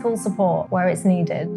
full support where it's needed.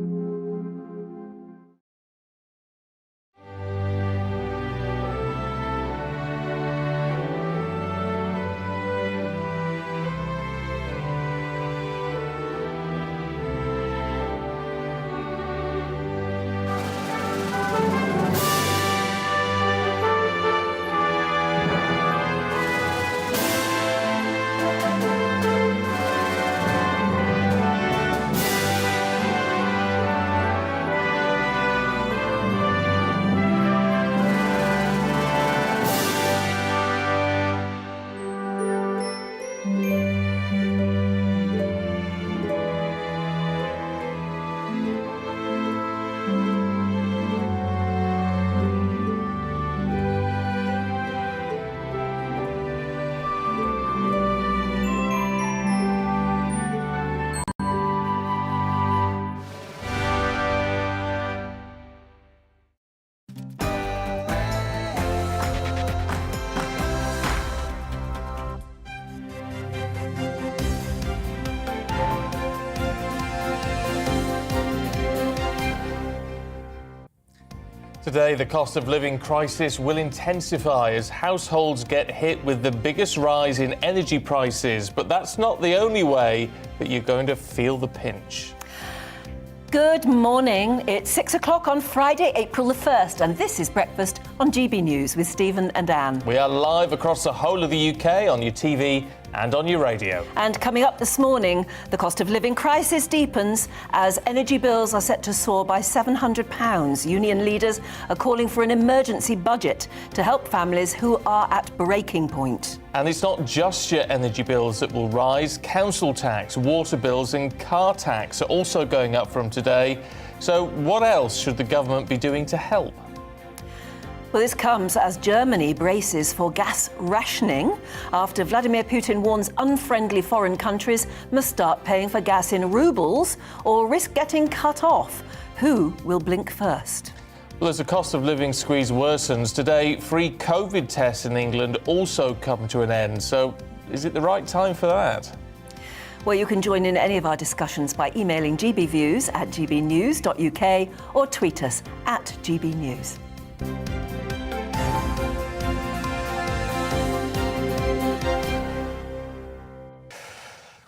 Today, the cost of living crisis will intensify as households get hit with the biggest rise in energy prices. But that's not the only way that you're going to feel the pinch. Good morning. It's 6 o'clock on Friday, April the 1st, and this is Breakfast on GB News with Stephen and Anne. We are live across the whole of the UK on your TV and on your radio. And coming up this morning, the cost of living crisis deepens as energy bills are set to soar by £700. Union leaders are calling for an emergency budget to help families who are at breaking point. And it's not just your energy bills that will rise. Council tax, water bills and car tax are also going up from today. So what else should the government be doing to help? Well, this comes as Germany braces for gas rationing after Vladimir Putin warns unfriendly foreign countries must start paying for gas in rubles or risk getting cut off. Who will blink first? Well, as the cost of living squeeze worsens, today free COVID tests in England also come to an end. So is it the right time for that? Well, you can join in any of our discussions by emailing gbviews@gbnews.uk or tweet us @gbnews.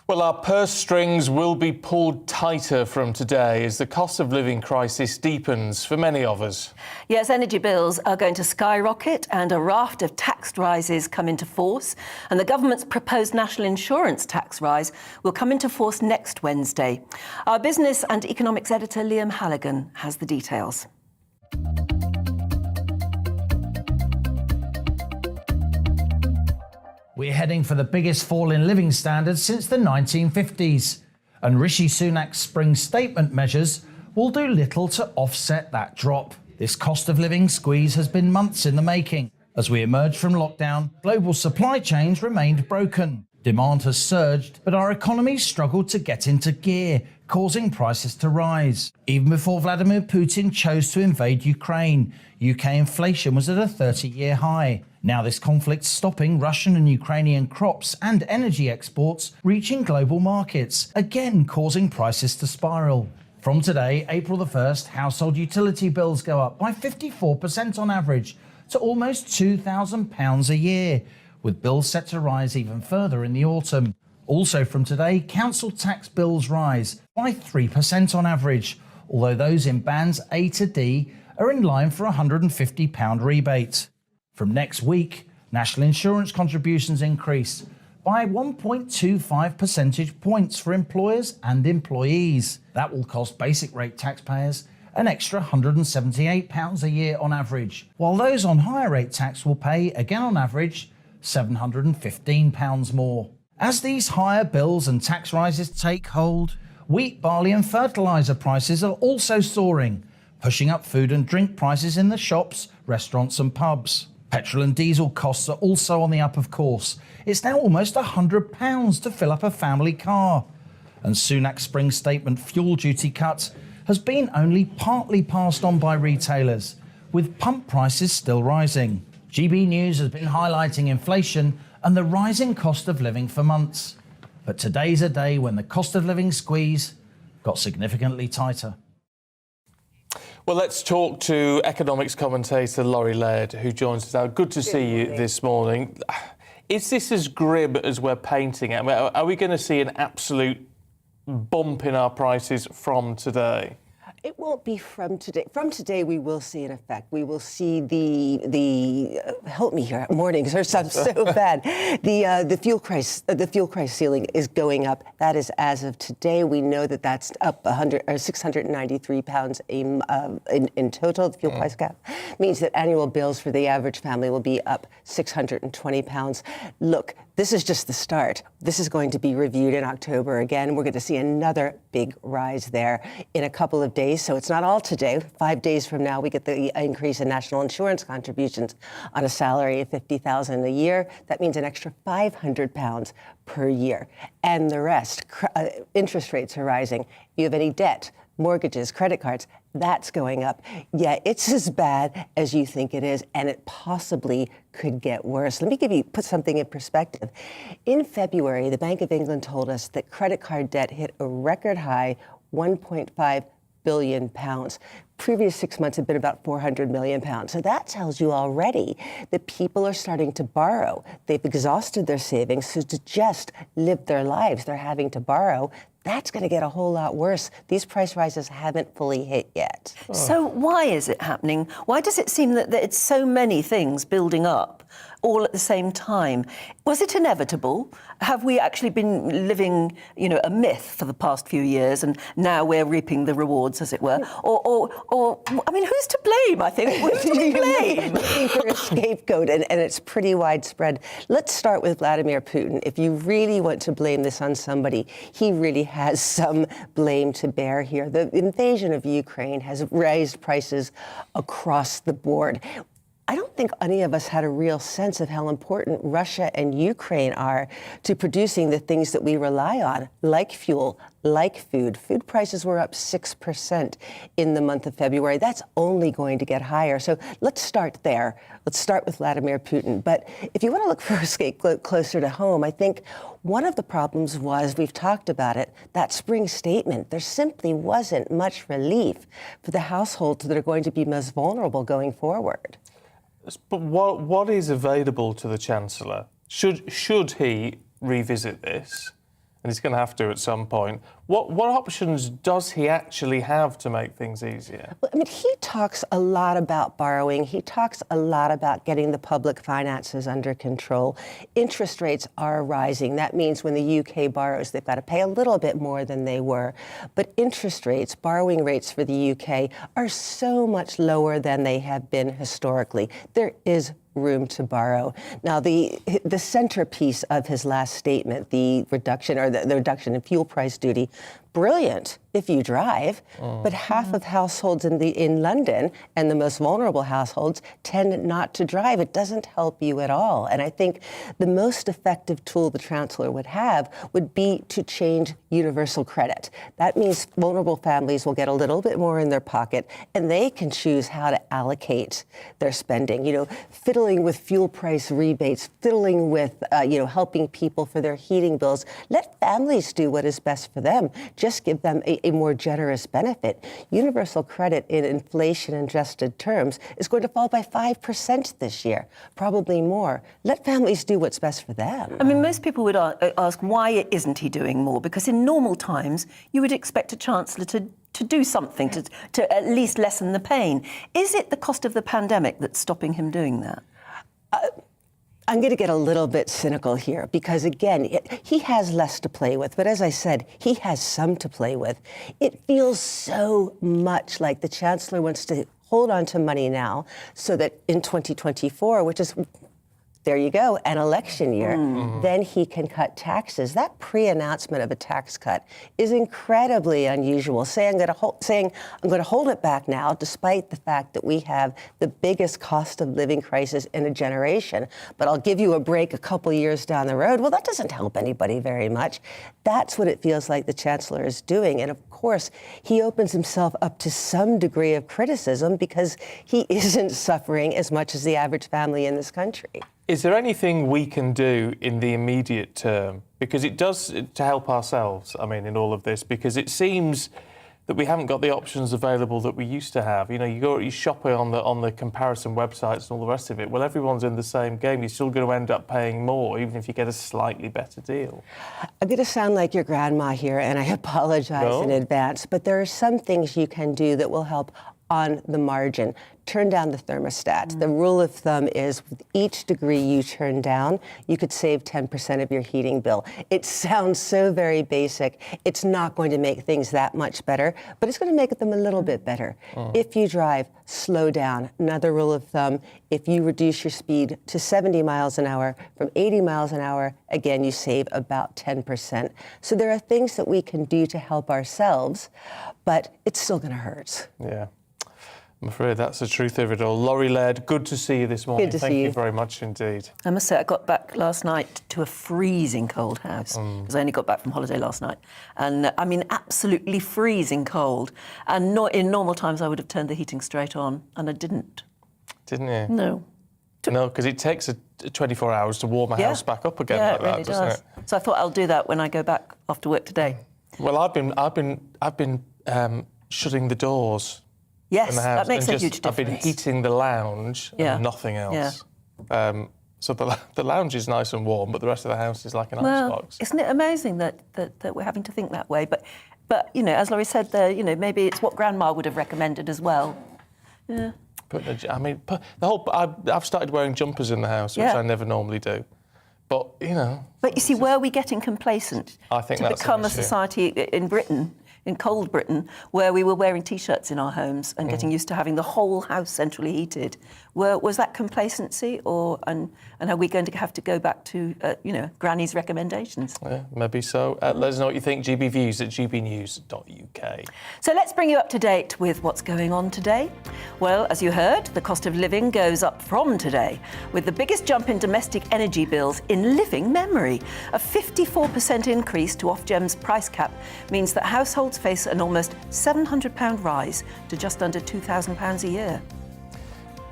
Well, our purse strings will be pulled tighter from today as the cost of living crisis deepens for many of us. Yes, energy bills are going to skyrocket and a raft of tax rises come into force. And the government's proposed national insurance tax rise will come into force next Wednesday. Our business and economics editor Liam Halligan has the details. We're heading for the biggest fall in living standards since the 1950s. And Rishi Sunak's spring statement measures will do little to offset that drop. This cost of living squeeze has been months in the making. As we emerged from lockdown, global supply chains remained broken. Demand has surged, but our economies struggled to get into gear, causing prices to rise. Even before Vladimir Putin chose to invade Ukraine, UK inflation was at a 30-year high. Now this conflict's stopping Russian and Ukrainian crops and energy exports reaching global markets, again causing prices to spiral. From today, April the 1st, household utility bills go up by 54% on average to almost £2,000 a year, with bills set to rise even further in the autumn. Also from today, council tax bills rise by 3% on average, although those in bands A to D are in line for a £150 rebate. From next week, national insurance contributions increase by 1.25 percentage points for employers and employees. That will cost basic rate taxpayers an extra £178 a year on average, while those on higher rate tax will pay, again on average, £715 more. As these higher bills and tax rises take hold, wheat, barley and fertiliser prices are also soaring, pushing up food and drink prices in the shops, restaurants and pubs. Petrol and diesel costs are also on the up, of course. It's now almost £100 to fill up a family car. And Sunak's spring statement fuel duty cut has been only partly passed on by retailers, with pump prices still rising. GB News has been highlighting inflation and the rising cost of living for months. But today's a day when the cost of living squeeze got significantly tighter. Well, let's talk to economics commentator Laurie Laird, who joins us now. Good to see you this morning. Is this as grim as we're painting it? Are we going to see an absolute bump in our prices from today? It won't be from today. From today, we will see an effect. We will see the help me here. Mornings are so bad. The fuel price ceiling is going up. That is as of today. We know that that's up 693 pounds in total. The fuel price cap means that annual bills for the average family will be up 620 pounds. Look, this is just the start. This is going to be reviewed in October again. We're going to see another big rise there in a couple of days. So it's not all today. 5 days from now, we get the increase in national insurance contributions on a salary of $50,000 a year. That means an extra £500 per year. And the rest, interest rates are rising. You have any debt, mortgages, credit cards, that's going up. Yeah, it's as bad as you think it is, and it possibly could get worse. Let me put something in perspective. In February, the Bank of England told us that credit card debt hit a record high, £1.5 billion. Previous 6 months have been about £400 million. So that tells you already that people are starting to borrow. They've exhausted their savings, so to just live their lives, they're having to borrow. That's going to get a whole lot worse. These price rises haven't fully hit yet. So why is it happening? Why does it seem that it's so many things building up all at the same time? Was it inevitable? Have we actually been living, a myth for the past few years, and now we're reaping the rewards, as it were? Or I mean, who's to blame? I think who's to blame? Looking for a scapegoat, and it's pretty widespread. Let's start with Vladimir Putin. If you really want to blame this on somebody, he really has some blame to bear here. The invasion of Ukraine has raised prices across the board. I don't think any of us had a real sense of how important Russia and Ukraine are to producing the things that we rely on, like fuel, like food. Food prices were up 6% in the month of February. That's only going to get higher. So let's start there. Let's start with Vladimir Putin. But if you want to look for a scapegoat closer to home, I think one of the problems was, we've talked about it, that spring statement. There simply wasn't much relief for the households that are going to be most vulnerable going forward. But what is available to the Chancellor? Should he revisit this? And he's going to have to at some point. What options does he actually have to make things easier? Well, I mean, he talks a lot about borrowing. He talks a lot about getting the public finances under control. Interest rates are rising. That means when the UK borrows, they've got to pay a little bit more than they were. But interest rates, borrowing rates for the UK are so much lower than they have been historically. There is room to borrow. Now, the centerpiece of his last statement, the reduction in fuel price duty, brilliant if you drive, but half of households in London and the most vulnerable households tend not to drive. It doesn't help you at all. And I think the most effective tool the Chancellor would have would be to change universal credit. That means vulnerable families will get a little bit more in their pocket, and they can choose how to allocate their spending. Fiddling with fuel price rebates, fiddling with helping people for their heating bills. Let families do what is best for them. Just give them a more generous benefit. Universal credit in inflation-adjusted terms is going to fall by 5% this year, probably more. Let families do what's best for them. I mean, most people would ask, why isn't he doing more? Because in normal times, you would expect a Chancellor to do something, to at least lessen the pain. Is it the cost of the pandemic that's stopping him doing that? I'm going to get a little bit cynical here because, again, he has less to play with. But as I said, he has some to play with. It feels so much like the Chancellor wants to hold on to money now so that in 2024, which is, there you go, an election year, then he can cut taxes. That pre-announcement of a tax cut is incredibly unusual. Saying I'm going to hold it back now, despite the fact that we have the biggest cost of living crisis in a generation, but I'll give you a break a couple years down the road. Well, that doesn't help anybody very much. That's what it feels like the Chancellor is doing. And of course, he opens himself up to some degree of criticism because he isn't suffering as much as the average family in this country. Is there anything we can do in the immediate term Because it does to help ourselves, I mean, in all of this, because it seems that we haven't got the options available that we used to have. You know, you shop on the comparison websites and all the rest of it. Well, everyone's in the same game. You're still going to end up paying more, even if you get a slightly better deal. I'm going to sound like your grandma here, and I apologize in advance, but there are some things you can do that will help on the margin. Turn down the thermostat. The rule of thumb is with each degree you turn down, you could save 10% of your heating bill. It sounds so very basic. It's not going to make things that much better, but it's going to make them a little bit better. If you drive, slow down. Another rule of thumb, if you reduce your speed to 70 miles an hour from 80 miles an hour, again, you save about 10%. So there are things that we can do to help ourselves, but it's still going to hurt. Yeah. I'm afraid that's the truth of it all. Laurie Laird, good to see you this morning. Good to Thank see you you very much indeed. I must say, I got back last night to a freezing cold house, because I only got back from holiday last night. And I mean, absolutely freezing cold. And not, in normal times, I would have turned the heating straight on, and I didn't. Didn't you? No. No, because it takes 24 hours to warm a house back up again like it really that, doesn't does. it? So I thought I'll do that when I go back after work today. Well, I've been shutting the doors. Yes, in the house that makes and a huge difference. I've been heating the lounge and nothing else. So the lounge is nice and warm, but the rest of the house is like an icebox. Isn't it amazing that we're having to think that way? But you know, as Laurie said, maybe it's what Grandma would have recommended as well. Yeah. I've started wearing jumpers in the house, which I never normally do. But you know. But you see, were we getting complacent? I think to that's become an a issue. society in Britain, in cold Britain, where we were wearing T-shirts in our homes and getting used to having the whole house centrally heated. Was that complacency, and are we going to have to go back to Granny's recommendations? Yeah, maybe so. Let us know what you think. GBViews at gbnews.uk. So let's bring you up to date with what's going on today. Well, as you heard, the cost of living goes up from today, with the biggest jump in domestic energy bills in living memory. A 54% increase to Ofgem's price cap means that households face an almost £700 rise to just under £2,000 a year.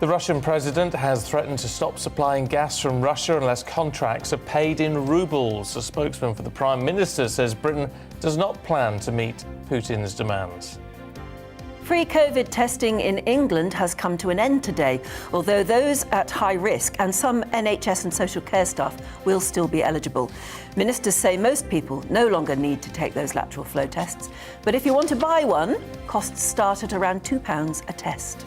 The Russian president has threatened to stop supplying gas from Russia unless contracts are paid in rubles. A spokesman for the Prime Minister says Britain does not plan to meet Putin's demands. Free COVID testing in England has come to an end today, although those at high risk and some NHS and social care staff will still be eligible. Ministers say most people no longer need to take those lateral flow tests, but if you want to buy one, costs start at around £2 a test.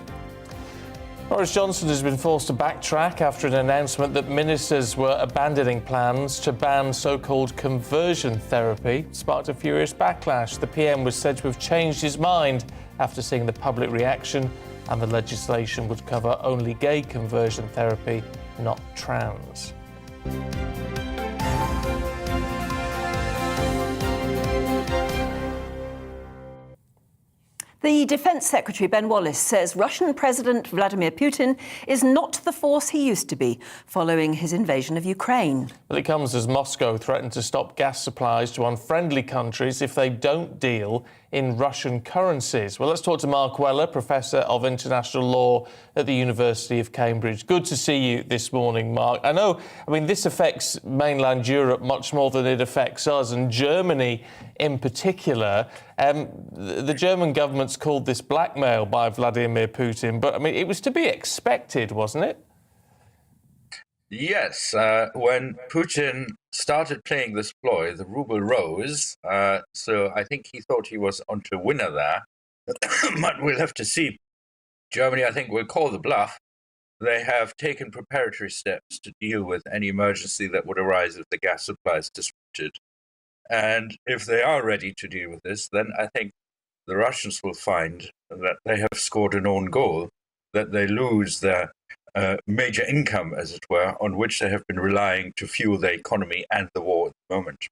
Boris Johnson has been forced to backtrack after an announcement that ministers were abandoning plans to ban so-called conversion therapy. It sparked a furious backlash. The PM was said to have changed his mind after seeing the public reaction, and the legislation would cover only gay conversion therapy, not trans. The Defence Secretary, Ben Wallace, says Russian President Vladimir Putin is not the force he used to be following his invasion of Ukraine. Well, it comes as Moscow threatened to stop gas supplies to unfriendly countries if they don't deal in Russian currencies. Well, let's talk to Mark Weller, Professor of International Law at the University of Cambridge. Good to see you this morning, Mark. I mean, this affects mainland Europe much more than it affects us, and Germany in particular. The German government's called this blackmail by Vladimir Putin, but I mean, it was to be expected, wasn't it? Yes, when Putin started playing this ploy, the ruble rose. So I think he thought he was onto a winner there. But we'll have to see. Germany, I think, will call the bluff. They have taken preparatory steps to deal with any emergency that would arise if the gas supply is disrupted. And if they are ready to deal with this, then I think the Russians will find that they have scored an own goal, that they lose their major income, as it were, on which they have been relying to fuel their economy and the war at the moment.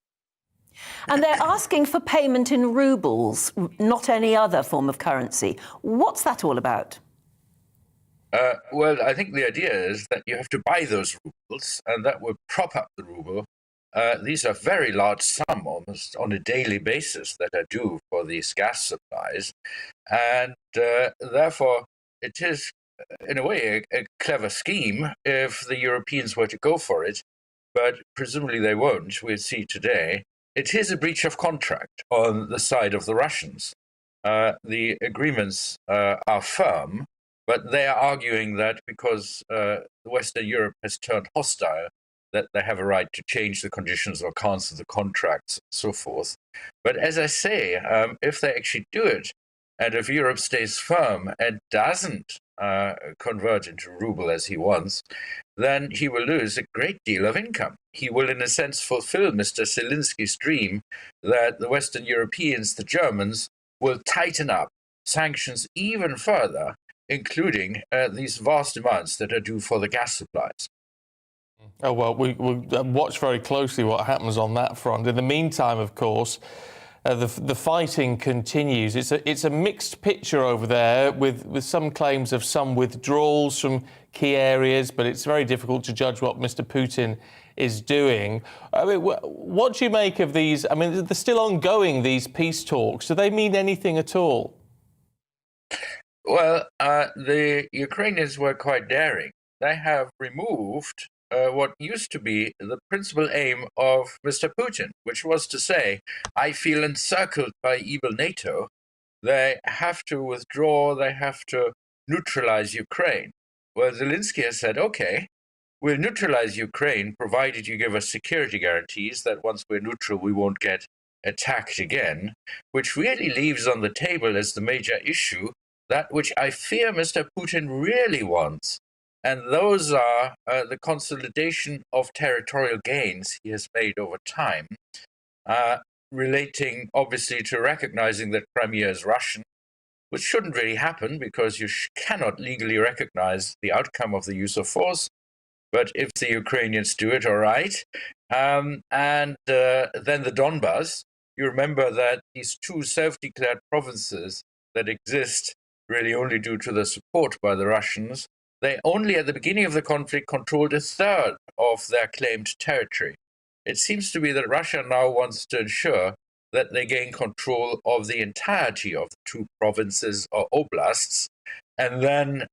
And they're asking for payment in rubles, not any other form of currency. What's that all about? Well, I think the idea is that you have to buy those rubles, and that will prop up the ruble. These are very large sums, almost on a daily basis, that are due for these gas supplies. And therefore, it is, in a way, a clever scheme if the Europeans were to go for it. but presumably they won't. We'll see today. It is a breach of contract on the side of the Russians. The agreements are firm, but they are arguing that because Western Europe has turned hostile, that they have a right to change the conditions or cancel the contracts and so forth. But as I say, if they actually do it, and if Europe stays firm and doesn't convert into ruble as he wants, then he will lose a great deal of income. He will, in a sense, fulfill Mr. Zelensky's dream that the Western Europeans, the Germans, will tighten up sanctions even further, including these vast amounts that are due for the gas supplies. Oh, well, we'll watch very closely what happens on that front. In the meantime, of course, the fighting continues. It's a mixed picture over there with some claims of some withdrawals from key areas, but it's very difficult to judge what Mr. Putin is doing. I mean, what do you make of these? I mean, they're still ongoing, these peace talks. Do they mean anything at all? Well, the Ukrainians were quite daring. They have removed what used to be the principal aim of Mr. Putin, which was to say, I feel encircled by evil NATO. They have to withdraw, they have to neutralize Ukraine. Well, Zelensky has said, okay, we'll neutralize Ukraine, provided you give us security guarantees that once we're neutral, we won't get attacked again, which really leaves on the table as the major issue that which I fear Mr. Putin really wants. And those are the consolidation of territorial gains he has made over time, relating obviously to recognizing that Crimea is Russian, which shouldn't really happen because you cannot legally recognize the outcome of the use of force. But if the Ukrainians do it, all right. And then the Donbas, you remember that these two self-declared provinces that exist really only due to the support by the Russians, they only at the beginning of the conflict controlled a third of their claimed territory. It seems to be that Russia now wants to ensure that they gain control of the entirety of the two provinces or oblasts, and then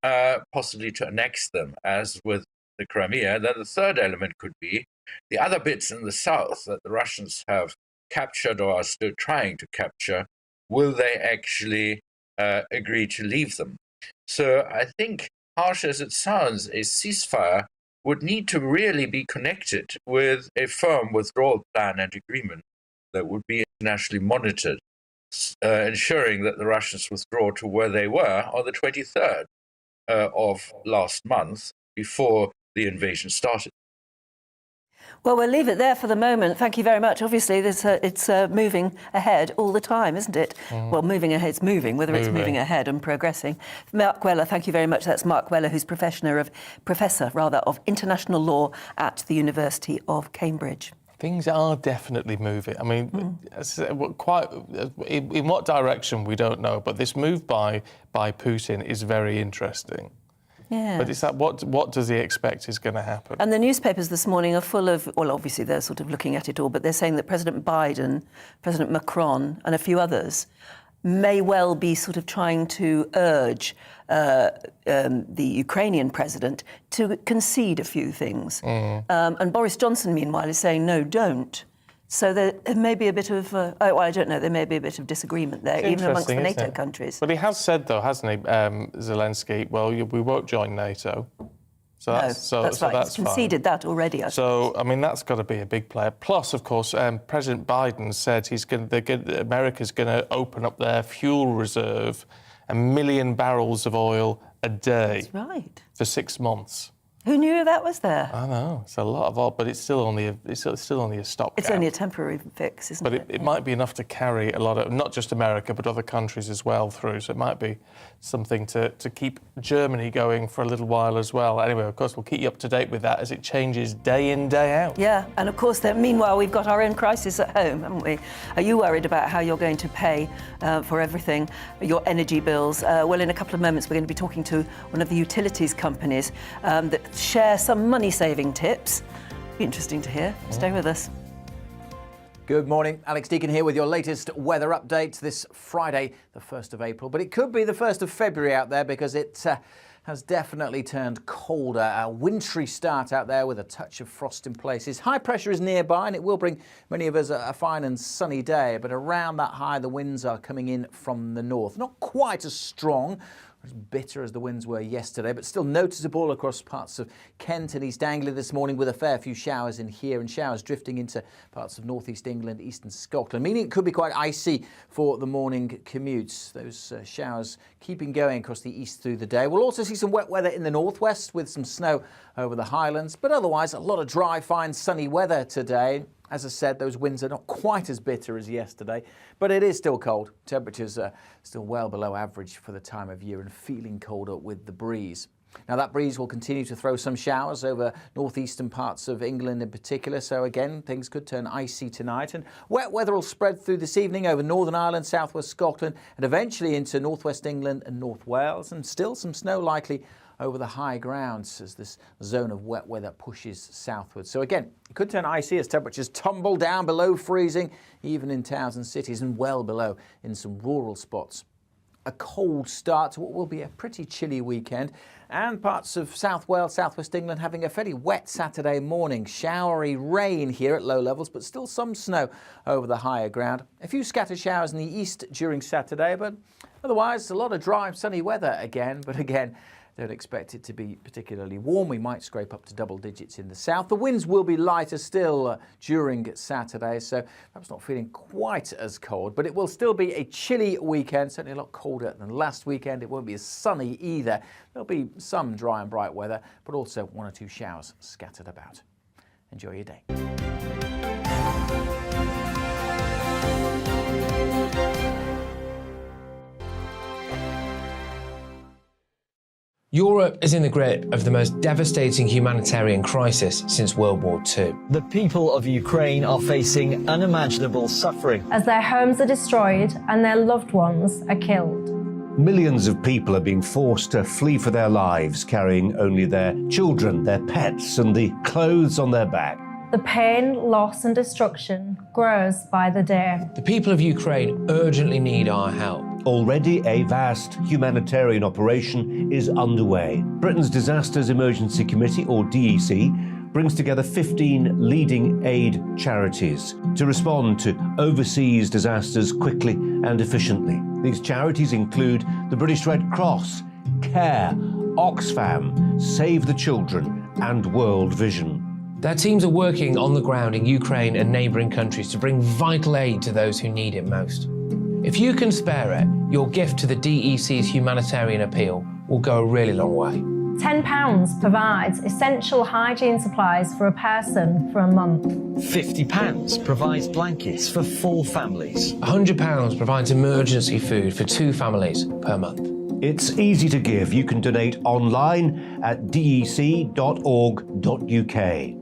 possibly to annex them, as with the Crimea. Then the third element could be the other bits in the south that the Russians have captured or are still trying to capture. Will they actually agree to leave them? So I think, harsh as it sounds, a ceasefire would need to really be connected with a firm withdrawal plan and agreement that would be internationally monitored, ensuring that the Russians withdraw to where they were on the 23rd of last month, before the invasion started. Well, we'll leave it there for the moment. Thank you very much. Obviously, it's moving ahead all the time, isn't it? Well, moving ahead, it's moving, whether it's moving ahead and progressing. Mark Weller, thank you very much. That's Mark Weller, who's Professor of International Law at the University of Cambridge. Things are definitely moving. I mean, quite in what direction, we don't know, but this move by Putin is very interesting. Yeah. But it's that what does he expect is going to happen? And the newspapers this morning are full of, well, obviously they're sort of looking at it all, but they're saying that President Biden, President Macron and a few others may well be sort of trying to urge the Ukrainian president to concede a few things. And Boris Johnson, meanwhile, is saying, no, don't. So there may be a bit of, I don't know, there may be a bit of disagreement there, even amongst the NATO countries. But he has said, though, hasn't he, Zelensky, well, we won't join NATO. So that's right. That's He's conceded that already, I suppose. I mean, that's got to be a big player. Plus, of course, President Biden said America's going to open up their fuel reserve, 1 million barrels of oil a day. That's right. For 6 months. Who knew that was there? I know, it's a lot of oil, but it's still only a stopgap. It's only a temporary fix, isn't it? But it might be enough to carry a lot of, not just America, but other countries as well through. So it might be something to keep Germany going for a little while as well. Anyway, of course, we'll keep you up to date with that as it changes day in, day out. Yeah, and of course, meanwhile, we've got our own crisis at home, haven't we? Are you worried about how you're going to pay for everything, your energy bills? Well, in a couple of moments, we're going to be talking to one of the utilities companies that share some money-saving tips. Be interesting to hear. Stay with us. Good morning. Alex Deacon here with your latest weather update this Friday, the 1st of April. But it could be the 1st of February out there because it has definitely turned colder. A wintry start out there with a touch of frost in places. High pressure is nearby and it will bring many of us a fine and sunny day, but around that high the winds are coming in from the north. Not quite as strong, as bitter as the winds were yesterday, but still noticeable across parts of Kent and East Anglia this morning, with a fair few showers in here and showers drifting into parts of northeast England, eastern Scotland, meaning it could be quite icy for the morning commutes. Those showers keeping going across the east through the day. We'll also see some wet weather in the northwest with some snow over the Highlands, but otherwise a lot of dry, fine, sunny weather today. As I said, those winds are not quite as bitter as yesterday, but it is still cold. Temperatures are still well below average for the time of year and feeling colder with the breeze. Now that breeze will continue to throw some showers over northeastern parts of England in particular, so again things could turn icy tonight, and wet weather will spread through this evening over Northern Ireland, southwest Scotland and eventually into northwest England and North Wales, and still some snow likely over the high grounds as this zone of wet weather pushes southwards. So again, it could turn icy as temperatures tumble down below freezing, even in towns and cities, and well below in some rural spots. A cold start to what will be a pretty chilly weekend, and parts of South Wales, southwest England having a fairly wet Saturday morning. Showery rain here at low levels, but still some snow over the higher ground. A few scattered showers in the east during Saturday, but otherwise a lot of dry, sunny weather again. But again, don't expect it to be particularly warm. We might scrape up to double digits in the south. The winds will be lighter still during Saturday, so perhaps not feeling quite as cold, but it will still be a chilly weekend, certainly a lot colder than last weekend. It won't be as sunny either. There'll be some dry and bright weather, but also one or two showers scattered about. Enjoy your day. Europe is in the grip of the most devastating humanitarian crisis since World War II. The people of Ukraine are facing unimaginable suffering as their homes are destroyed and their loved ones are killed. Millions of people are being forced to flee for their lives, carrying only their children, their pets, and the clothes on their back. The pain, loss and destruction grows by the day. The people of Ukraine urgently need our help. Already a vast humanitarian operation is underway. Britain's Disasters Emergency Committee, or DEC, brings together 15 leading aid charities to respond to overseas disasters quickly and efficiently. These charities include the British Red Cross, CARE, Oxfam, Save the Children and World Vision. Their teams are working on the ground in Ukraine and neighbouring countries to bring vital aid to those who need it most. If you can spare it, your gift to the DEC's humanitarian appeal will go a really long way. £10 provides essential hygiene supplies for a person for a month. £50 provides blankets for 4 families. £100 provides emergency food for 2 families per month. It's easy to give. You can donate online at dec.org.uk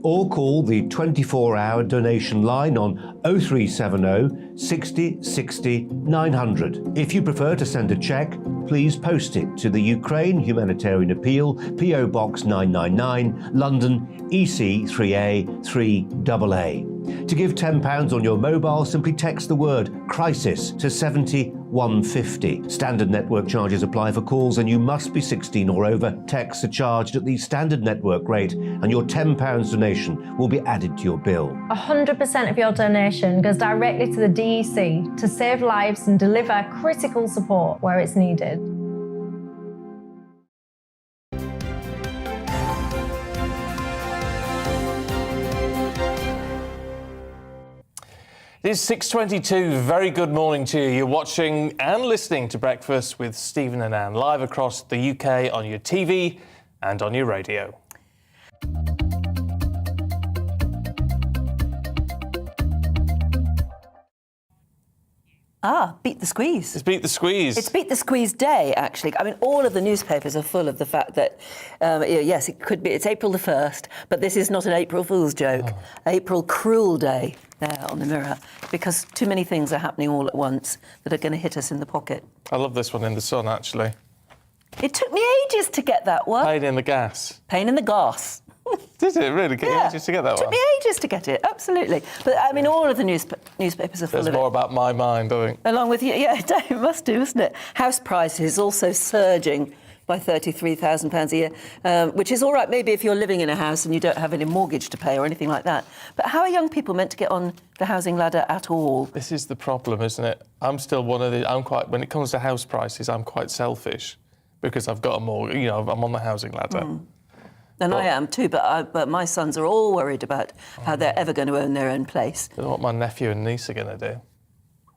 or call the 24-hour donation line on 0370 60 60 900. If you prefer to send a cheque, please post it to the Ukraine Humanitarian Appeal, PO Box 999, London, EC 3A 3AA. To give £10 on your mobile, simply text the word crisis to 70150. Standard network charges apply for calls and you must be 16 or over. Texts are charged at the standard network rate and your £10 donation will be added to your bill. 100% of your donation goes directly to the DEC to save lives and deliver critical support where it's needed. It is 6:22. Very good morning to you. You're watching and listening to Breakfast with Stephen and Anne, live across the UK on your TV and on your radio. Beat the squeeze. It's Beat the Squeeze. It's Beat the Squeeze Day, actually. I mean, all of the newspapers are full of the fact that, yes, it could be, it's April the 1st, but this is not an April Fool's joke. April Cruel Day there on the Mirror, because too many things are happening all at once that are going to hit us in the pocket. I love this one in the Sun, actually. It took me ages to get that one. Pain in the gas. Pain in the gas. Did it really? Get you ages to get that It took one? me ages to get it, absolutely. But, I mean, all of the newspapers are full There's of more it. about my mind, I think. Along with you, yeah, it must do, isn't it? House prices also surging by £33,000 a year, which is all right maybe if you're living in a house and you don't have any mortgage to pay or anything like that. But how are young people meant to get on the housing ladder at all? This is the problem, isn't it? I'm still one of the... when it comes to house prices, I'm quite selfish because I've got a mortgage, you know, I'm on the housing ladder. And I am too, but my sons are all worried about how they're ever going to own their own place. I don't know what my nephew and niece are going to do.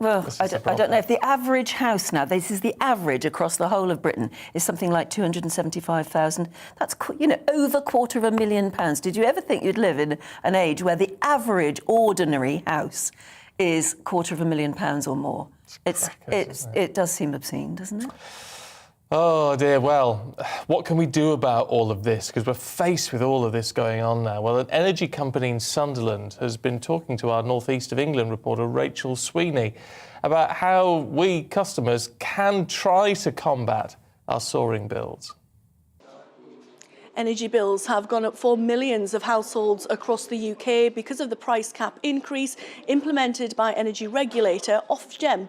Well, I don't know if the average house now, this is the average across the whole of Britain, is something like 275,000. That's, you know, over £250,000. Did you ever think you'd live in an age where the average ordinary house is £250,000 or more? It does seem obscene, doesn't it? Oh dear, well, what can we do about all of this? Because we're faced with all of this going on now. Well, an energy company in Sunderland has been talking to our North East of England reporter, Rachel Sweeney, about how we customers can try to combat our soaring bills. Energy bills have gone up for millions of households across the UK because of the price cap increase implemented by energy regulator Ofgem.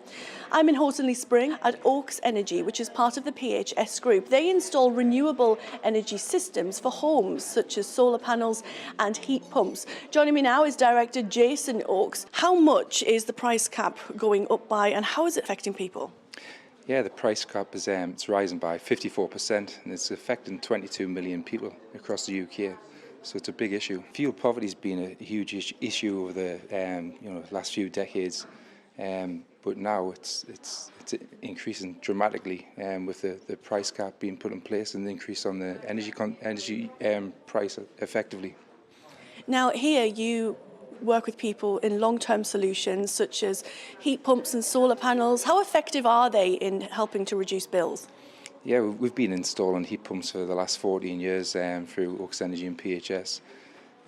I'm in Hortonley Spring at Oaks Energy, which is part of the PHS group. They install renewable energy systems for homes, such as solar panels and heat pumps. Joining me now is Director Jason Oaks. How much is the price cap going up by and how is it affecting people? Yeah, the price cap is it's rising by 54% and it's affecting 22 million people across the UK. So it's a big issue. Fuel poverty has been a huge issue over the last few decades, but now it's increasing dramatically with the price cap being put in place and the increase on the energy price effectively. Now here you work with people in long-term solutions such as heat pumps and solar panels. How effective are they in helping to reduce bills? Yeah, we've been installing heat pumps for the last 14 years through Oaks Energy and PHS.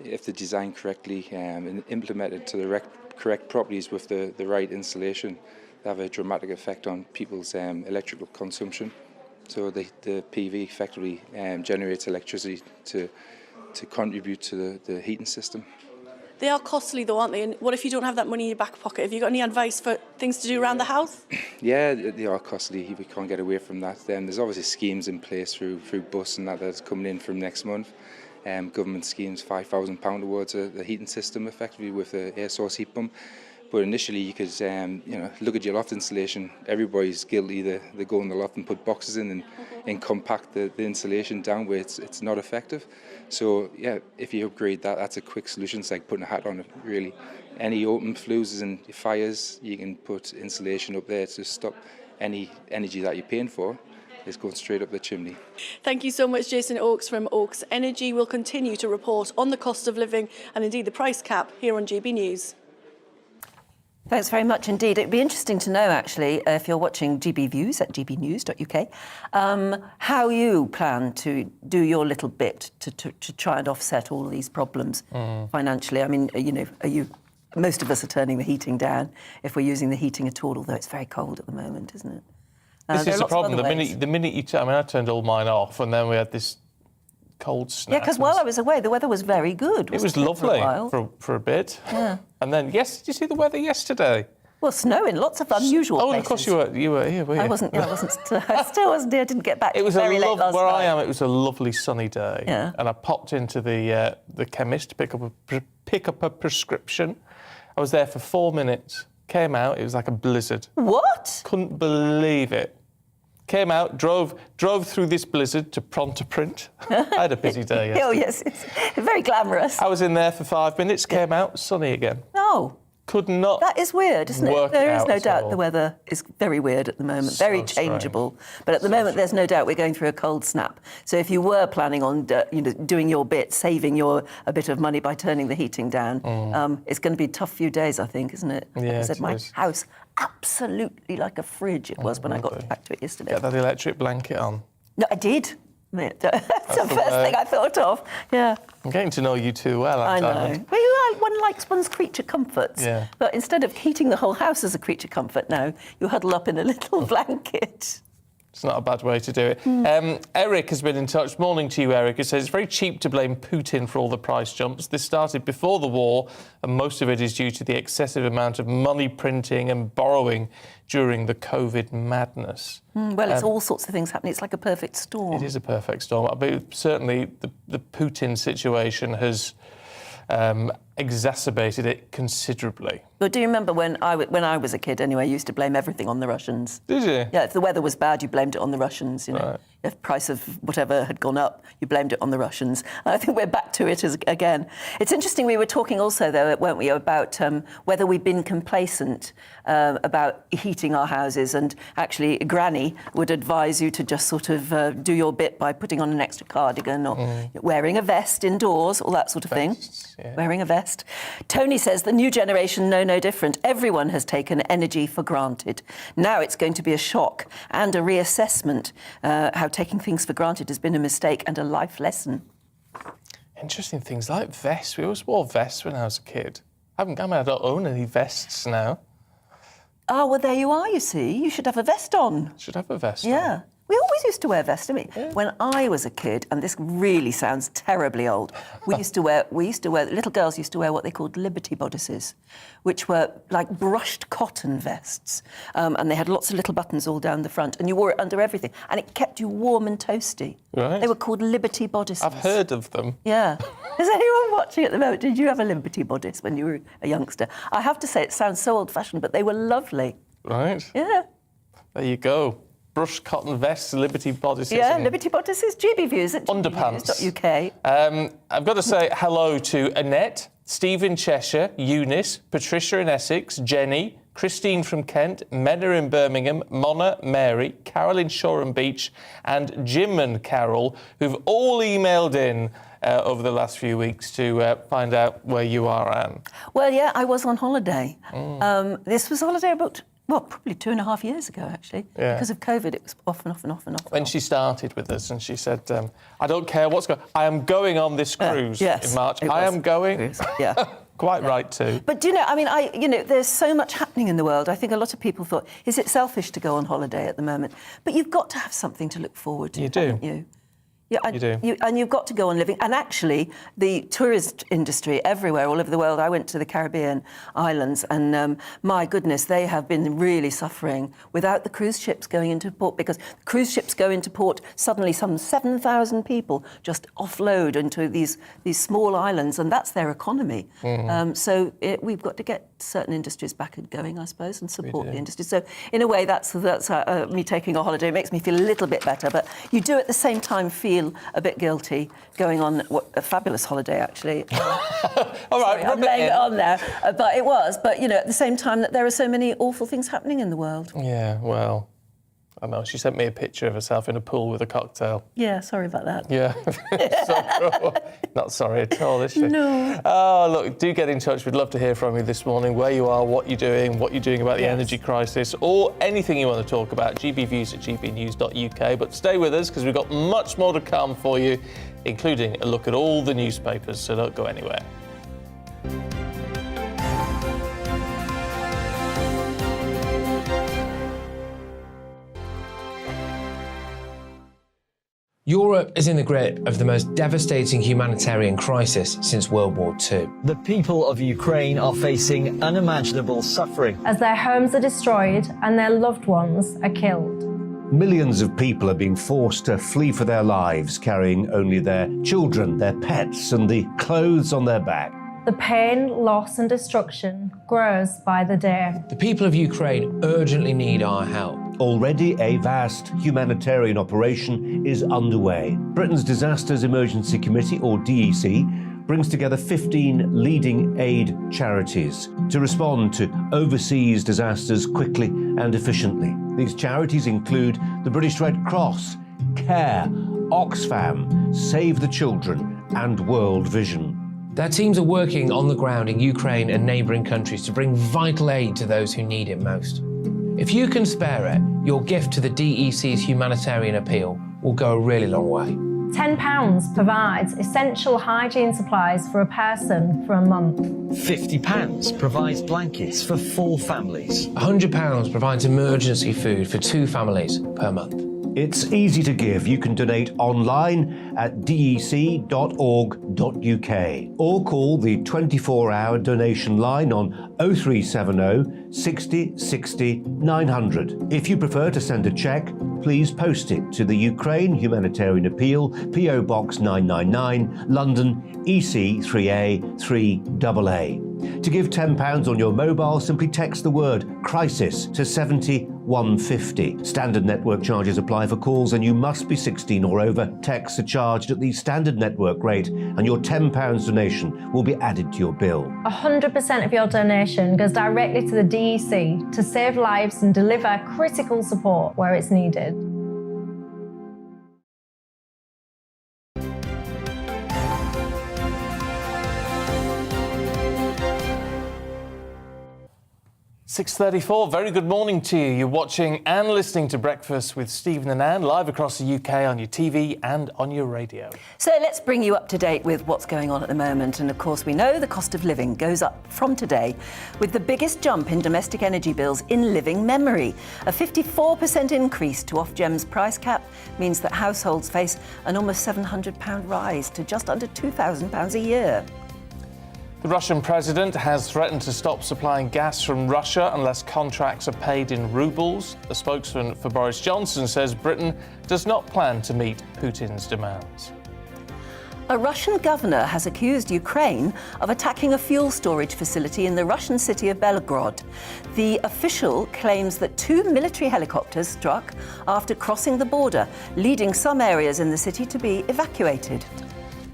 If they're designed correctly and implemented to the correct properties with the right installation, they have a dramatic effect on people's electrical consumption. So the PV effectively generates electricity to contribute to the heating system. They are costly though, aren't they? And what if you don't have that money in your back pocket? Have you got any advice for things to do around the house? Yeah, they are costly. We can't get away from that. There's obviously schemes in place through BUS and that's coming in from next month. Government schemes, £5,000 towards the heating system effectively with the air source heat pump. But initially you could look at your loft installation. Everybody's guilty. They go in the loft and put boxes in and compact the insulation down where it's not effective. So yeah, if you upgrade that's a quick solution. It's like putting a hat on it, really. Any open flues and fires, you can put insulation up there to stop any energy that you're paying for. It's going straight up the chimney. Thank you so much, Jason Oaks from Oaks Energy. We'll continue to report on the cost of living and indeed the price cap here on GB News. Thanks very much indeed. It'd be interesting to know, actually, if you're watching GB Views at gbnews.uk, how you plan to do your little bit to try and offset all of these problems financially. I mean, most of us are turning the heating down if we're using the heating at all, although it's very cold at the moment, isn't it? This is the problem. The minute you I turned all mine off and then we had this cold snap. Yeah, because while I was away, the weather was very good. It was lovely for a bit. Yeah. And then, did you see the weather yesterday? Well, snowing, lots of unusual places. Oh, of course you were here, were you? I wasn't. I still wasn't here. Didn't get back. It was very late last where night. I am. It was a lovely sunny day. Yeah. And I popped into the chemist to pick up a prescription. I was there for 4 minutes. Came out. It was like a blizzard. What? Couldn't believe it. Came out, drove through this blizzard to Pronto-Print. I had a busy day yesterday. Oh, yes, it's very glamorous. I was in there for 5 minutes, came out, sunny again. Oh. Could not. That is weird, isn't it? There is no doubt the weather is very weird at the moment, very changeable. But at the moment, there's no doubt we're going through a cold snap. So if you were planning on doing your bit, saving a bit of money by turning the heating down, it's going to be a tough few days, I think, isn't it? Yeah, like I said, my house, absolutely like a fridge it was when I got back to it yesterday. Get that electric blanket on. No, I did. That's the first thing I thought of. Yeah. I'm getting to know you too well. I know. Well, one likes one's creature comforts. Yeah. But instead of heating the whole house as a creature comfort now, you huddle up in a little blanket. It's not a bad way to do it. Eric has been in touch. Morning to you, Eric. He says it's very cheap to blame Putin for all the price jumps. This started before the war, and most of it is due to the excessive amount of money printing and borrowing during the COVID madness. Well, it's all sorts of things happening. It's like a perfect storm. It is a perfect storm. But certainly the Putin situation has exacerbated it considerably. But do you remember when I was a kid anyway, you used to blame everything on the Russians? Did you? Yeah, if the weather was bad, you blamed it on the Russians, you know. Right. If the price of whatever had gone up, you blamed it on the Russians. And I think we're back to it again. It's interesting, we were talking also, though, weren't we, about whether we've been complacent about heating our houses, and actually Granny would advise you to just sort of do your bit by putting on an extra cardigan or wearing a vest indoors, all that sort of thing. Yeah. Wearing a vest. Tony says the new generation know no different. Everyone has taken energy for granted. Now it's going to be a shock and a reassessment how taking things for granted has been a mistake and a life lesson. Interesting things like vests. We always wore vests when I was a kid. I don't own any vests now. Oh, well, there you are, you see. You should have a vest on. Should have a vest on. Yeah. We always used to wear vests, didn't we? Yeah. When I was a kid, and this really sounds terribly old, little girls used to wear what they called Liberty bodices, which were like brushed cotton vests. And they had lots of little buttons all down the front, and you wore it under everything, and it kept you warm and toasty. Right. They were called Liberty bodices. I've heard of them. Yeah. Is anyone watching at the moment? Did you have a Liberty bodice when you were a youngster? I have to say, it sounds so old-fashioned, but they were lovely. Right. Yeah. There you go. Brushed cotton vests, Liberty bodices. Yeah, Liberty bodices, GBNews at underpants.uk. I've got to say hello to Annette, Steve in Cheshire, Eunice, Patricia in Essex, Jenny, Christine from Kent, Menna in Birmingham, Mona, Mary, Carol in Shoreham Beach, and Jim and Carol, who've all emailed in over the last few weeks to find out where you are, Anne. Well, yeah, I was on holiday. This was holiday about... Well, probably 2.5 years ago, actually. Yeah. Because of COVID, it was off and off and off and off. When she started with us and she said, I don't care what's going on, I am going on this cruise in March. I am going. Yeah. Quite right, too. But do you know, there's so much happening in the world. I think a lot of people thought, is it selfish to go on holiday at the moment? But you've got to have something to look forward to, haven't you? Yeah, you do. And you've got to go on living. And actually, the tourist industry everywhere, all over the world, I went to the Caribbean islands, and my goodness, they have been really suffering without the cruise ships going into port, because cruise ships go into port, suddenly some 7,000 people just offload into these small islands, and that's their economy. So we've got to get certain industries back going, I suppose, and support the industry. So in a way, that's me taking a holiday. It makes me feel a little bit better, but you do at the same time feel a bit guilty going on a fabulous holiday, actually. All right, I'm laying it on there, but it was. But, you know, at the same time, that there are so many awful things happening in the world. Yeah, well, I know. She sent me a picture of herself in a pool with a cocktail. Yeah, sorry about that. Yeah. So, not sorry at all, is she? No. Oh, look, do get in touch. We'd love to hear from you this morning, where you are, what you're doing about the energy crisis, or anything you want to talk about. GBViews at GBNews.uk. But stay with us, because we've got much more to come for you, including a look at all the newspapers, so don't go anywhere. Europe is in the grip of the most devastating humanitarian crisis since World War II. The people of Ukraine are facing unimaginable suffering as their homes are destroyed and their loved ones are killed. Millions of people are being forced to flee for their lives, carrying only their children, their pets, and the clothes on their back. The pain, loss and destruction grows by the day. The people of Ukraine urgently need our help. Already a vast humanitarian operation is underway. Britain's Disasters Emergency Committee, or DEC, brings together 15 leading aid charities to respond to overseas disasters quickly and efficiently. These charities include the British Red Cross, CARE, Oxfam, Save the Children, and World Vision. Their teams are working on the ground in Ukraine and neighbouring countries to bring vital aid to those who need it most. If you can spare it, your gift to the DEC's humanitarian appeal will go a really long way. £10 provides essential hygiene supplies for a person for a month. £50 provides blankets for 4 families. £100 provides emergency food for 2 families per month. It's easy to give. You can donate online at dec.org.uk or call the 24-hour donation line on 0370 60 60 900. If you prefer to send a cheque, please post it to the Ukraine Humanitarian Appeal, PO Box 999, London EC3A 3AA. To give £10 on your mobile, simply text the word crisis to 70150. Standard network charges apply for calls and you must be 16 or over. Texts are charged at the standard network rate and your £10 donation will be added to your bill. 100% of your donation goes directly to the DEC to save lives and deliver critical support where it's needed. .34, very good morning to you. You're watching and listening to Breakfast with Stephen and Anne, live across the UK on your TV and on your radio. So let's bring you up to date with what's going on at the moment. And of course, we know the cost of living goes up from today, with the biggest jump in domestic energy bills in living memory. A 54% increase to Ofgem's price cap means that households face an almost £700 rise to just under £2,000 a year. The Russian president has threatened to stop supplying gas from Russia unless contracts are paid in rubles. A spokesman for Boris Johnson says Britain does not plan to meet Putin's demands. A Russian governor has accused Ukraine of attacking a fuel storage facility in the Russian city of Belgorod. The official claims that 2 military helicopters struck after crossing the border, leading some areas in the city to be evacuated.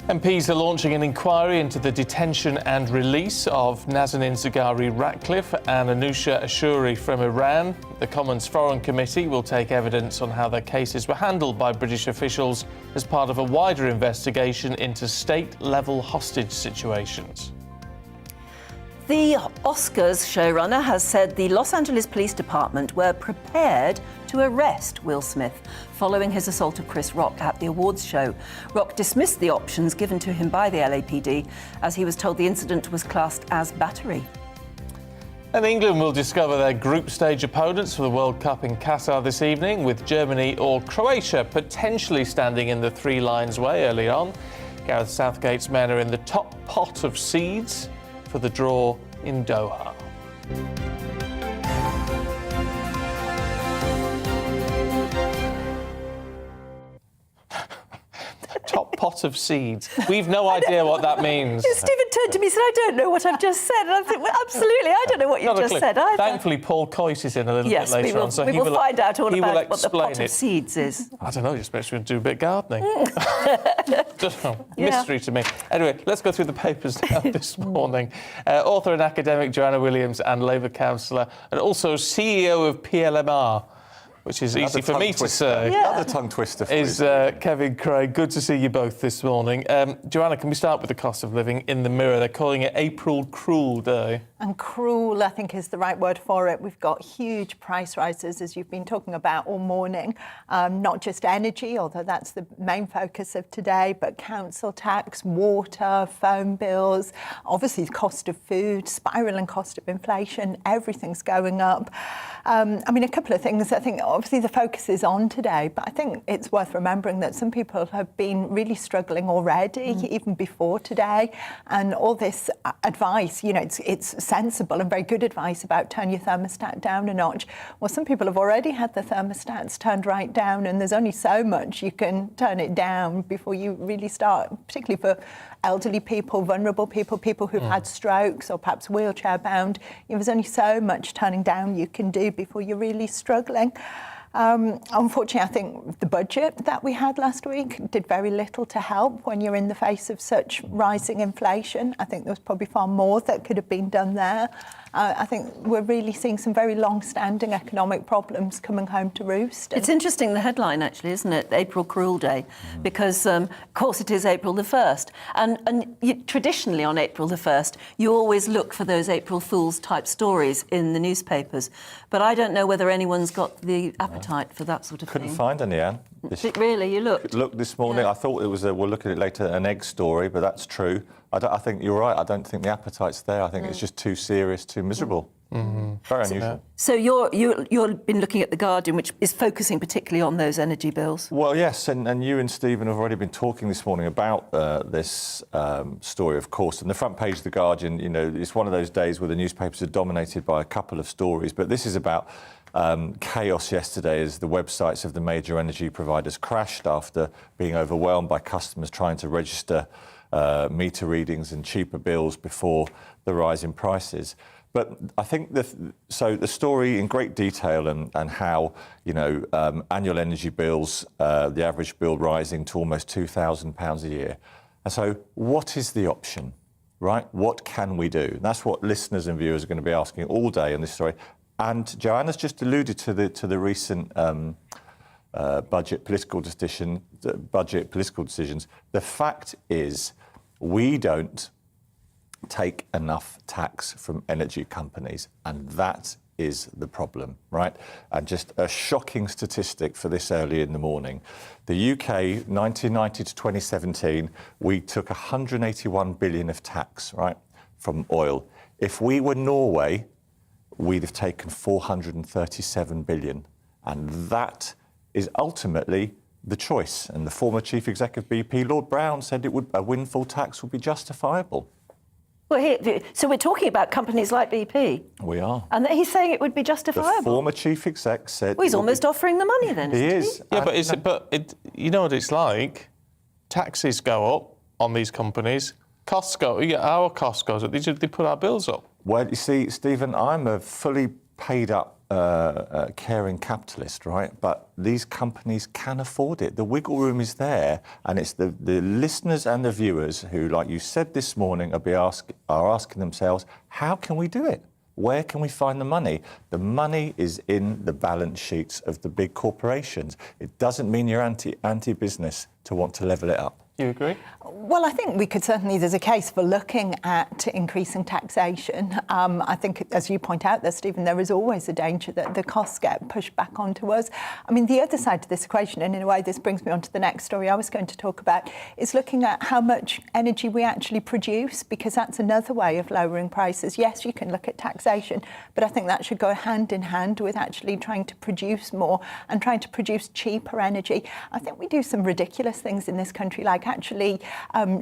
MPs are launching an inquiry into the detention and release of Nazanin Zaghari-Ratcliffe and Anousheh Ashouri from Iran. The Commons Foreign Committee will take evidence on how their cases were handled by British officials as part of a wider investigation into state-level hostage situations. The Oscars showrunner has said the Los Angeles Police Department were prepared to arrest Will Smith following his assault of Chris Rock at the awards show. Rock dismissed the options given to him by the LAPD as he was told the incident was classed as battery. And England will discover their group stage opponents for the World Cup in Qatar this evening, with Germany or Croatia potentially standing in the three lions way early on. Gareth Southgate's men are in the top pot of seeds for the draw in Doha. Top pot of seeds. We've no idea what that means. Stephen turned to me and said, I don't know what I've just said. And I think, well, absolutely, I don't know what you've just said either. Thankfully, Paul Coyce is in a little bit later on. So we will find out all about what the pot of seeds is. I don't know, just makes me do a bit of gardening. Mystery to me. Anyway, let's go through the papers now this morning. Author and academic Joanna Williams and Labour councillor and also CEO of PLMR, which is easy for me to say. Another tongue twister. Is Kevin Craig. Good to see you both this morning. Joanna, can we start with the cost of living in the Mirror? They're calling it April Cruel Day. And cruel, I think, is the right word for it. We've got huge price rises, as you've been talking about all morning. Not just energy, although that's the main focus of today, but council tax, water, phone bills, obviously the cost of food, spiralling cost of inflation, everything's going up. I mean, a couple of things. I think obviously the focus is on today, but I think it's worth remembering that some people have been really struggling already, even before today. And all this advice, you know, it's sensible and very good advice about turn your thermostat down a notch. Well, some people have already had the thermostats turned right down, and there's only so much you can turn it down before you really start, particularly for elderly people, vulnerable people, people who've had strokes or perhaps wheelchair bound. You know, there's only so much turning down you can do before you're really struggling. Unfortunately, I think the budget that we had last week did very little to help when you're in the face of such rising inflation. I think there was probably far more that could have been done there. I think we're really seeing some very long-standing economic problems coming home to roost. It's interesting, the headline, actually, isn't it? April Cruel Day, because, of course, it is April the 1st. And traditionally on April the 1st, you always look for those April Fools type stories in the newspapers. But I don't know whether anyone's got the appetite appetite for that sort of Couldn't thing. find any, Anne. Really, you looked? Look, this morning, I thought it was, we'll look at it later, an egg story, but that's true. I think you're right. I don't think the appetite's there. I think it's just too serious, too miserable. Very unusual. So you've been looking at The Guardian, which is focusing particularly on those energy bills. Well, yes, and you and Stephen have already been talking this morning about this story, of course. And the front page of The Guardian, you know, it's one of those days where the newspapers are dominated by a couple of stories, but this is about chaos yesterday as the websites of the major energy providers crashed after being overwhelmed by customers trying to register meter readings and cheaper bills before the rise in prices. But I think the story in great detail and how, you know, annual energy bills, the average bill rising to almost £2,000 a year. And so what is the option, right? What can we do? And that's what listeners and viewers are going to be asking all day on this story. And Joanna's just alluded to the recent budget political decisions. The fact is, we don't take enough tax from energy companies, and that is the problem, right? And just a shocking statistic for this early in the morning. The UK, 1990 to 2017, we took 181 billion of tax, right, from oil. If we were Norway, we'd have taken 437 billion. And that is ultimately the choice. And the former chief executive of BP, Lord Brown, said a windfall tax would be justifiable. Well, so we're talking about companies like BP. We are. And he's saying it would be justifiable. The former chief exec said... Well, he's almost offering the money then, He isn't is. he? Yeah, you know what it's like? Taxes go up on these companies. Costs go... our cost goes up. They put our bills up. Well, you see, Stephen, I'm a fully paid up caring capitalist, right? But these companies can afford it. The wiggle room is there, and it's the listeners and the viewers who, like you said this morning, are asking themselves, how can we do it? Where can we find the money? The money is in the balance sheets of the big corporations. It doesn't mean you're anti-business to want to level it up. You agree? Well, I think we could certainly, there's a case for looking at increasing taxation. I think, as you point out there, Stephen, there is always a danger that the costs get pushed back onto us. I mean, the other side to this equation, and in a way this brings me on to the next story I was going to talk about, is looking at how much energy we actually produce, because that's another way of lowering prices. Yes, you can look at taxation, but I think that should go hand in hand with actually trying to produce more and trying to produce cheaper energy. I think we do some ridiculous things in this country, like actually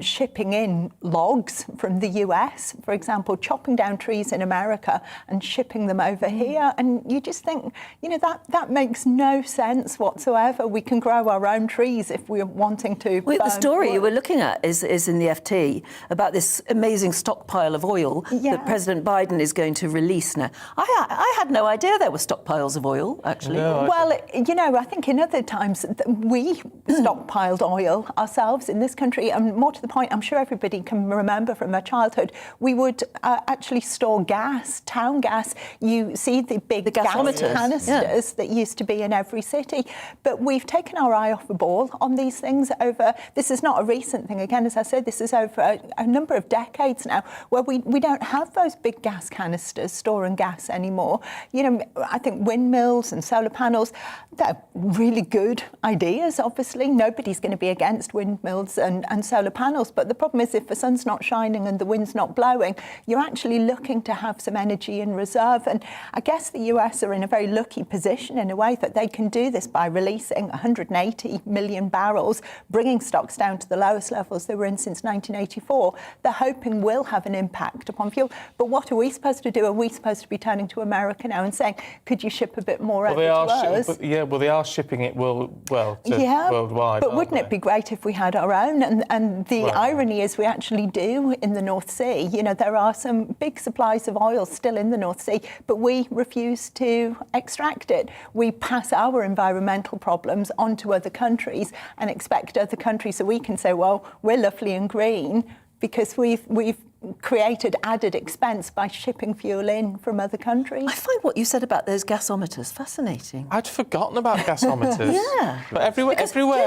shipping in logs from the US, for example, chopping down trees in America and shipping them over here. And you just think, you know, that makes no sense whatsoever. We can grow our own trees if we're wanting to. Well, the story you were looking at is in the FT about this amazing stockpile of oil that President Biden is going to release now. I had no idea there were stockpiles of oil, actually. No, well, you know, I think in other times we stockpiled oil ourselves in this country, and more to the point, I'm sure everybody can remember from their childhood, we would actually store gas, town gas. You see the big gas canisters that used to be in every city, but we've taken our eye off the ball on these things over, this is not a recent thing, again, as I said, this is over a number of decades now, where we don't have those big gas canisters storing gas anymore. You know, I think windmills and solar panels, they're really good ideas, obviously. Nobody's going to be against windmills and solar panels, but the problem is if the sun's not shining and the wind's not blowing, you're actually looking to have some energy in reserve. And I guess the US are in a very lucky position in a way that they can do this by releasing 180 million barrels, bringing stocks down to the lowest levels they were in since 1984. They're hoping will have an impact upon fuel. But what are we supposed to do? Are we supposed to be turning to America now and saying, could you ship a bit more over to us? They are shipping it worldwide. But wouldn't it be great if we had our own? And the irony is we actually do in the North Sea. You know, there are some big supplies of oil still in the North Sea, but we refuse to extract it. We pass our environmental problems onto other countries and expect other countries, so we can say, well, we're lovely and green because we've created added expense by shipping fuel in from other countries. I find what you said about those gasometers fascinating. I'd forgotten about gasometers. Yeah. But everywhere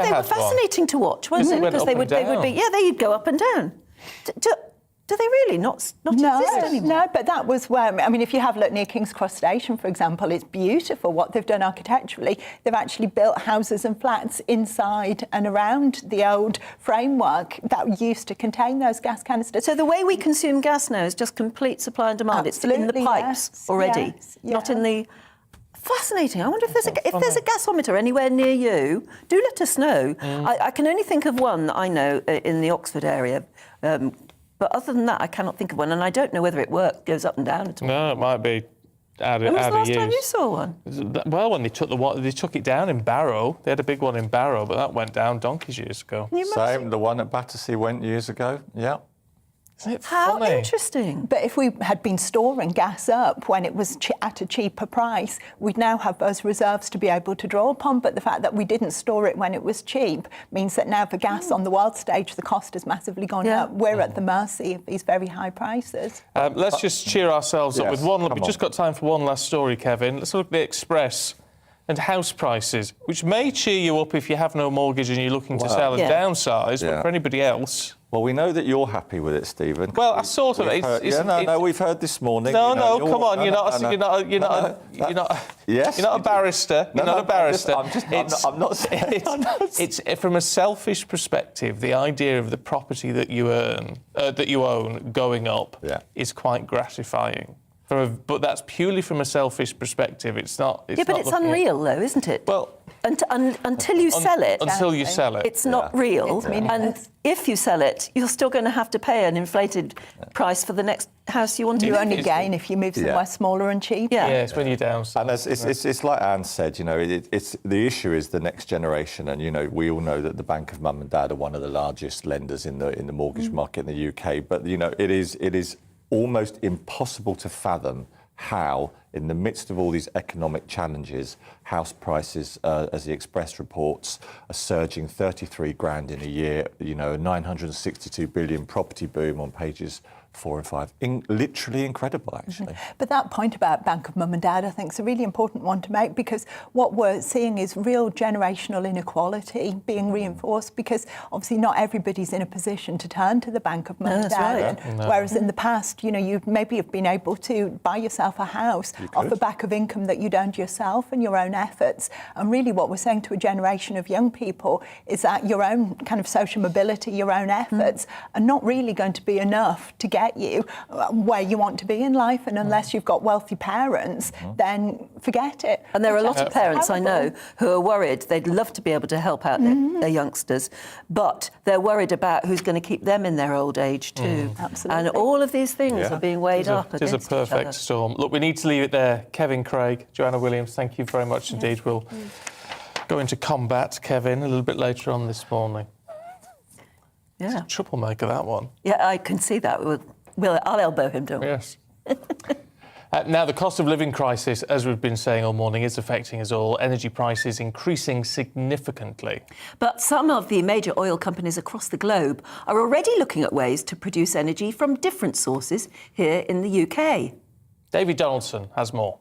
they were fascinating to watch, wasn't it? Because they would be, they'd go up and down. Do they really not exist anymore? No, but that was where, I mean, if you have looked near King's Cross Station, for example, it's beautiful what they've done architecturally. They've actually built houses and flats inside and around the old framework that used to contain those gas canisters. So the way we consume gas now is just complete supply and demand. Absolutely, it's in the pipes already, not in the... Fascinating. I wonder if there's a gasometer anywhere near you. Do let us know. I can only think of one that I know in the Oxford area. But other than that, I cannot think of one, and I don't know whether it goes up and down at all. No, it might be out of use. When was the last time you saw one? Well, when they took it down in Barrow. They had a big one in Barrow, but that went down donkeys years ago. Same, the one at Battersea went years ago, yeah. Isn't it How funny? interesting. But if we had been storing gas up when it was at a cheaper price, we'd now have those reserves to be able to draw upon. But the fact that we didn't store it when it was cheap means that now for gas on the world stage, the cost has massively gone up. We're at the mercy of these very high prices. Let's just cheer ourselves up with one. We've just got time for one last story, Kevin. Let's look at the Express and house prices, which may cheer you up if you have no mortgage and you're looking to sell and downsize, but for anybody else... Well, we know that you're happy with it, Stephen. Well, I sort of... we've heard this morning. No, come on, you're not a barrister. You're not a barrister. I'm not saying... It's from a selfish perspective, the idea of the property that you own going up is quite gratifying. But that's purely from a selfish perspective. It's not... but it's unreal, though, isn't it? Well... Until you sell it... Until you sell it. It's not real. And if you sell it, you're still going to have to pay an inflated price for the next house you want to... You only gain if you move somewhere smaller and cheaper. Yeah, it's when you downsize. And it's like Anne said, it's the issue is the next generation. And, we all know that the Bank of Mum and Dad are one of the largest lenders in the mortgage market in the UK. But, it is almost impossible to fathom how, in the midst of all these economic challenges, house prices, as the Express reports, are surging 33 grand in a year, a 962 billion property boom on pages 4 and 5. Literally incredible, actually. But that point about Bank of Mum and Dad, I think, is a really important one to make, because what we're seeing is real generational inequality being reinforced, because obviously not everybody's in a position to turn to the Bank of Mum and Dad. Right. Whereas in the past, you maybe have been able to buy yourself a house off the back of income that you'd earned yourself and your own efforts. And really what we're saying to a generation of young people is that your own kind of social mobility, your own efforts are not really going to be enough to get you where you want to be in life, and unless you've got wealthy parents, then forget it. And there are a lot of parents I know who are worried. They'd love to be able to help out their youngsters, but they're worried about who's going to keep them in their old age too. Absolutely. And all of these things are being weighed up against It is a perfect storm. Look, we need to leave it there. Kevin Craig, Joanna Williams, thank you very much indeed. We'll go into combat, Kevin, a little bit later on this morning. Yeah. It's a troublemaker, that one. Yeah, I can see that. I'll elbow him, don't we? Yes. Now, the cost of living crisis, as we've been saying all morning, is affecting us all. Energy prices increasing significantly. But some of the major oil companies across the globe are already looking at ways to produce energy from different sources here in the UK. David Donaldson has more.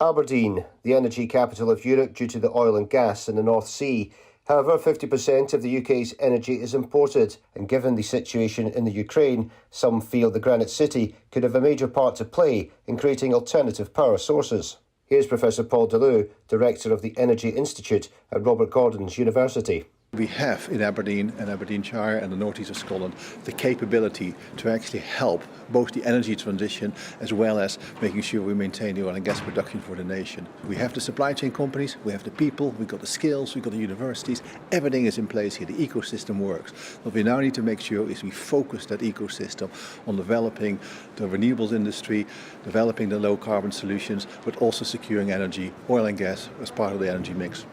Aberdeen, the energy capital of Europe due to the oil and gas in the North Sea. However, 50% of the UK's energy is imported, and given the situation in the Ukraine, some feel the Granite City could have a major part to play in creating alternative power sources. Here's Professor Paul Deleu, Director of the Energy Institute at Robert Gordon's University. We have in Aberdeen and Aberdeenshire and the northeast of Scotland the capability to actually help both the energy transition as well as making sure we maintain the oil and gas production for the nation. We have the supply chain companies, we have the people, we've got the skills, we've got the universities, everything is in place here, the ecosystem works. What we now need to make sure is we focus that ecosystem on developing the renewables industry, developing the low carbon solutions, but also securing energy, oil and gas as part of the energy mix.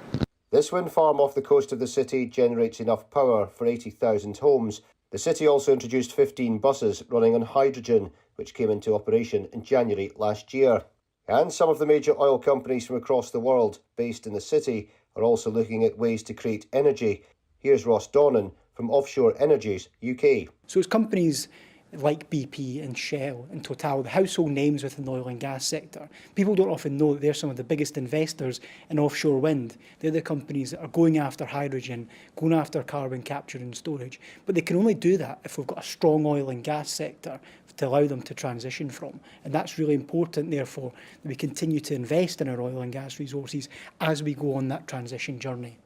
This wind farm off the coast of the city generates enough power for 80,000 homes. The city also introduced 15 buses running on hydrogen, which came into operation in January last year. And some of the major oil companies from across the world based in the city are also looking at ways to create energy. Here's Ross Donnan from Offshore Energies UK. So as companies like BP and Shell and Total, the household names within the oil and gas sector. People don't often know that they're some of the biggest investors in offshore wind. They're the companies that are going after hydrogen, going after carbon capture and storage. But they can only do that if we've got a strong oil and gas sector to allow them to transition from. And that's really important, therefore, that we continue to invest in our oil and gas resources as we go on that transition journey.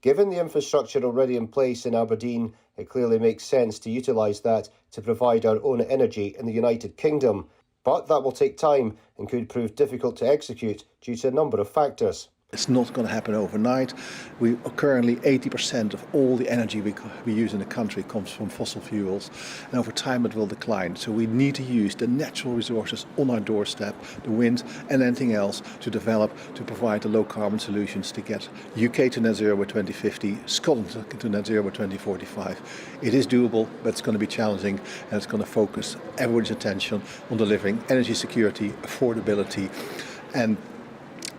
Given the infrastructure already in place in Aberdeen, it clearly makes sense to utilise that to provide our own energy in the United Kingdom. But that will take time and could prove difficult to execute due to a number of factors. It's not going to happen overnight. We are currently 80% of all the energy we use in the country comes from fossil fuels, and over time it will decline. So we need to use the natural resources on our doorstep, the wind and anything else, to develop, to provide the low carbon solutions to get UK to net zero by 2050, Scotland to net zero by 2045. It is doable, but it's going to be challenging, and it's going to focus everybody's attention on delivering energy security, affordability, and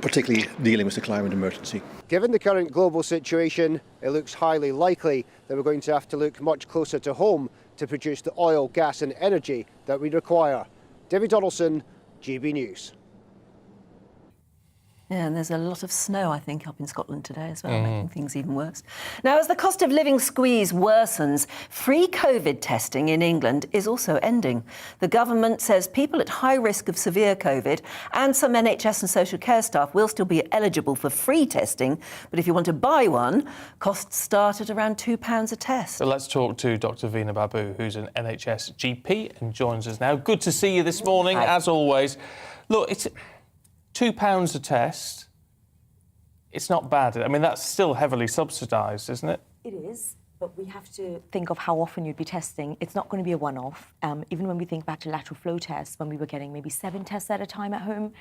particularly dealing with the climate emergency. Given the current global situation, it looks highly likely that we're going to have to look much closer to home to produce the oil, gas and energy that we require. David Donaldson, GB News. Yeah, and there's a lot of snow, I think, up in Scotland today as well, making things even worse. Now, as the cost of living squeeze worsens, free COVID testing in England is also ending. The government says people at high risk of severe COVID and some NHS and social care staff will still be eligible for free testing, but if you want to buy one, costs start at around £2 a test. So let's talk to Dr. Veena Babu, who's an NHS GP and joins us now. Good to see you this morning, as always. Look, it's £2 a test. It's not bad. I mean, that's still heavily subsidised, isn't it? It is, but we have to think of how often you'd be testing. It's not going to be a one-off. Even when we think back to lateral flow tests, when we were getting maybe 7 tests at a time at home,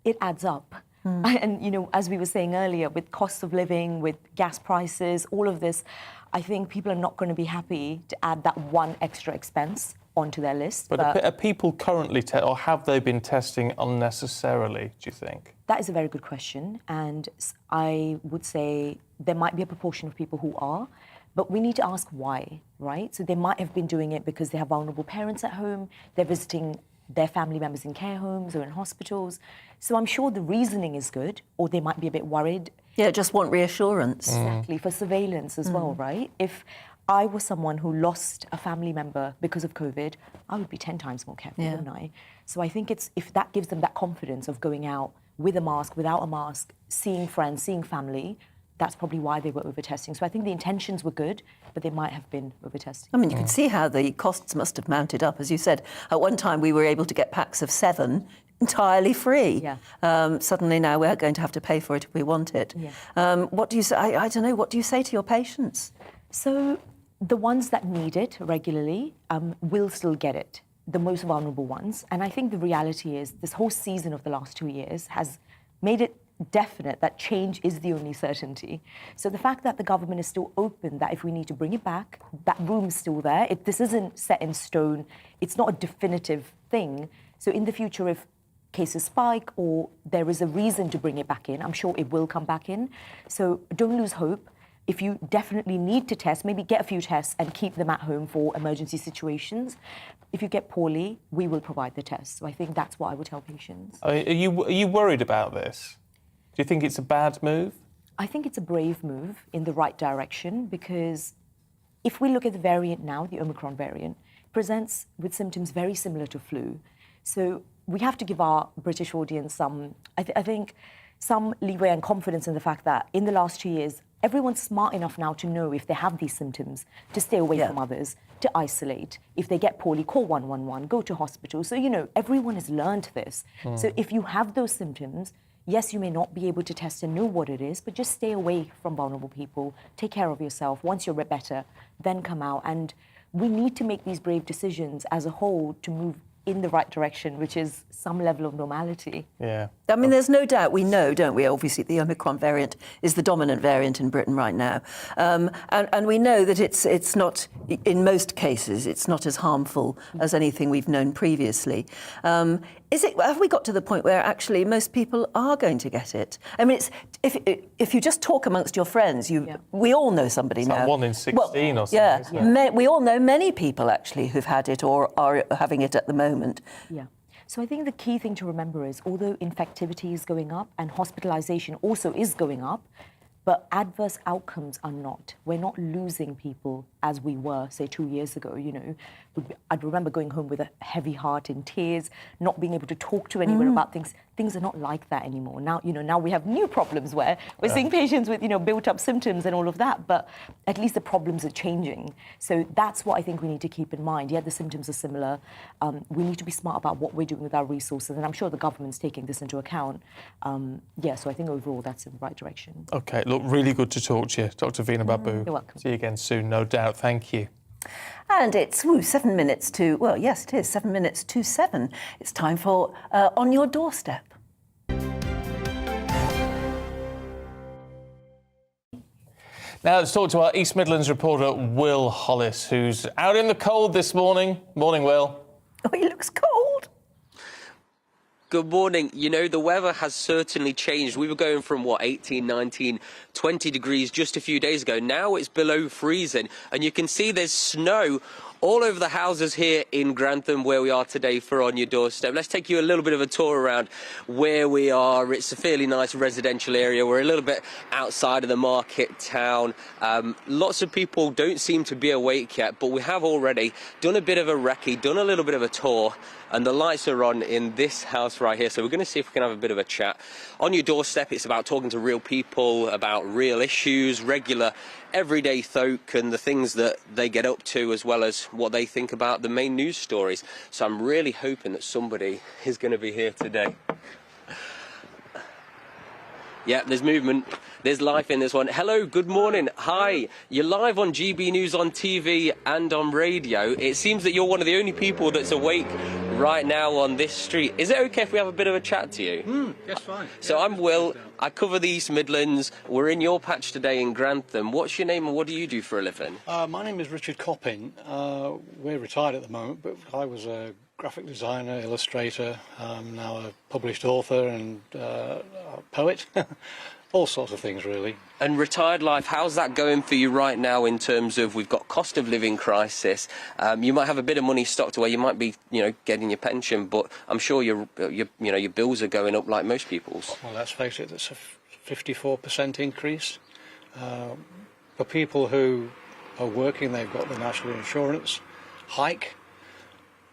it adds up. And, you know, as we were saying earlier, with costs of living, with gas prices, all of this, I think people are not going to be happy to add that one extra expense onto their list. But are people currently, or have they been testing unnecessarily, do you think? That is a very good question. And I would say there might be a proportion of people who are, but we need to ask why, right? So they might have been doing it because they have vulnerable parents at home, they're visiting their family members in care homes or in hospitals. So I'm sure the reasoning is good, or they might be a bit worried. Yeah, just want reassurance. Exactly, for surveillance as well, right? If I was someone who lost a family member because of COVID, I would be 10 times more careful, wouldn't I? So I think it's if that gives them that confidence of going out with a mask, without a mask, seeing friends, seeing family, that's probably why they were over-testing. So I think the intentions were good, but they might have been over-testing. I mean, you can see how the costs must have mounted up. As you said, at one time we were able to get packs of 7 entirely free. Suddenly now we're going to have to pay for it if we want it. What do you say? I don't know. What do you say to your patients? So the ones that need it regularly will still get it, the most vulnerable ones. And I think the reality is this whole season of the last 2 years has made it definite that change is the only certainty. So the fact that the government is still open, that if we need to bring it back, that room's still there. This isn't set in stone. It's not a definitive thing. So in the future, if cases spike or there is a reason to bring it back in, I'm sure it will come back in. So don't lose hope. If you definitely need to test, maybe get a few tests and keep them at home for emergency situations. If you get poorly, we will provide the tests. So I think that's what I would tell patients. Are you worried about this? Do you think it's a bad move? I think it's a brave move in the right direction, because if we look at the variant now, the Omicron variant, presents with symptoms very similar to flu. So we have to give our British audience some, I think, some leeway and confidence in the fact that in the last 2 years, everyone's smart enough now to know if they have these symptoms, to stay away from others, to isolate. If they get poorly, call 111, go to hospital. So, you know, everyone has learned this. So if you have those symptoms, yes, you may not be able to test and know what it is, but just stay away from vulnerable people. Take care of yourself. Once you're better, then come out. And we need to make these brave decisions as a whole to move in the right direction, which is some level of normality. Yeah. I mean, there's no doubt, we know, don't we, obviously the Omicron variant is the dominant variant in Britain right now. And we know that it's not, in most cases, it's not as harmful as anything we've known previously. Have we got to the point where actually most people are going to get it? I mean, if you just talk amongst your friends, we all know somebody it's now. Like 1 in 16 or something. Yeah, we all know many people actually who've had it or are having it at the moment. Yeah. So I think the key thing to remember is, although infectivity is going up and hospitalization also is going up, but adverse outcomes are not. We're not losing people as we were, say, 2 years ago, you know. I'd remember going home with a heavy heart in tears, not being able to talk to anyone about things. Things are not like that anymore. Now, you know, now we have new problems where we're seeing patients with, you know, built-up symptoms and all of that, but at least the problems are changing. So that's what I think we need to keep in mind. Yeah, the symptoms are similar. We need to be smart about what we're doing with our resources, and I'm sure the government's taking this into account. So I think overall that's in the right direction. OK, look, really good to talk to you, Dr. Veena Babu. You're welcome. See you again soon, no doubt. Thank you. And it's 7 minutes to, well, yes, it is 7 minutes to 7. It's time for On Your Doorstep. Now let's talk to our East Midlands reporter, Will Hollis, who's out in the cold this morning. Morning, Will. Oh, he looks cold. Good morning. You know, the weather has certainly changed. We were going from, 18, 19, 20 degrees just a few days ago. Now it's below freezing, and you can see there's snow all over the houses here in Grantham, where we are today for On Your Doorstep. Let's take you a little bit of a tour around where we are. It's a fairly nice residential area. We're a little bit outside of the market town. Lots of people don't seem to be awake yet, but we have already done a bit of a recce, done a little bit of a tour, and the lights are on in this house right here. So we're going to see if we can have a bit of a chat. On Your Doorstep, it's about talking to real people about real issues, regular everyday folk, and the things that they get up to, as well as what they think about the main news stories. So I'm really hoping that somebody is going to be here today. Yeah, there's movement, there's life in this one. Hello, good morning. Hi, you're live on GBNews on TV and on radio. It seems that you're one of the only people that's awake right now on this street. Is it okay if we have a bit of a chat to you? Yes, fine. So I'm Will, I cover the East Midlands. We're in your patch today in Grantham. What's your name and what do you do for a living? My name is Richard Coppin. We're retired at the moment, but I was a graphic designer, illustrator, now a published author and a poet. All sorts of things, really. And retired life, how's that going for you right now in terms of, we've got cost of living crisis. You might have a bit of money stocked away, you might be, getting your pension, but I'm sure your bills are going up like most people's. Well, let's face it, it's a 54% increase. For people who are working, they've got the national insurance hike.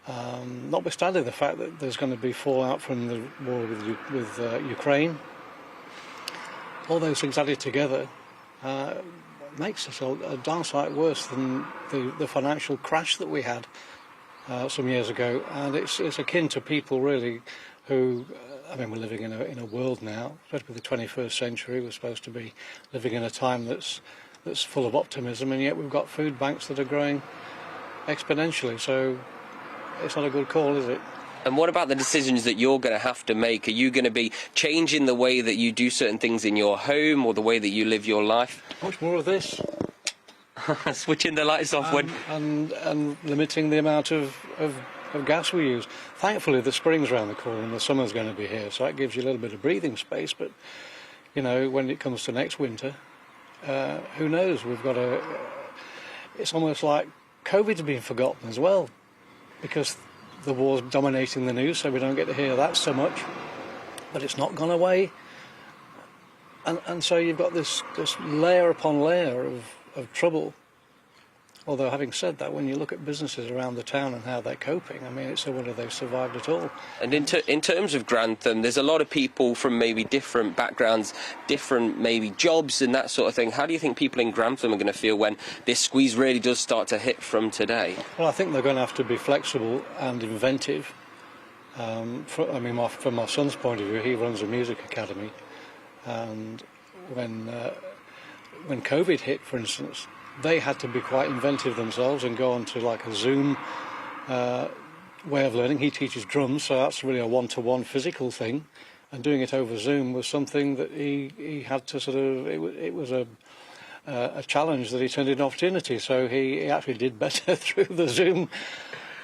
Notwithstanding the fact that there's going to be fallout from the war with Ukraine, all those things added together makes us a darn sight worse than the financial crash that we had some years ago. And it's akin to people really who, we're living in a world now, especially the 21st century. We're supposed to be living in a time that's full of optimism, and yet we've got food banks that are growing exponentially. So it's not a good call, is it? And what about the decisions that you're going to have to make? Are you going to be changing the way that you do certain things in your home or the way that you live your life? Much more of this. Switching the lights off and limiting the amount of gas we use. Thankfully, the spring's around the corner and the summer's going to be here, so that gives you a little bit of breathing space. But, when it comes to next winter, who knows? We've got it's almost like COVID's been forgotten as well, because the war's dominating the news, so we don't get to hear that so much. But it's not gone away. And so you've got this layer upon layer of trouble. Although, having said that, when you look at businesses around the town and how they're coping, it's a wonder they've survived at all. And in terms of Grantham, there's a lot of people from maybe different backgrounds, different maybe jobs and that sort of thing. How do you think people in Grantham are going to feel when this squeeze really does start to hit from today? Well, I think they're going to have to be flexible and inventive. From my son's point of view, he runs a music academy, and when COVID hit, for instance, they had to be quite inventive themselves and go on to like a Zoom way of learning. He teaches drums, so that's really a one-to-one physical thing. And doing it over Zoom was something that he had to sort of, it was a challenge that he turned into opportunity. So he actually did better through the Zoom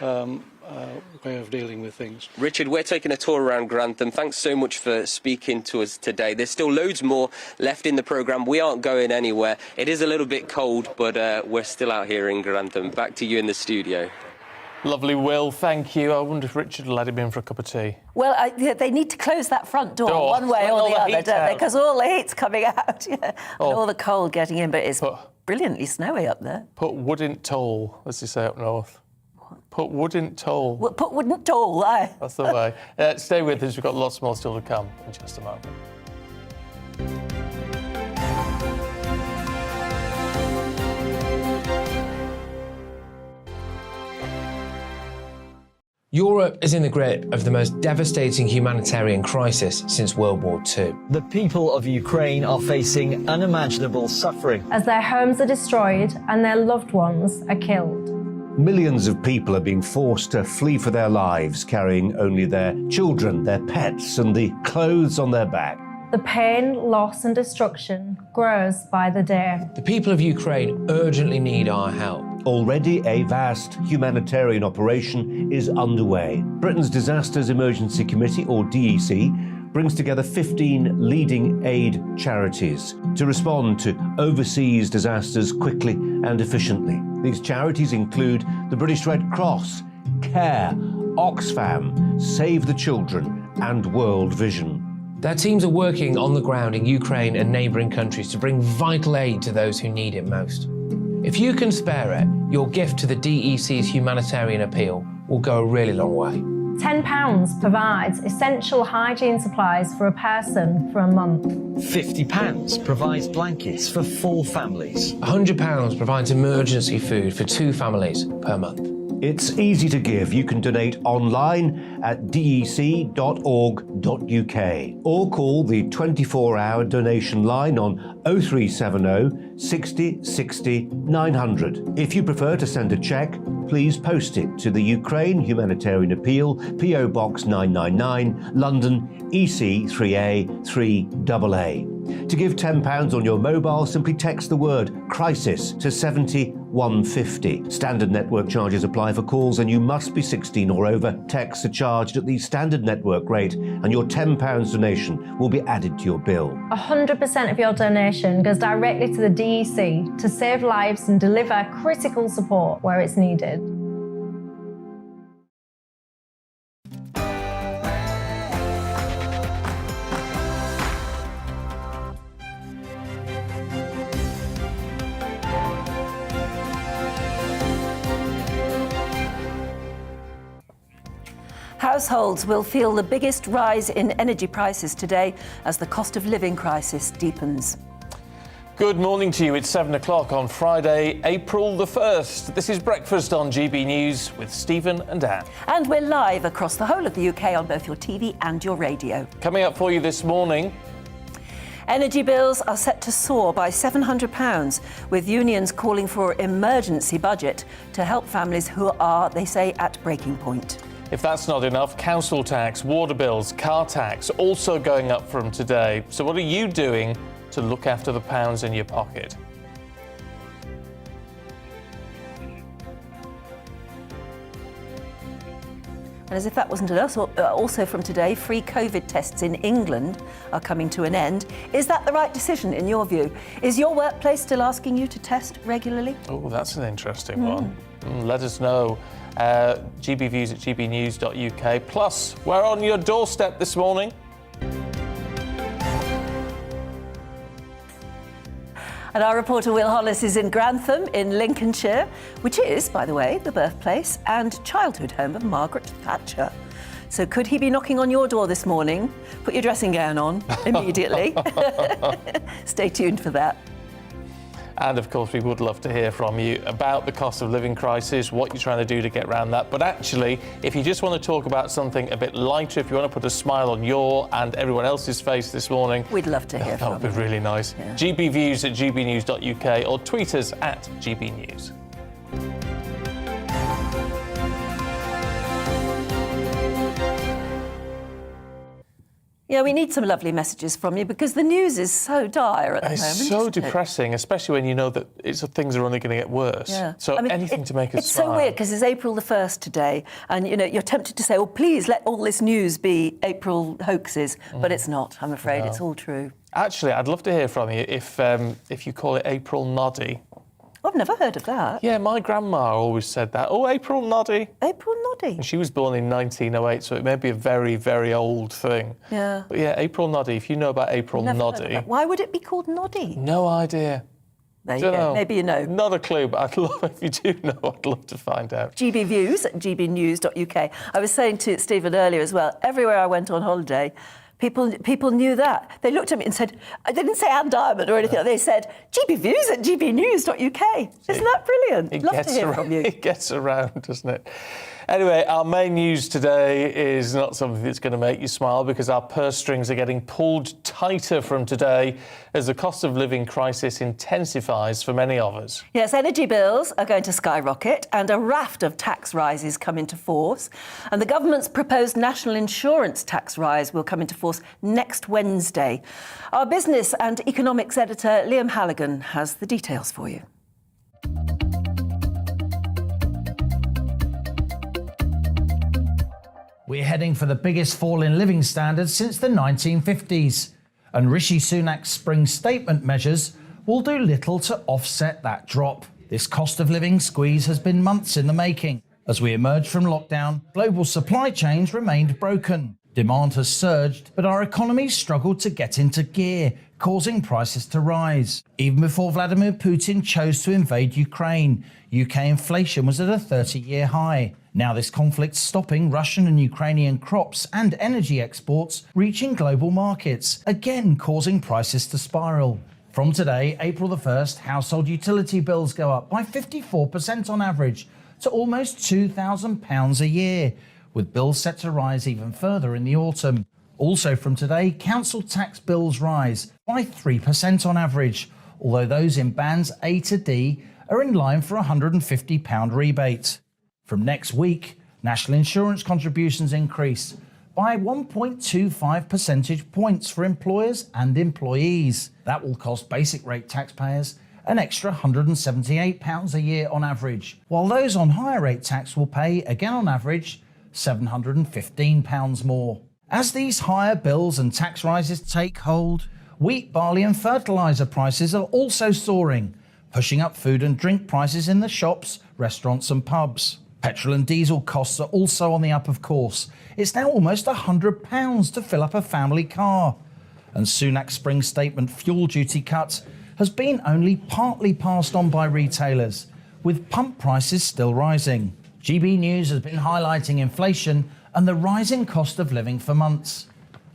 way of dealing with things. Richard, we're taking a tour around Grantham. Thanks so much for speaking to us today. There's still loads more left in the programme. We aren't going anywhere. It is a little bit cold, but we're still out here in Grantham. Back to you in the studio. Lovely, Will. Thank you. I wonder if Richard will let him in for a cup of tea. Well, they need to close that front door one way or the other, don't they? Because all the heat's coming out, and all the cold getting in. But it's brilliantly snowy up there. Put wood in tall, as they say up north. Put wood in tall. Well, put wood in tall, aye. That's the way. Stay with us. We've got lots more still to come in just a moment. Europe is in the grip of the most devastating humanitarian crisis since World War II. The people of Ukraine are facing unimaginable suffering as their homes are destroyed and their loved ones are killed. Millions of people are being forced to flee for their lives, carrying only their children, their pets, and the clothes on their back. The pain, loss and destruction grows by the day. The people of Ukraine urgently need our help. Already a vast humanitarian operation is underway. Britain's Disasters Emergency Committee, or DEC, brings together 15 leading aid charities to respond to overseas disasters quickly and efficiently. These charities include the British Red Cross, CARE, Oxfam, Save the Children and World Vision. Their teams are working on the ground in Ukraine and neighbouring countries to bring vital aid to those who need it most. If you can spare it, your gift to the DEC's humanitarian appeal will go a really long way. £10 provides essential hygiene supplies for a person for a month. £50 provides blankets for 4 families. £100 provides emergency food for 2 families per month. It's easy to give. You can donate online at dec.org.uk or call the 24-hour donation line on 0370 60 60 900. If you prefer to send a cheque, please post it to the Ukraine Humanitarian Appeal, PO Box 999, London, EC 3A 3AA. To give £10 on your mobile, simply text the word crisis to 70150. Standard network charges apply for calls and you must be 16 or over. Texts are charged at the standard network rate and your £10 donation will be added to your bill. 100% of your donation goes directly to the DEC to save lives and deliver critical support where it's needed. Households will feel the biggest rise in energy prices today as the cost of living crisis deepens. Good morning to you. It's 7 o'clock on Friday, April the 1st. This is Breakfast on GB News with Stephen and Anne. And we're live across the whole of the UK on both your TV and your radio. Coming up for you this morning. Energy bills are set to soar by £700, with unions calling for an emergency budget to help families who are, they say, at breaking point. If that's not enough, council tax, water bills, car tax also going up from today. So what are you doing to look after the pounds in your pocket? And as if that wasn't enough, also from today, free COVID tests in England are coming to an end. Is that the right decision in your view? Is your workplace still asking you to test regularly? Oh, that's an interesting one. Let us know. GBviews at gbnews.uk. Plus, we're on your doorstep this morning. And our reporter Will Hollis is in Grantham in Lincolnshire, which is, by the way, the birthplace and childhood home of Margaret Thatcher. So could he be knocking on your door this morning? Put your dressing gown on immediately. Stay tuned for that. And of course, we would love to hear from you about the cost of living crisis, what you're trying to do to get around that. But actually, if you just want to talk about something a bit lighter, if you want to put a smile on your and everyone else's face this morning, we'd love to hear from you. That would be really nice. Yeah. GBviews at gbnews.uk or tweet us at GBnews. Yeah, we need some lovely messages from you because the news is so dire at the moment. It's so depressing, especially when you know that things are only going to get worse. Yeah. So anything to make us It's smile. so weird because it's April the 1st today, and you're tempted to say, "Oh, please let all this news be April hoaxes," but it's not. I'm afraid it's all true. Actually, I'd love to hear from you if you call it April Noddy. I've never heard of that. Yeah, my grandma always said that. Oh, April Noddy. April Noddy. And she was born in 1908, so it may be a very, very old thing. Yeah. But yeah, April Noddy. If you know about April Never heard of Noddy. that. Why would it be called Noddy? No idea. There you Dunno. go. Maybe you know. Not a clue, but I'd love, if you do know, I'd love to find out. GB Views at gbnews.uk. I was saying to Stephen earlier as well, everywhere I went on holiday, people knew that. They looked at me and said, I didn't say Anne Diamond or anything, they said, GB Views at gbnews.uk. Isn't that brilliant? Love to hear from you. It gets around, doesn't it? Anyway, our main news today is not something that's going to make you smile because our purse strings are getting pulled tighter from today as the cost of living crisis intensifies for many of us. Yes, energy bills are going to skyrocket and a raft of tax rises come into force. And the government's proposed national insurance tax rise will come into force next Wednesday. Our business and economics editor, Liam Halligan, has the details for you. We're heading for the biggest fall in living standards since the 1950s. And Rishi Sunak's spring statement measures will do little to offset that drop. This cost of living squeeze has been months in the making. As we emerge from lockdown, global supply chains remained broken. Demand has surged, but our economy struggled to get into gear, causing prices to rise. Even before Vladimir Putin chose to invade Ukraine, UK inflation was at a 30-year high. Now this conflict's stopping Russian and Ukrainian crops and energy exports reaching global markets, again causing prices to spiral. From today, April the 1st, household utility bills go up by 54% on average to almost £2,000 a year, with bills set to rise even further in the autumn. Also from today, council tax bills rise by 3% on average, although those in bands A to D are in line for a £150 rebate. From next week, national insurance contributions increase by 1.25 percentage points for employers and employees. That will cost basic rate taxpayers an extra £178 a year on average, while those on higher rate tax will pay, again on average, £715 more. As these higher bills and tax rises take hold, wheat, barley and fertiliser prices are also soaring, pushing up food and drink prices in the shops, restaurants and pubs. Petrol and diesel costs are also on the up, of course. It's now almost £100 to fill up a family car. And Sunak's spring statement fuel duty cut has been only partly passed on by retailers, with pump prices still rising. GB News has been highlighting inflation and the rising cost of living for months.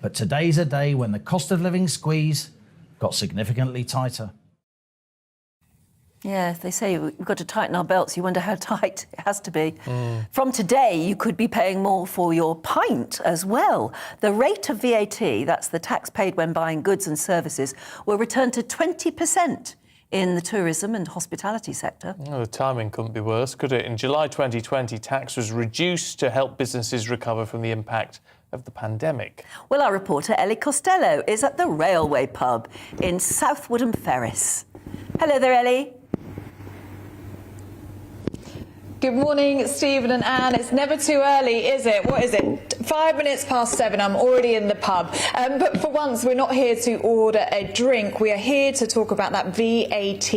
But today's a day when the cost of living squeeze got significantly tighter. Yeah, they say we've got to tighten our belts. You wonder how tight it has to be. From today, you could be paying more for your pint as well. The rate of VAT, that's the tax paid when buying goods and services, will return to 20% in the tourism and hospitality sector. Well, the timing couldn't be worse, could it? In July 2020, tax was reduced to help businesses recover from the impact of the pandemic. Well, our reporter Ellie Costello is at the Railway Pub in South Woodham Ferris. Hello there, Ellie. Good morning, Stephen and Anne. It's never too early, is it? What is it? 5 minutes past 7. I'm already in the pub. But for once, we're not here to order a drink. We are here to talk about that VAT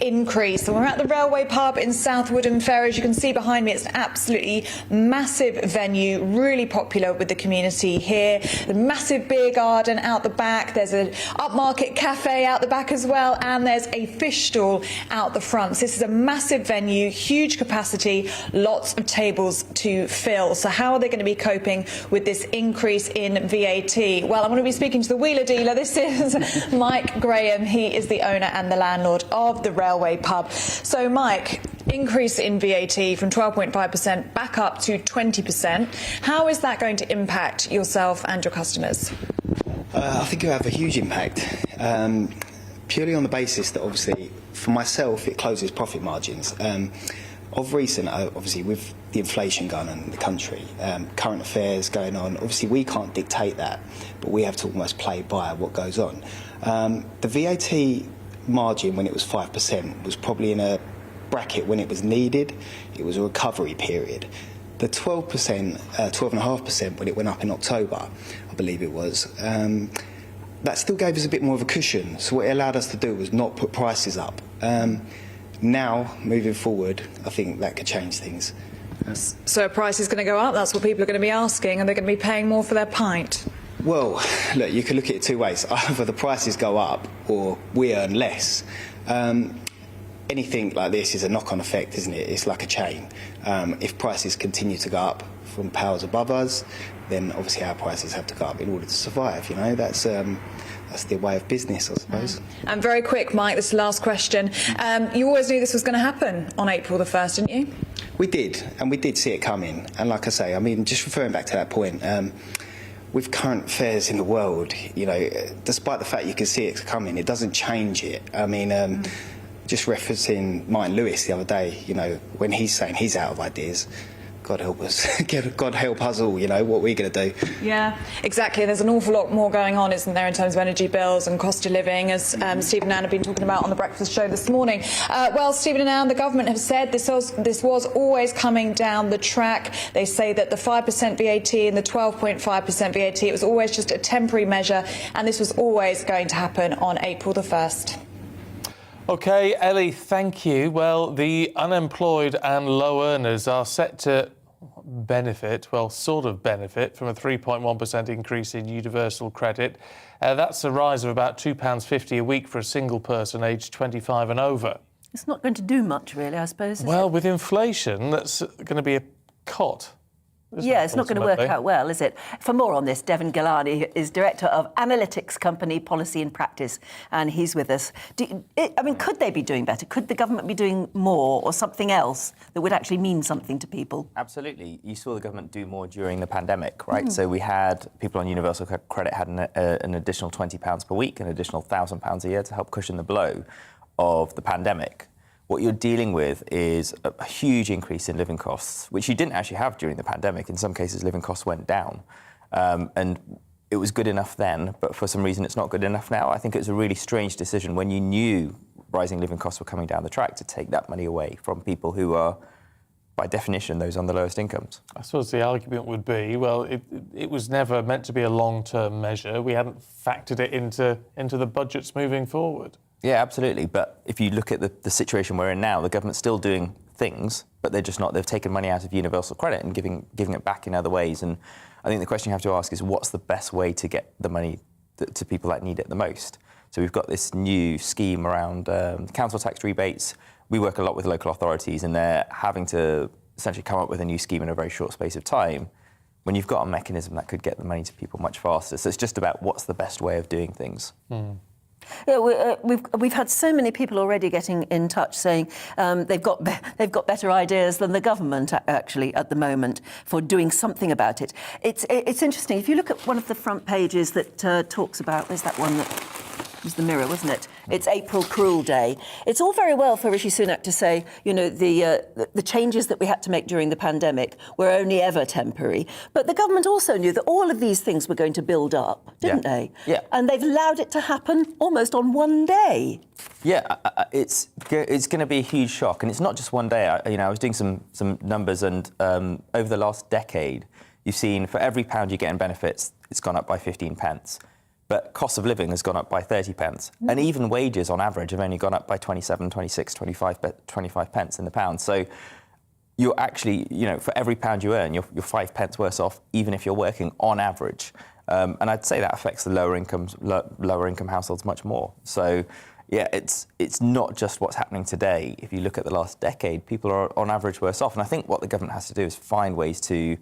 increase. And we're at the Railway Pub in South Woodham Ferris. You can see behind me, it's an absolutely massive venue, really popular with the community here. The massive beer garden out the back. There's an upmarket cafe out the back as well. And there's a fish stall out the front. So this is a massive venue, huge capacity. Lots of tables to fill. So how are they going to be coping with this increase in VAT? Well, I'm going to be speaking to the wheeler dealer. This is Mike Graham. He is the owner and the landlord of the Railway Pub. So, Mike, increase in VAT from 12.5% back up to 20%. How is that going to impact yourself and your customers? I think it will have a huge impact, purely on the basis that obviously, for myself, it closes profit margins. of recent, obviously with the inflation going on in the country, current affairs going on, obviously we can't dictate that, but we have to almost play by what goes on. The VAT margin when it was 5% was probably in a bracket when it was needed. It was a recovery period. The 12%, 12.5% when it went up in October, I believe it was, that still gave us a bit more of a cushion. So what it allowed us to do was not put prices up. Now, moving forward, I think that could change things. So price is going to go up, that's what people are going to be asking, and they're going to be paying more for their pint. Well, look, you can look at it two ways. Either the prices go up or we earn less. Anything like this is a knock-on effect, isn't it? It's like a chain. If prices continue to go up from powers above us, then obviously our prices have to go up in order to survive. You know, that's the way of business, I suppose. And very quick, Mike, this is the last question. You always knew this was going to happen on April the 1st, didn't you? We did, and we did see it coming. And like I say, I mean, just referring back to that point, with current affairs in the world, you know, despite the fact you can see it coming, it doesn't change it. I mean, just referencing Martin Lewis the other day, you know, when he's saying he's out of ideas, God help us, God help us all, you know, what we're going to do. Yeah, exactly. There's an awful lot more going on, isn't there, in terms of energy bills and cost of living, as Stephen and Anne have been talking about on the breakfast show this morning. Well, Stephen and Anne, the government have said this was always coming down the track. They say that the 5% VAT and the 12.5% VAT, it was always just a temporary measure, and this was always going to happen on April the 1st. OK, Ellie, thank you. Well, the unemployed and low earners are set to benefit, well, sort of benefit, from a 3.1% increase in universal credit. That's a rise of about £2.50 a week for a single person aged 25 and over. It's not going to do much, really, I suppose. Well, with inflation, that's going to be a cot. Yeah, it's not going to work out well, is it? For more on this, Devon Gilani is Director of Analytics Company Policy and Practice, and he's with us. I mean, could they be doing better? Could the government be doing more or something else that would actually mean something to people? Absolutely. You saw the government do more during the pandemic, right? So we had people on universal credit had an additional £20 per week, an additional £1,000 a year to help cushion the blow of the pandemic. What you're dealing with is a huge increase in living costs, which you didn't actually have during the pandemic. In some cases, living costs went down. And it was good enough then, but for some reason it's not good enough now. I think it was a really strange decision when you knew rising living costs were coming down the track to take that money away from people who are, by definition, those on the lowest incomes. I suppose the argument would be, well, it was never meant to be a long-term measure. We hadn't factored it into the budgets moving forward. Yeah, absolutely. But if you look at the situation we're in now, the government's still doing things, but they're just not. They've taken money out of universal credit and giving it back in other ways. And I think the question you have to ask is, what's the best way to get the money to people that need it the most? So we've got this new scheme around council tax rebates. We work a lot with local authorities, and they're having to essentially come up with a new scheme in a very short space of time, when you've got a mechanism that could get the money to people much faster. So it's just about what's the best way of doing things. Yeah, we've had so many people already getting in touch saying they've got better ideas than the government actually at the moment for doing something about it. It's interesting. If you look at one of the front pages that talks about, there's that one that was the Mirror, wasn't it? It's April Cruel Day. It's all very well for Rishi Sunak to say, you know, the changes that we had to make during the pandemic were only ever temporary. But the government also knew that all of these things were going to build up, didn't they? Yeah. And they've allowed it to happen almost on one day. Yeah, it's going to be a huge shock, and it's not just one day. I was doing some numbers, and over the last decade, you've seen for every £1 you get in benefits, it's gone up by 15 pence. But cost of living has gone up by 30 pence. And even wages on average have only gone up by 27, 26, 25 pence in the pound. So you're actually, you know, for every £1 you earn, you're 5 pence worse off, even if you're working on average. And I'd say that affects the lower income households much more. So yeah, it's not just what's happening today. If you look at the last decade, people are on average worse off. And I think what the government has to do is find ways to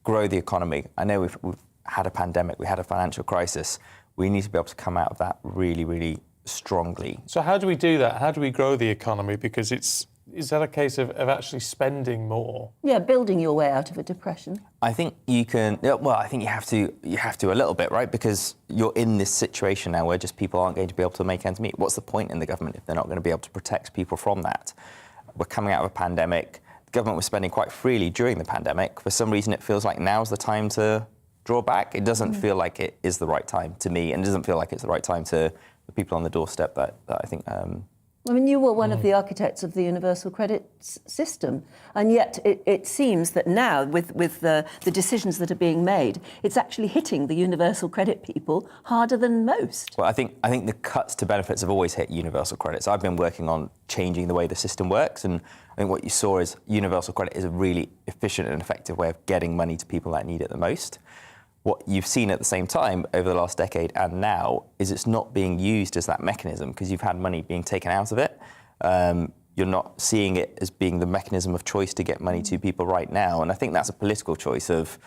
grow the economy. I know we've had a pandemic, we had a financial crisis. We need to be able to come out of that really, really strongly. So how do we do that? How do we grow the economy? Because is that a case of actually spending more? Yeah, building your way out of a depression. I think you can. Well, I think you have to a little bit, right? Because you're in this situation now where just people aren't going to be able to make ends meet. What's the point in the government if they're not going to be able to protect people from that? we're coming out of a pandemic. The government was spending quite freely during the pandemic. For some reason, it feels like now's the time to draw back. It doesn't feel like it is the right time to me, and it doesn't feel like it's the right time to the people on the doorstep that I think... I mean, you were one of the architects of the universal credit system, and yet it seems that now, with the decisions that are being made, it's actually hitting the universal credit people harder than most. Well, I think the cuts to benefits have always hit universal credit. So I've been working on changing the way the system works, and I think what you saw is universal credit is a really efficient and effective way of getting money to people that need it the most. What you've seen at the same time over the last decade and now is it's not being used as that mechanism because you've had money being taken out of it. You're not seeing it as being the mechanism of choice to get money to people right now. And I think that's a political choice of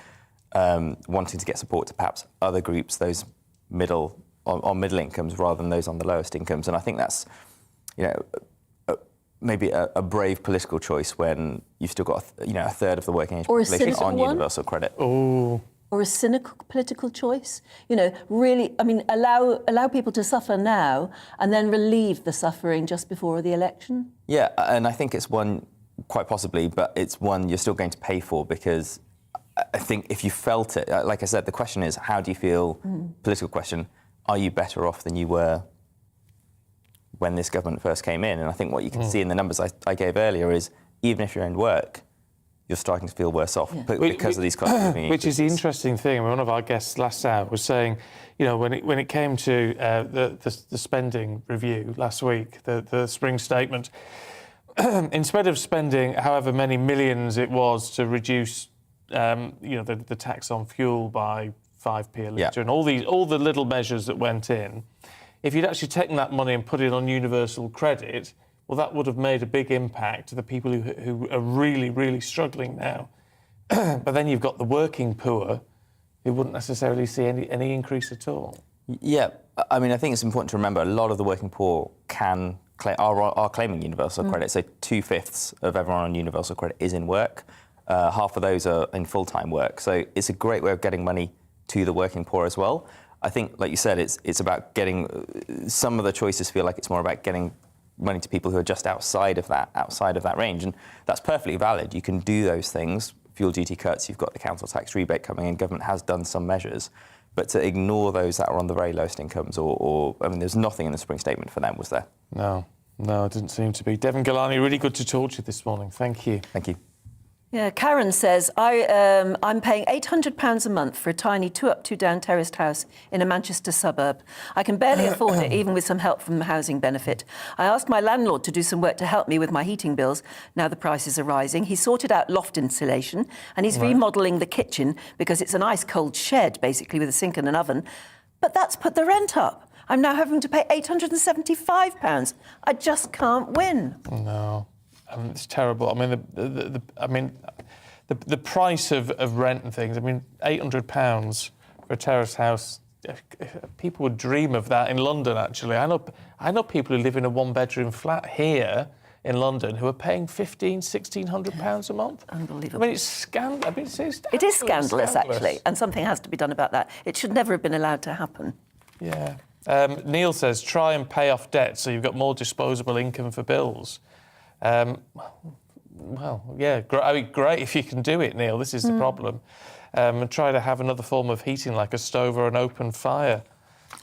wanting to get support to perhaps other groups, those on middle incomes rather than those on the lowest incomes. And I think that's, maybe a brave political choice when you've still got a third of the working age population on universal credit. Oh. Or a cynical political choice, really, allow people to suffer now and then relieve the suffering just before the election? Yeah, and I think it's one, quite possibly, but it's one you're still going to pay for because I think if you felt it, like I said, the question is, how do you feel, political question, are you better off than you were when this government first came in? And I think what you can see in the numbers I gave earlier is, even if you're in work, you're starting to feel worse off because of these cost of living Which is the interesting thing. I mean, one of our guests last hour was saying, when it came to the spending review last week, the spring statement, instead of spending however many millions it was to reduce, the tax on fuel by 5p a litre and all the little measures that went in, if you'd actually taken that money and put it on universal credit, well, that would have made a big impact to the people who are really, really struggling now. But then you've got the working poor who wouldn't necessarily see any increase at all. Yeah, I mean, I think it's important to remember a lot of the working poor are claiming universal credit. So 2/5 of everyone on universal credit is in work. Half of those are in full-time work. So it's a great way of getting money to the working poor as well. I think, like you said, it's about getting... Some of the choices feel like it's more about getting money to people who are just outside of that range, and that's perfectly valid. You can do those things. Fuel duty cuts, you've got the council tax rebate coming in, government has done some measures, but to ignore those that are on the very lowest incomes there's nothing in the spring statement for them, was there? No, it didn't seem to be. Devon Galani, really good to talk to you this morning. Thank you. Thank you. Yeah, Karen says, I'm paying £800 a month for a tiny 2-up, 2-down terraced house in a Manchester suburb. I can barely afford it, even with some help from the housing benefit. I asked my landlord to do some work to help me with my heating bills. Now the prices are rising. He sorted out loft insulation and he's remodelling the kitchen because it's an ice-cold shed, basically, with a sink and an oven. But that's put the rent up. I'm now having to pay £875. I just can't win. No. It's terrible. I mean, the price of rent and things. I mean, £800 for a terrace house. People would dream of that in London. Actually, I know people who live in a one-bedroom flat here in London who are paying £1,600 a month. Unbelievable. I mean, it's scandalous. It is scandalous, actually, and something has to be done about that. It should never have been allowed to happen. Yeah. Neil says, try and pay off debt so you've got more disposable income for bills. Great if you can do it, Neil. This is the problem. And try to have another form of heating, like a stove or an open fire.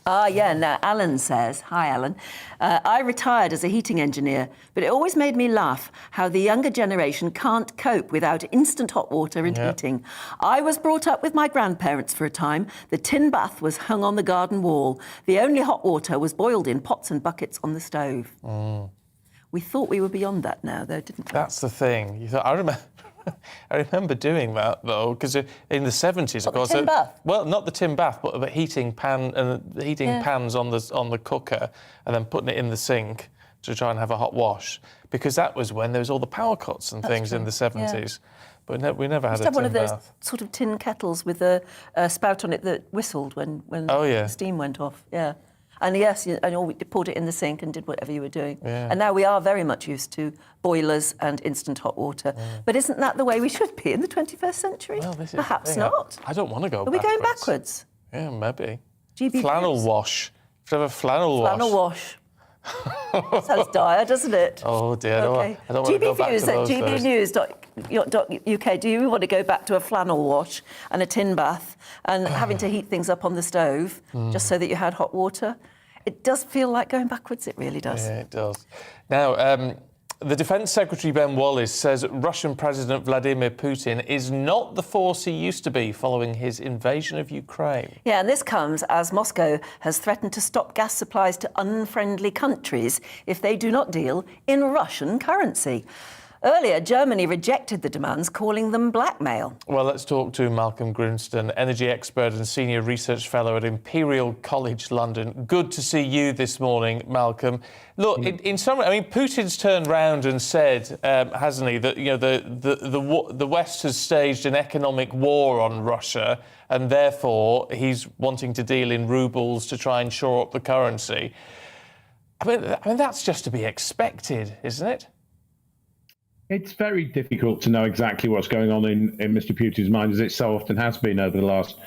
Now Alan says, hi Alan, I retired as a heating engineer, but it always made me laugh how the younger generation can't cope without instant hot water and heating. I was brought up with my grandparents for a time. The tin bath was hung on the garden wall. The only hot water was boiled in pots and buckets on the stove. We thought we were beyond that now, though, didn't we? That's the thing. I remember doing that, though, because in the 70s, of course... The tin bath? Well, not the tin bath, but the heating pan and the heating pans on the cooker and then putting it in the sink to try and have a hot wash, because that was when there was all the power cuts and things in the 70s. But we never had a tin bath. One of those sort of tin kettles with a spout on it that whistled when the steam went off. Yeah. And yes, we poured it in the sink and did whatever you were doing. Yeah. And now we are very much used to boilers and instant hot water. But isn't that the way we should be in the 21st century? Well, this is perhaps not. I don't want to go backwards. Are we going backwards? Yeah, maybe. GBNews. Flannel wash. Should have a flannel wash. Flannel wash. Sounds dire, doesn't it? Oh dear, Okay. I don't want to go back to those days. GBNews.uk, do you want to go back to a flannel wash and a tin bath and having to heat things up on the stove just so that you had hot water? It does feel like going backwards, it really does. Yeah, it does. Now, the Defence Secretary Ben Wallace says Russian President Vladimir Putin is not the force he used to be following his invasion of Ukraine. Yeah, and this comes as Moscow has threatened to stop gas supplies to unfriendly countries if they do not deal in Russian currency. Earlier, Germany rejected the demands, calling them blackmail. Well, let's talk to Malcolm Grimston, energy expert and senior research fellow at Imperial College London. Good to see you this morning, Malcolm. Look, in summary, I mean, Putin's turned round and said, hasn't he, that the West has staged an economic war on Russia, and therefore he's wanting to deal in rubles to try and shore up the currency. I mean, that's just to be expected, isn't it? It's very difficult to know exactly what's going on in Mr. Putin's mind, as it so often has been over the last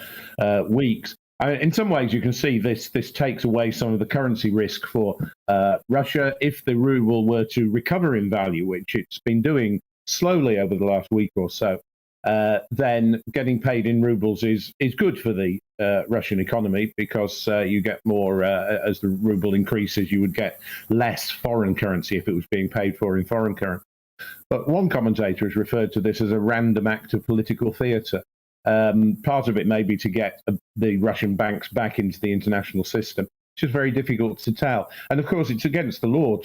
weeks. In some ways, you can see this takes away some of the currency risk for Russia. If the ruble were to recover in value, which it's been doing slowly over the last week or so, then getting paid in rubles is good for the Russian economy, because you get more, as the ruble increases, you would get less foreign currency if it was being paid for in foreign currency. But one commentator has referred to this as a random act of political theatre. Part of it may be to get the Russian banks back into the international system, which is very difficult to tell. And of course, it's against the law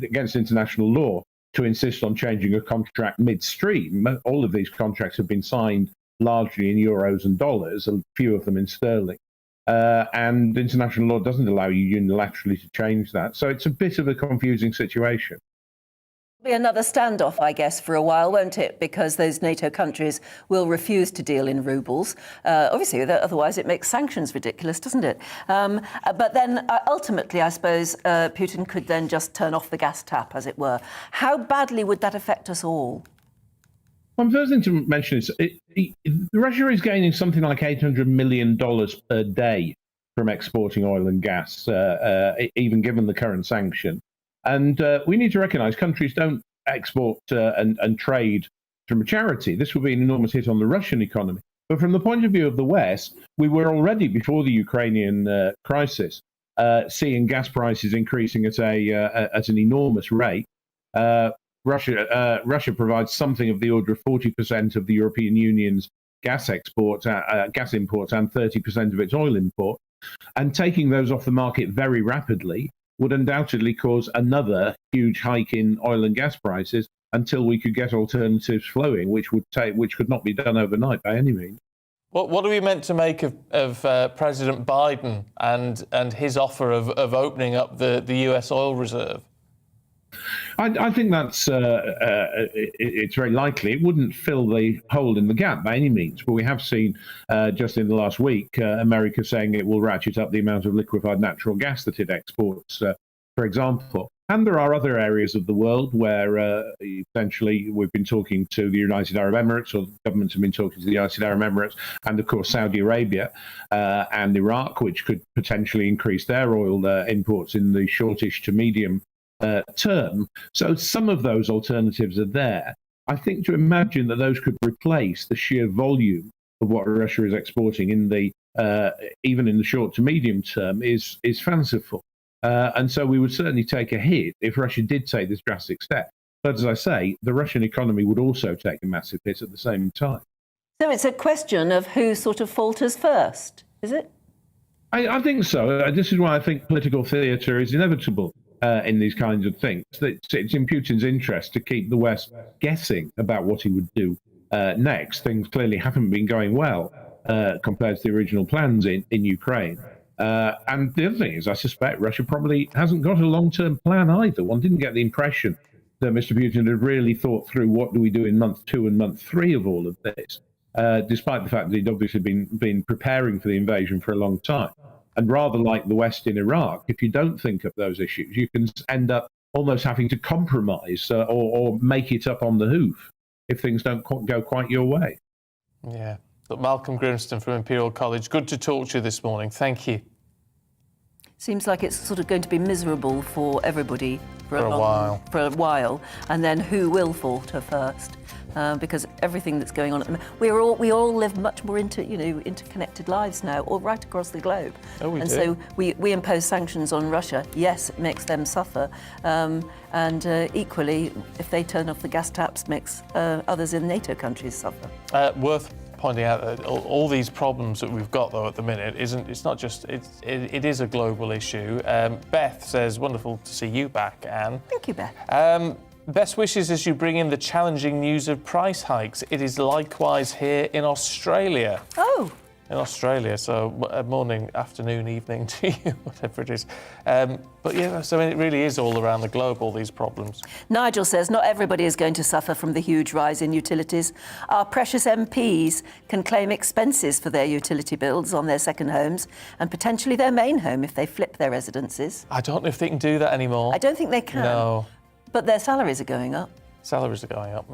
against international law to insist on changing a contract midstream. All of these contracts have been signed largely in euros and dollars, a few of them in sterling. And international law doesn't allow you unilaterally to change that. So it's a bit of a confusing situation. Be another standoff, I guess, for a while, won't it? Because those NATO countries will refuse to deal in rubles. Obviously, otherwise it makes sanctions ridiculous, doesn't it? But then ultimately, I suppose, Putin could then just turn off the gas tap, as it were. How badly would that affect us all? One first thing to mention is Russia is gaining something like $800 million per day from exporting oil and gas, even given the current sanction. And we need to recognise countries don't export and trade from charity. This will be an enormous hit on the Russian economy. But from the point of view of the West, we were already, before the Ukrainian crisis, seeing gas prices increasing at an enormous rate. Russia provides something of the order of 40% of the European Union's gas imports and 30% of its oil import. And taking those off the market very rapidly would undoubtedly cause another huge hike in oil and gas prices until we could get alternatives flowing, which could not be done overnight by any means. What are we meant to make of President Biden and his offer of opening up the US oil reserve? I think that's it's very likely. It wouldn't fill the hole in the gap by any means, but we have seen just in the last week America saying it will ratchet up the amount of liquefied natural gas that it exports, for example. And there are other areas of the world where essentially we've been talking to the United Arab Emirates, or governments have been talking to the United Arab Emirates, and of course Saudi Arabia and Iraq, which could potentially increase their oil imports in the shortish to medium term. So some of those alternatives are there. I think to imagine that those could replace the sheer volume of what Russia is exporting in the even in the short to medium term is fanciful. And so we would certainly take a hit if Russia did take this drastic step. But as I say, the Russian economy would also take a massive hit at the same time. So it's a question of who sort of falters first, is it? I think so. This is why I think political theatre is inevitable in these kinds of things. It's in Putin's interest to keep the West guessing about what he would do next. Things clearly haven't been going well compared to the original plans in Ukraine. And the other thing is, I suspect Russia probably hasn't got a long-term plan either. One didn't get the impression that Mr. Putin had really thought through what do we do in month 2 and month 3 of all of this, despite the fact that he'd obviously been preparing for the invasion for a long time. And rather like the West in Iraq, if you don't think of those issues, you can end up almost having to compromise or make it up on the hoof if things don't go quite your way. Yeah. Look, Malcolm Grimston from Imperial College, good to talk to you this morning. Thank you. Seems like it's sort of going to be miserable for everybody for a while, and then who will falter first? Because everything that's going on, we all live much more interconnected lives now, all right across the globe. Oh, we do. So we impose sanctions on Russia. Yes, it makes them suffer, and equally, if they turn off the gas taps, makes others in NATO countries suffer. Worth pointing out that all these problems that we've got though at the minute it is a global issue. Beth says, wonderful to see you back, Anne. Thank you, Beth. Best wishes as you bring in the challenging news of price hikes. It is likewise here in Australia. Oh. In Australia, so morning, afternoon, evening to you, whatever it is. But yeah, so it really is all around the globe, all these problems. Nigel says, not everybody is going to suffer from the huge rise in utilities. Our precious MPs can claim expenses for their utility bills on their second homes and potentially their main home if they flip their residences. I don't know if they can do that anymore. I don't think they can. No. But their salaries are going up. Salaries are going up,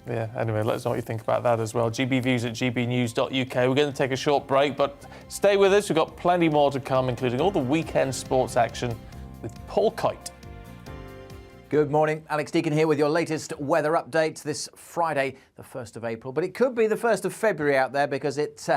yeah, anyway, let us know what you think about that as well. GBViews at GBnews.uk. We're going to take a short break, but stay with us. We've got plenty more to come, including all the weekend sports action with Paul Kite. Good morning. Alex Deacon here with your latest weather update this Friday, the 1st of April. But it could be the 1st of February out there because it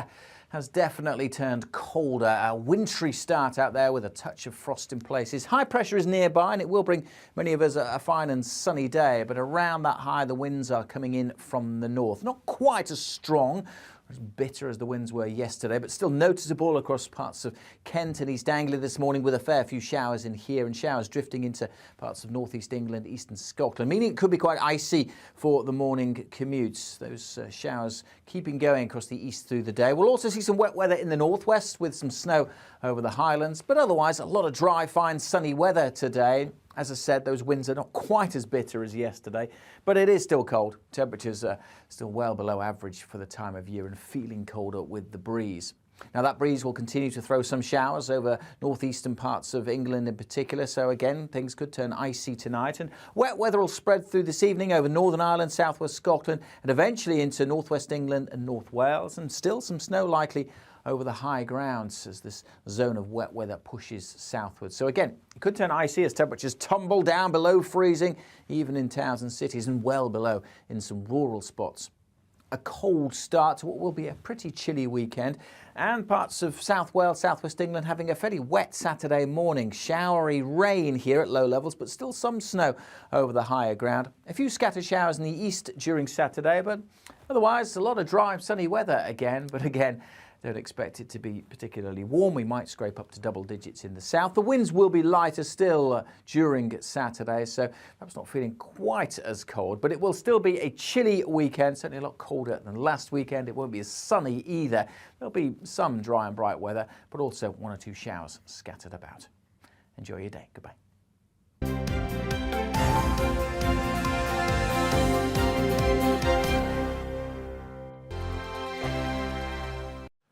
has definitely turned colder. A wintry start out there with a touch of frost in places. High pressure is nearby and it will bring many of us a fine and sunny day, but around that high the winds are coming in from the north. Not quite as strong, as bitter as the winds were yesterday, but still noticeable across parts of Kent and East Anglia this morning, with a fair few showers in here and showers drifting into parts of northeast England, eastern Scotland, meaning it could be quite icy for the morning commutes. Those showers keeping going across the east through the day. We'll also see some wet weather in the northwest with some snow over the highlands, but otherwise a lot of dry, fine, sunny weather today. As I said, those winds are not quite as bitter as yesterday, but it is still cold. Temperatures are still well below average for the time of year and feeling colder with the breeze. Now that breeze will continue to throw some showers over northeastern parts of England in particular, so again things could turn icy tonight, and wet weather will spread through this evening over Northern Ireland, southwest Scotland and eventually into northwest England and North Wales, and still some snow likely over the high grounds as this zone of wet weather pushes southwards. So again, it could turn icy as temperatures tumble down below freezing, even in towns and cities, and well below in some rural spots. A cold start to what will be a pretty chilly weekend, and parts of South Wales, southwest England having a fairly wet Saturday morning. Showery rain here at low levels, but still some snow over the higher ground. A few scattered showers in the east during Saturday, but otherwise a lot of dry, sunny weather again. But again, don't expect it to be particularly warm. We might scrape up to double digits in the south. The winds will be lighter still during Saturday, so perhaps not feeling quite as cold, but it will still be a chilly weekend, certainly a lot colder than last weekend. It won't be as sunny either. There'll be some dry and bright weather, but also one or two showers scattered about. Enjoy your day. Goodbye.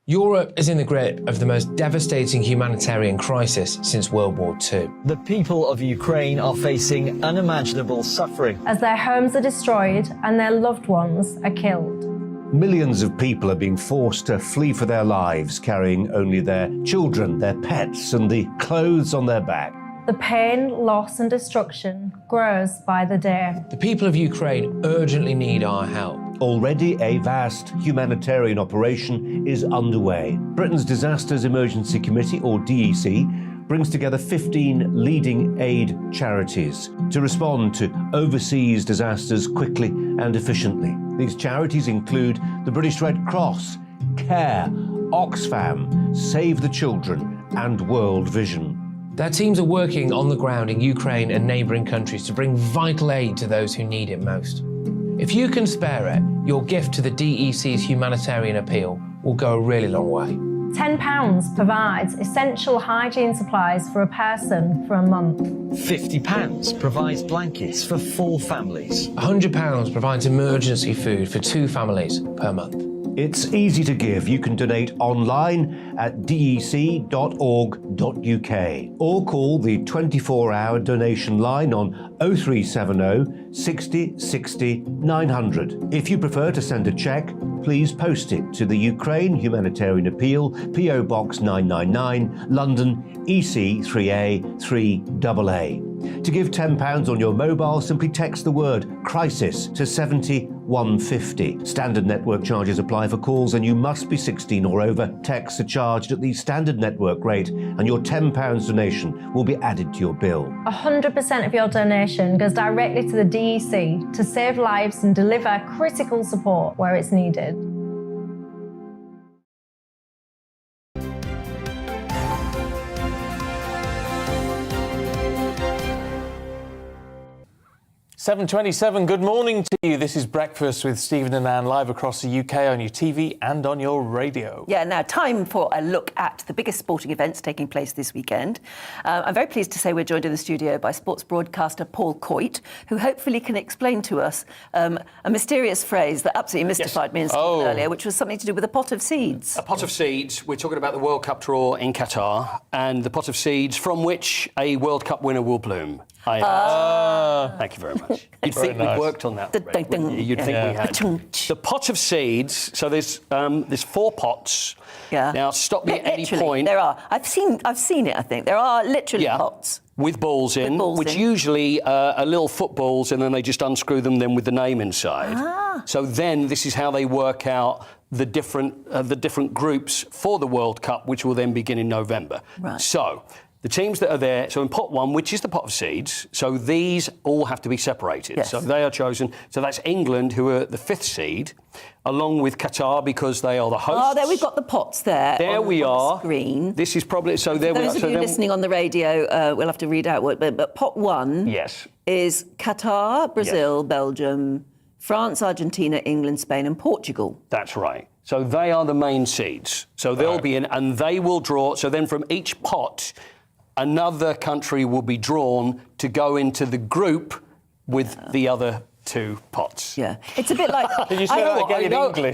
Europe is in the grip of the most devastating humanitarian crisis since World War II. The people of Ukraine are facing unimaginable suffering as their homes are destroyed and their loved ones are killed. Millions of people are being forced to flee for their lives, carrying only their children, their pets, and the clothes on their back. The pain, loss and destruction grows by the day. The people of Ukraine urgently need our help. Already a vast humanitarian operation is underway. Britain's Disasters Emergency Committee, or DEC, brings together 15 leading aid charities to respond to overseas disasters quickly and efficiently. These charities include the British Red Cross, CARE, Oxfam, Save the Children and World Vision. Their teams are working on the ground in Ukraine and neighbouring countries to bring vital aid to those who need it most. If you can spare it, your gift to the DEC's humanitarian appeal will go a really long way. £10 provides essential hygiene supplies for a person for a month. £50 provides blankets for 4 families. £100 provides emergency food for 2 families per month. It's easy to give. You can donate online at dec.org.uk or call the 24-hour donation line on 0370 60 60 900. If you prefer to send a cheque, please post it to the Ukraine Humanitarian Appeal, PO Box 999, London EC3A 3AA. To give £10 on your mobile, simply text the word crisis to 70150. Standard network charges apply for calls and you must be 16 or over. Texts are charged at the standard network rate and your £10 donation will be added to your bill. 100% of your donation goes directly to the DEC to save lives and deliver critical support where it's needed. "7:27, good morning to you. This is Breakfast with Stephen and Anne, live across the UK on your TV and on your radio. Yeah, now time for a look at the biggest sporting events taking place this weekend. I'm very pleased to say we're joined in the studio by sports broadcaster Paul Coit, who hopefully can explain to us a mysterious phrase that absolutely mystified me and Stephen earlier, which was something to do with a pot of seeds. A pot of seeds. We're talking about the World Cup draw in Qatar and the pot of seeds from which a World Cup winner will bloom. Thank you very much. You'd think we'd worked on that already, You'd think we had. The pot of seeds, so there's 4 pots. Yeah. Now, stop me at any Literally, point. there are. I've seen it, I think. There are literally pots. With balls in, which usually are little footballs, and then they just unscrew them then with the name inside. So then this is how they work out the different groups for the World Cup, which will then begin in November. Right. So the teams that are there, so in pot 1, which is the pot of seeds, so these all have to be separated. Yes. So they are chosen. So that's England, who are the 5th seed, along with Qatar, because they are the hosts. Oh, there we've got the pots there. There we are. Screen. This is probably so. There we are. Those of you listening on the radio, we'll have to read out what. But pot 1 is Qatar, Brazil, Belgium, France, Argentina, England, Spain, and Portugal. That's right. So they are the main seeds. So they'll be in, and they will draw. So then from each pot, another country will be drawn to go into the group with the other 2 pots. Yeah, it's a bit like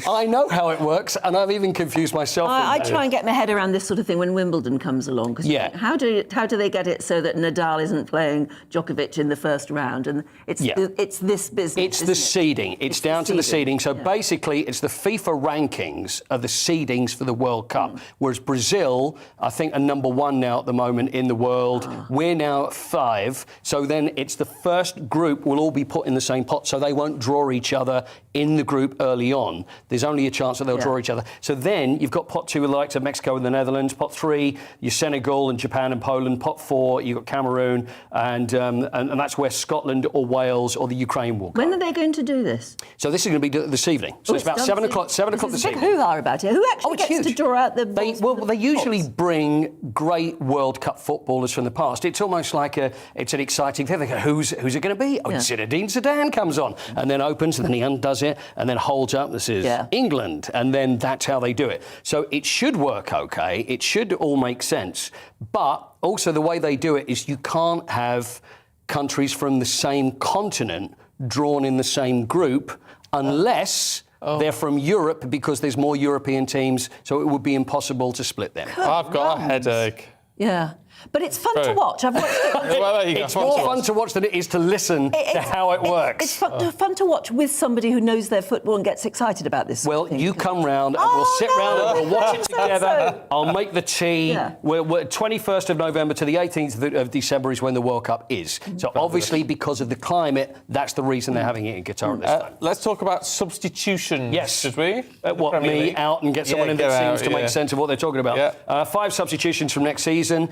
I know how it works, and I've even confused myself. I try and get my head around this sort of thing when Wimbledon comes along. Because how do they get it so that Nadal isn't playing Djokovic in the first round? And it's this business. It's the seeding. It's down to the seeding. So basically, it's the FIFA rankings of the seedings for the World Cup. Whereas Brazil, I think, are number 1 now at the moment in the world. We're now at 5. So then it's the first group will all be put in the same pot. So they won't draw each other in the group early on. There's only a chance that they'll draw each other. So then you've got pot 2 with the likes of Mexico and the Netherlands. Pot 3, your Senegal and Japan and Poland. Pot 4, you've got Cameroon, and that's where Scotland or Wales or the Ukraine will go. When are they going to do this? So this is going to be this evening. So it's about 7 o'clock. 7 o'clock this evening. There's a big hoo-ha about it. Who actually gets to draw out the balls? They usually bring great World Cup footballers from the past. It's almost like it's an exciting thing. They go, who's it going to be? Oh, Zinedine Zidane comes on, and then opens, and then he undoes it, and then holds up. This is England, and then that's how they do it. So it should work okay. It should all make sense. But also the way they do it is you can't have countries from the same continent drawn in the same group unless they're from Europe, because there's more European teams. So it would be impossible to split them. I've got a headache. Yeah. But it's fun to watch. I've watched it. It's more fun to watch than it is to listen to how it works. It's fun to watch with somebody who knows their football and gets excited about this. Well, you come round and we'll sit round and we'll watch it together. I'll make the tea. Yeah. We're 21st of November to the 18th of December is when the World Cup is. So obviously, because of the climate, that's the reason they're having it in Qatar at this time. Let's talk about substitutions, should we? What, me out and get someone in that seems to make sense of what they're talking about. 5 substitutions from next season.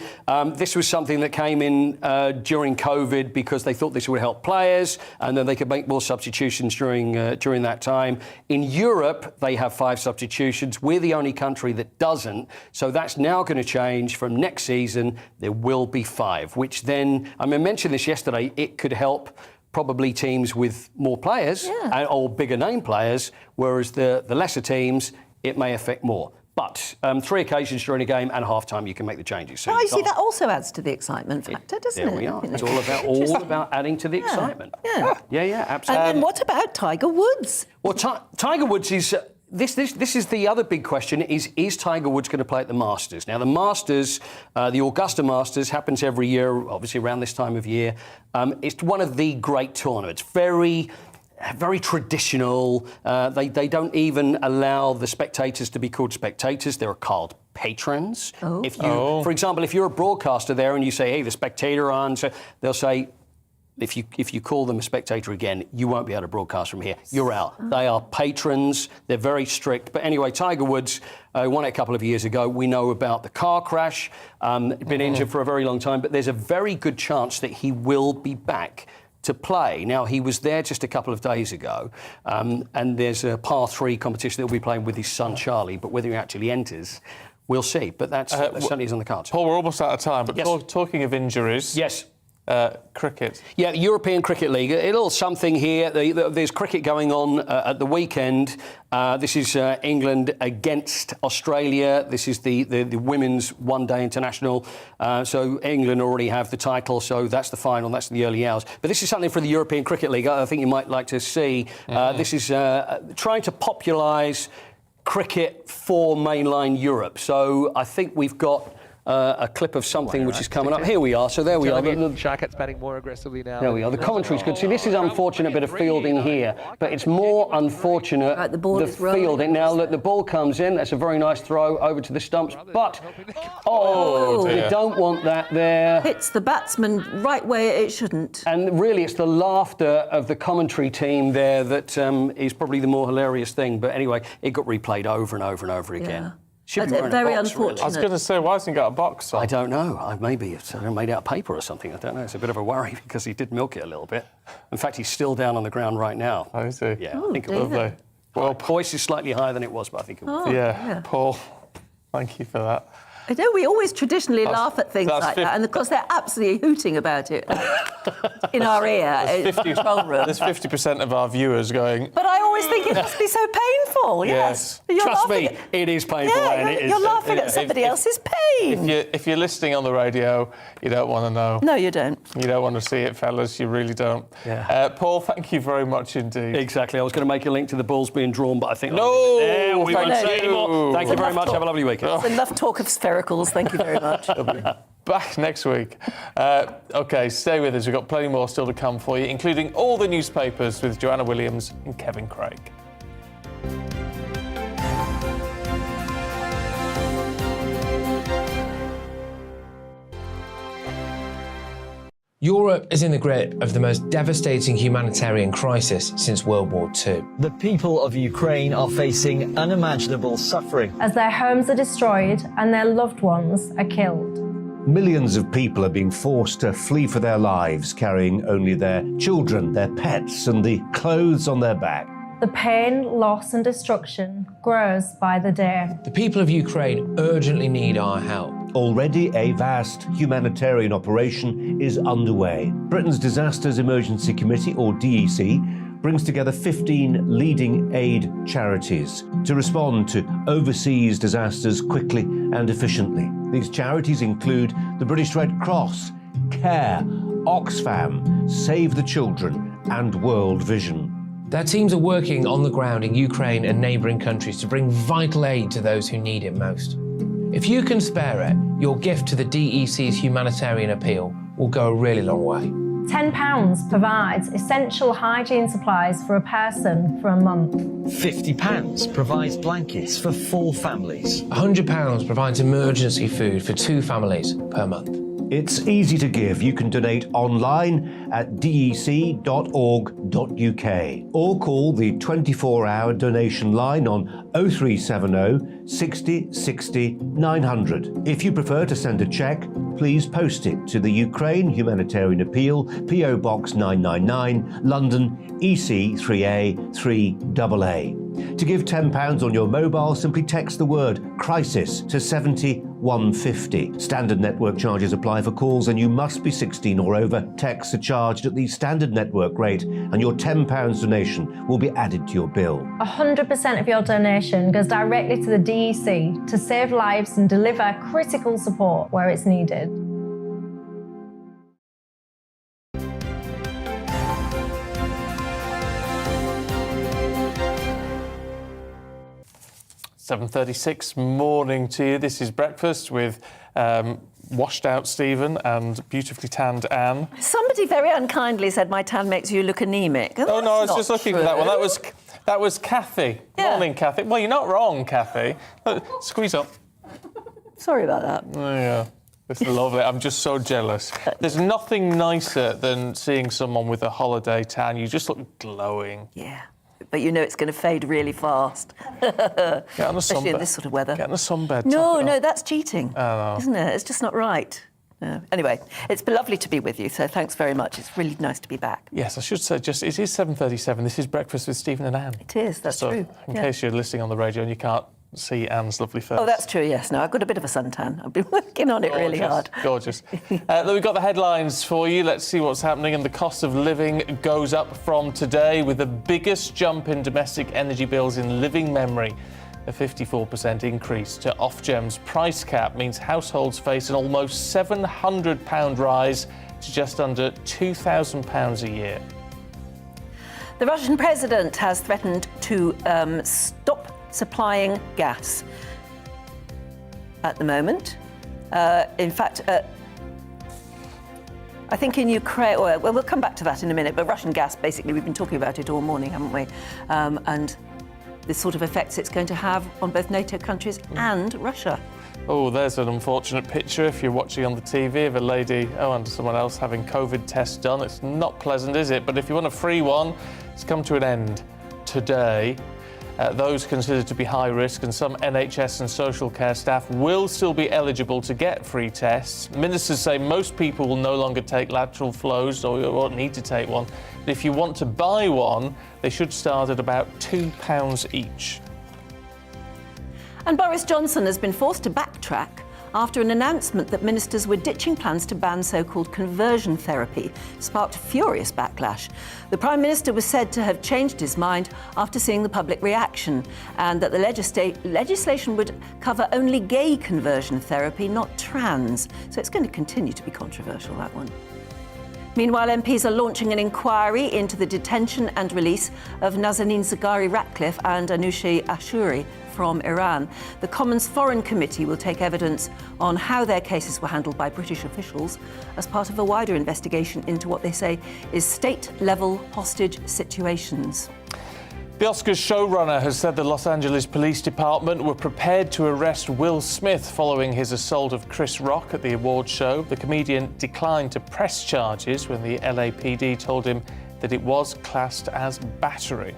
This was something that came in during COVID because they thought this would help players, and then they could make more substitutions during that time. In Europe, they have 5 substitutions. We're the only country that doesn't. So that's now going to change. From next season, there will be 5, which then, I mentioned this yesterday, it could help probably teams with more players or bigger name players, whereas the lesser teams, it may affect more. But 3 occasions during a game and half-time, you can make the changes. So you see, that also adds to the excitement factor, doesn't it? There we are. It's all about adding to the excitement. Yeah, absolutely. And then what about Tiger Woods? Well, Tiger Woods is... This is the other big question, is Tiger Woods going to play at the Masters? Now, the Masters, the Augusta Masters, happens every year, obviously around this time of year. It's one of the great tournaments. very traditional. They don't even allow the spectators to be called spectators. They're called patrons. Oh. If you, for example, if you're a broadcaster there and you say, hey, the spectator on, so they'll say, if you call them a spectator again, you won't be able to broadcast from here. You're out. They are patrons. They're very strict. But anyway, Tiger Woods won it a couple of years ago. We know about the car crash. Been injured for a very long time. But there's a very good chance that he will be back to play. Now, he was there just a couple of days ago. And there's a par 3 competition that he'll be playing with his son, Charlie. But whether he actually enters, we'll see. But that certainly is on the cards. Paul, we're almost out of time. But talking of injuries... Yes. Cricket. Yeah, European Cricket League. A little something here. There's cricket going on at the weekend. This is England against Australia. This is the women's one-day international. So England already have the title, so that's the final. That's the early hours. But this is something for the European Cricket League I think you might like to see. This is trying to popularise cricket for mainline Europe. So I think we've got a clip of something which is coming up. Here we are. So there we are. Sharket's batting more aggressively now. There we are. The commentary's good. See, this is unfortunate bit of fielding here, but it's more unfortunate the fielding. Now, look, the ball comes in. That's a very nice throw over to the stumps, but you don't want that there. Hits the batsman right where it shouldn't. And really, it's the laughter of the commentary team there that is probably the more hilarious thing. But anyway, it got replayed over and over and over again. Yeah. Should be That's very unfortunate. Really. I was going to say, why hasn't he got a box on? I don't know. Maybe it's made out of paper or something. I don't know. It's a bit of a worry because he did milk it a little bit. In fact, he's still down on the ground right now. Oh, is he? Yeah, I think it will Lovely. be. Well, voice is slightly higher than it was, but I think it will be. Yeah, Paul, thank you for that. I know we always traditionally laugh at things like that, and of course they're absolutely hooting about it in our ear. There's 50% of our viewers going. But I always think it must be so painful. Yes, You're Trust me, it is painful. Yeah, and you're laughing at somebody else's pain. If you're listening on the radio, you don't want to know. No, you don't. You don't want to see it, fellas. You really don't. Yeah. Paul, thank you very much indeed. Exactly. I was going to make a link to the balls being drawn, but I think no. We won't say anymore. Thank you very much. Talk. Have a lovely weekend. There's enough talk of sphericals. Thank you very much. Back next week. OK, stay with us. We've got plenty more still to come for you, including all the newspapers with Joanna Williams and Kevin Craig. Europe is in the grip of the most devastating humanitarian crisis since World War II. The people of Ukraine are facing unimaginable suffering as their homes are destroyed and their loved ones are killed. Millions of people are being forced to flee for their lives, carrying only their children, their pets, and the clothes on their back. The pain, loss and destruction grows by the day. The people of Ukraine urgently need our help. Already a vast humanitarian operation is underway. Britain's Disasters Emergency Committee, or DEC, brings together 15 leading aid charities to respond to overseas disasters quickly and efficiently. These charities include the British Red Cross, CARE, Oxfam, Save the Children and World Vision. Their teams are working on the ground in Ukraine and neighbouring countries to bring vital aid to those who need it most. If you can spare it, your gift to the DEC's humanitarian appeal will go a really long way. £10 provides essential hygiene supplies for a person for a month. £50 provides blankets for 4 families. £100 provides emergency food for 2 families per month. It's easy to give. You can donate online at dec.org.uk or call the 24-hour donation line on 0370 60 60 900. If you prefer to send a cheque, please post it to the Ukraine Humanitarian Appeal, PO Box 999, London, EC 3A 3AA. To give £10 on your mobile, simply text the word crisis to 70150. Standard network charges apply for calls and you must be 16 or over. Texts are charged at the standard network rate and your £10 donation will be added to your bill. 100% of your donation goes directly to the DEC to save lives and deliver critical support where it's needed. .7:36 morning to you. This is Breakfast with washed out Stephen and beautifully tanned Anne. Somebody very unkindly said my tan makes you look anemic. And Oh, no, I was that's just not looking for that one. That was Kathy. Yeah. Morning, Kathy. Well, you're not wrong, Kathy. Squeeze up. Sorry about that. Oh, yeah. It's lovely. I'm just so jealous. There's nothing nicer than seeing someone with a holiday tan. You just look glowing. Yeah. But you know it's going to fade really fast. Especially in this sort of weather. Get in a sunbed. No, that's cheating, I know. isn't it? It's just not right. No. Anyway, it's been lovely to be with you, so thanks very much. It's really nice to be back. Yes, I should say, it is 7:37. This is Breakfast with Stephen and Anne. It is, that's true. In case you're listening on the radio and you can't see Anne's lovely face. Oh, that's true, yes. No, I've got a bit of a suntan. I've been working on it really hard. Gorgeous. We've got the headlines for you. Let's see what's happening. And the cost of living goes up from today with the biggest jump in domestic energy bills in living memory. A 54% increase to Ofgem's price cap means households face an almost £700 rise to just under £2,000 a year. The Russian president has threatened to stop supplying gas at the moment. In fact, I think in Ukraine, well, we'll come back to that in a minute, but Russian gas, basically, we've been talking about it all morning, haven't we? And the sort of effects it's going to have on both NATO countries and Russia. Oh, there's an unfortunate picture if you're watching on the TV of a lady, and someone else having COVID tests done. It's not pleasant, is it? But if you want a free one, it's come to an end today. Those considered to be high risk and some NHS and social care staff will still be eligible to get free tests. Ministers say most people will no longer take lateral flows or won't need to take one. But if you want to buy one, they should start at about £2 each. And Boris Johnson has been forced to backtrack after an announcement that ministers were ditching plans to ban so-called conversion therapy sparked furious backlash. The Prime Minister was said to have changed his mind after seeing the public reaction and that the legislation would cover only gay conversion therapy, not trans. So it's going to continue to be controversial, that one. Meanwhile, MPs are launching an inquiry into the detention and release of Nazanin Zaghari-Ratcliffe and Anousheh Ashuri from Iran. The Commons Foreign Committee will take evidence on how their cases were handled by British officials as part of a wider investigation into what they say is state-level hostage situations. The Oscars showrunner has said the Los Angeles Police Department were prepared to arrest Will Smith following his assault of Chris Rock at the awards show. The comedian declined to press charges when the LAPD told him that it was classed as battery.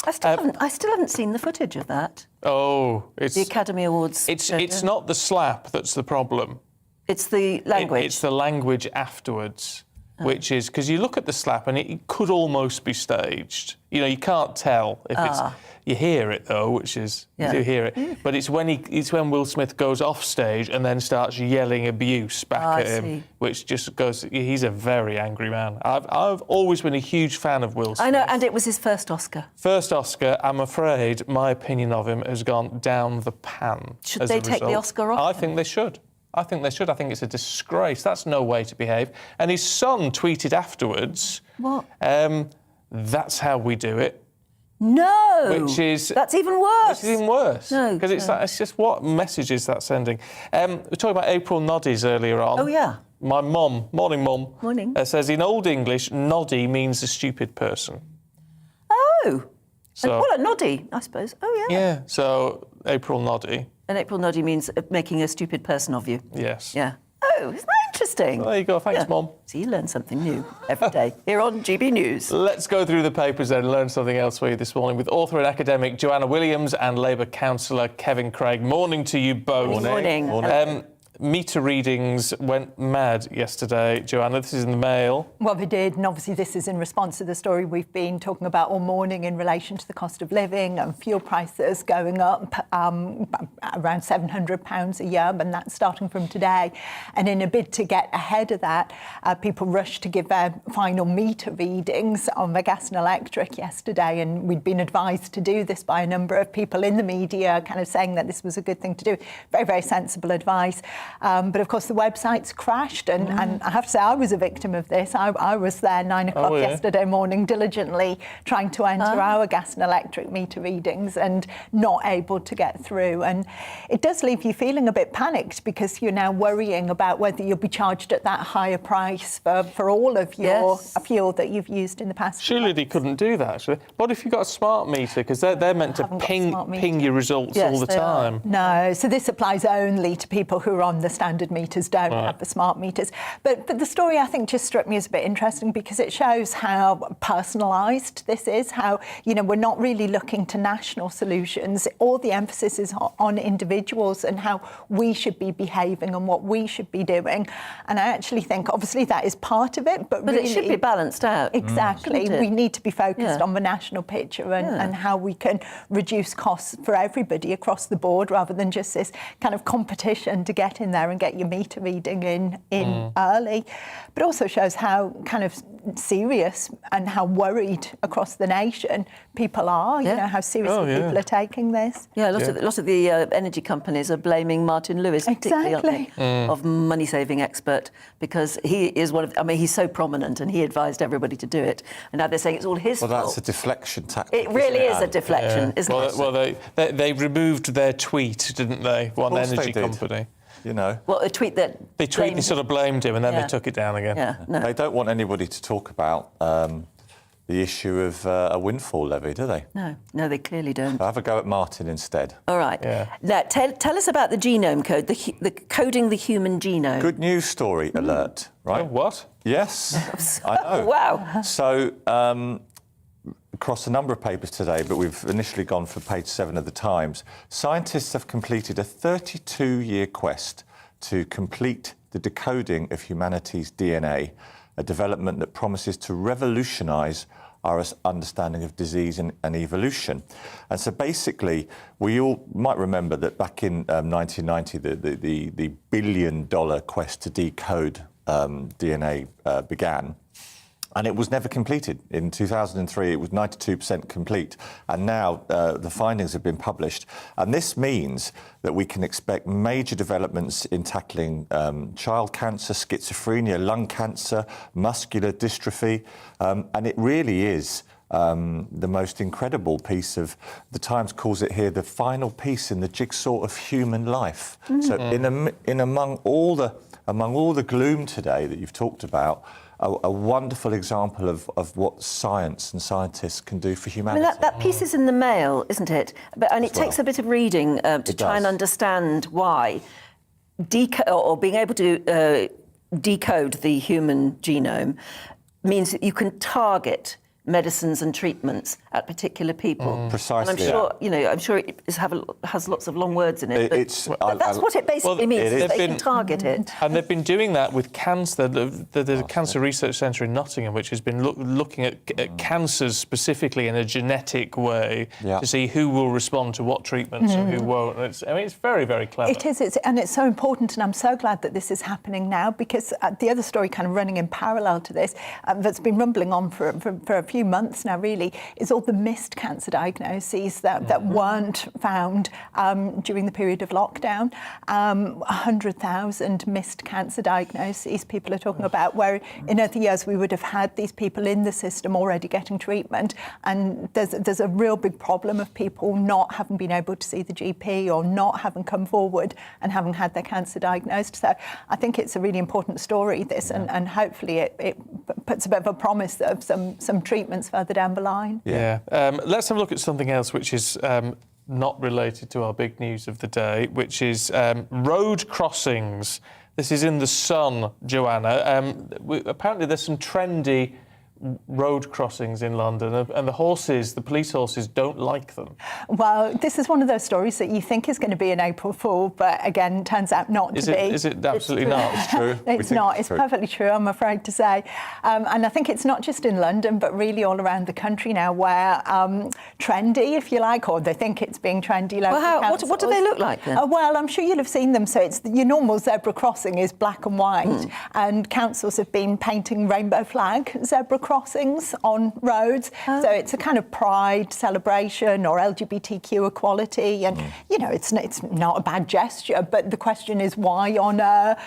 I still haven't seen the footage of that. Oh, it's the Academy Awards. It's not the slap that's the problem. It's the language. It's the language afterwards, which is because you look at the slap and it could almost be staged. You know, you can't tell if it's. You hear it though, which is you do hear it. But it's when Will Smith goes off stage and then starts yelling abuse back at him, which just goes. He's a very angry man. I've always been a huge fan of Will Smith. I know, and it was his first Oscar. First Oscar. I'm afraid my opinion of him has gone down the pan. Should they take the Oscar off? I think they should. I think they should. I think it's a disgrace. That's no way to behave. And his son tweeted afterwards. What? That's how we do it. No. Which is... That's even worse. Which is even worse. No. Because it's just what message is that sending? We're talking about April Noddies earlier on. Oh, yeah. My mum, morning mum, morning. Says in Old English, noddy means a stupid person. Oh. So, well, a noddy, I suppose. Oh, yeah. Yeah, so April Noddy. An April noddy means making a stupid person of you. Yes. Yeah. Oh, isn't that interesting? Well, there you go. Thanks, Mum. So you learn something new every day here on GB News. Let's go through the papers then and learn something else for you this morning with author and academic Joanna Williams and Labour councillor Kevin Craig. Morning to you both. Morning. Meter readings went mad yesterday. Joanna, this is in the Mail. Well, they did, and obviously this is in response to the story we've been talking about all morning in relation to the cost of living and fuel prices going up around £700 a year, and that's starting from today. And in a bid to get ahead of that, people rushed to give their final meter readings on the gas and electric yesterday, and we'd been advised to do this by a number of people in the media, kind of saying that this was a good thing to do. Very, very sensible advice. But of course, the websites crashed, and I have to say, I was a victim of this. I was there 9 o'clock yesterday morning, diligently trying to enter our gas and electric meter readings and not able to get through. And it does leave you feeling a bit panicked because you're now worrying about whether you'll be charged at that higher price for all of your fuel that you've used in the past. Surely they couldn't do that, actually. What if you've got a smart meter? Because they're meant to ping your results all the time. No, so this applies only to people who are on the standard meters, don't have the smart meters. But the story, I think, just struck me as a bit interesting because it shows how personalised this is, how, we're not really looking to national solutions. All the emphasis is on individuals and how we should be behaving and what we should be doing. And I actually think, obviously, that is part of it, but really, it should be balanced out. Exactly. We need to be focused on the national picture and how we can reduce costs for everybody across the board rather than just this kind of competition to get in there and get your meter reading in early. But also shows how kind of serious and how worried across the nation people are, how seriously people are taking this. Yeah, a lot of the energy companies are blaming Martin Lewis, particularly, aren't they, of money-saving expert, because he is he's so prominent and he advised everybody to do it. And now they're saying it's all his fault. Well, that's a deflection tactic. It really is a deflection, isn't it? Well, they removed their tweet, didn't they? One energy company. Well, a tweet that they sort of blamed him and then they took it down again. Yeah, no. They don't want anybody to talk about the issue of a windfall levy, do they? No, they clearly don't. I'll have a go at Martin instead. All right. Now, tell us about the genome code, the coding the human genome. Good news story alert, right? Oh, what? Yes, I know. Wow. So, across a number of papers today, but we've initially gone for page 7 of the Times, scientists have completed a 32-year quest to complete the decoding of humanity's DNA, a development that promises to revolutionise our understanding of disease and evolution. And so basically, we all might remember that back in 1990, the billion-dollar quest to decode DNA began. And it was never completed. In 2003, it was 92% complete. And now the findings have been published. And this means that we can expect major developments in tackling child cancer, schizophrenia, lung cancer, muscular dystrophy. And it really is the most incredible piece of, the Times calls it here, the final piece in the jigsaw of human life. So among all the gloom today that you've talked about, a wonderful example of what science and scientists can do for humanity. I mean, that piece is in the Mail, isn't it? And it takes a bit of reading to try and understand why or being able to decode the human genome means that you can target medicines and treatments at particular people. Precisely. And I'm sure it has lots of long words in it. But that's what it basically means. They can target it. And they've been doing that with cancer. There's a cancer research centre in Nottingham which has been looking at cancers specifically in a genetic way to see who will respond to what treatments and who won't. It's very, very clever. It is, and it's so important, and I'm so glad that this is happening now because the other story kind of running in parallel to this that's been rumbling on for a few months now, really, is all the missed cancer diagnoses that weren't found during the period of lockdown. 100,000 missed cancer diagnoses people are talking about, where in other years we would have had these people in the system already getting treatment, and there's a real big problem of people not having been able to see the GP or not having come forward and having had their cancer diagnosed. So I think it's a really important story, this, and hopefully it puts a bit of a promise of some treatments further down the line. Let's have a look at something else which is not related to our big news of the day, which is road crossings. This is in The Sun, Joanna. Apparently there's some trendy road crossings in London, and the police horses don't like them. Well, this is one of those stories that you think is going to be an April Fool, but again, turns out not to be. Is it absolutely not? It's true. It's not. It's perfectly true, I'm afraid to say. And I think it's not just in London, but really all around the country now, where trendy, if you like, or they think it's being trendy. What do they look like then? Well, I'm sure you'll have seen them. So it's your normal zebra crossing is black and white, and councils have been painting rainbow flag zebra crossings crossings on roads. So it's a kind of pride celebration or LGBTQ equality, and you know, it's not a bad gesture. But the question is, why on a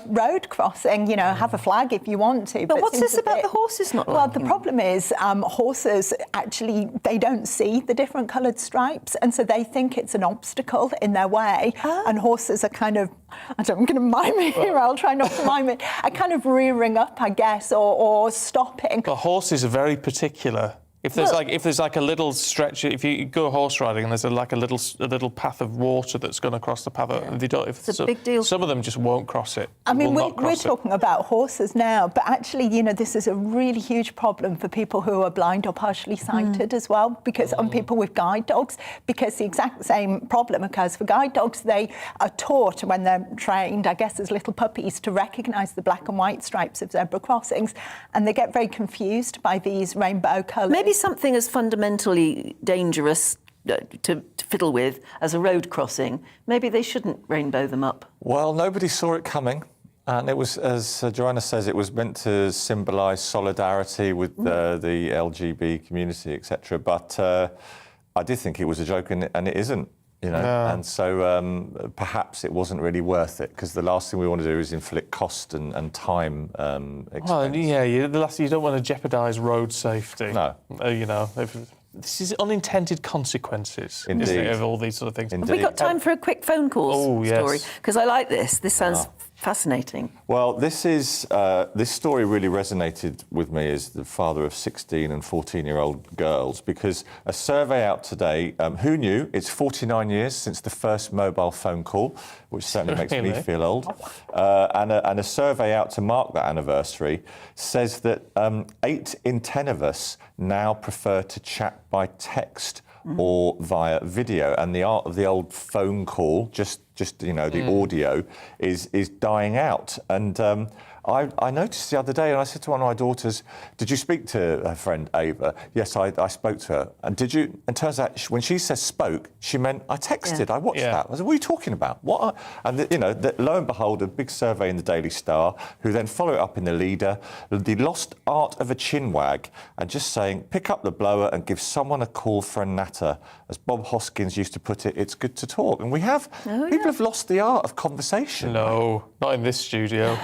road crossing? You know, have a flag if you want to. But what's this about the horses not? Well, the problem is horses actually they don't see the different coloured stripes, and so they think it's an obstacle in their way. And horses are kind of, I'm going to mime it here. I'll try not to mime it. Are kind of rearing up, I guess, or stopping. But horses are very particular. If there's like a little stretch, if you go horse riding and there's a little path of water that's going across the path, they don't. It's a big deal. Some of them just won't cross it. I mean, we're talking about horses now, but actually, you know, this is a really huge problem for people who are blind or partially sighted as well, because on people with guide dogs, because the exact same problem occurs for guide dogs. They are taught when they're trained, I guess, as little puppies, to recognise the black and white stripes of zebra crossings, and they get very confused by these rainbow colours. Maybe something as fundamentally dangerous to fiddle with as a road crossing, maybe they shouldn't rainbow them up. Well, nobody saw it coming. And it was, as Joanna says, it was meant to symbolise solidarity with the LGB community, etc. But I did think it was a joke, and it isn't. You know, and so perhaps it wasn't really worth it, because the last thing we want to do is inflict cost and time expense. Well, yeah, you don't want to jeopardise road safety. No. You know, this is unintended consequences, Indeed. isn't it, of all these sort of things. Have we got time for a quick phone call story? Because I like this. This sounds fascinating. Well, this story really resonated with me as the father of 16 and 14-year-old girls, because a survey out today, who knew, it's 49 years since the first mobile phone call, which certainly makes me feel old, and a survey out to mark that anniversary says that 8 in 10 of us now prefer to chat by text or via video, and the art of the old phone call, just you know, the audio is dying out. And I noticed the other day, and I said to one of my daughters, "Did you speak to her friend Ava?" "Yes, I spoke to her." "And did you?" And turns out when she says spoke, she meant I texted. I watched that. I said, "What are you talking about?" What? And you know, lo and behold, a big survey in the Daily Star, who then follow it up in the Leader, the lost art of a chinwag, and just saying, pick up the blower and give someone a call for a natter. As Bob Hoskins used to put it, it's good to talk. And we have people have lost the art of conversation. No, not in this studio.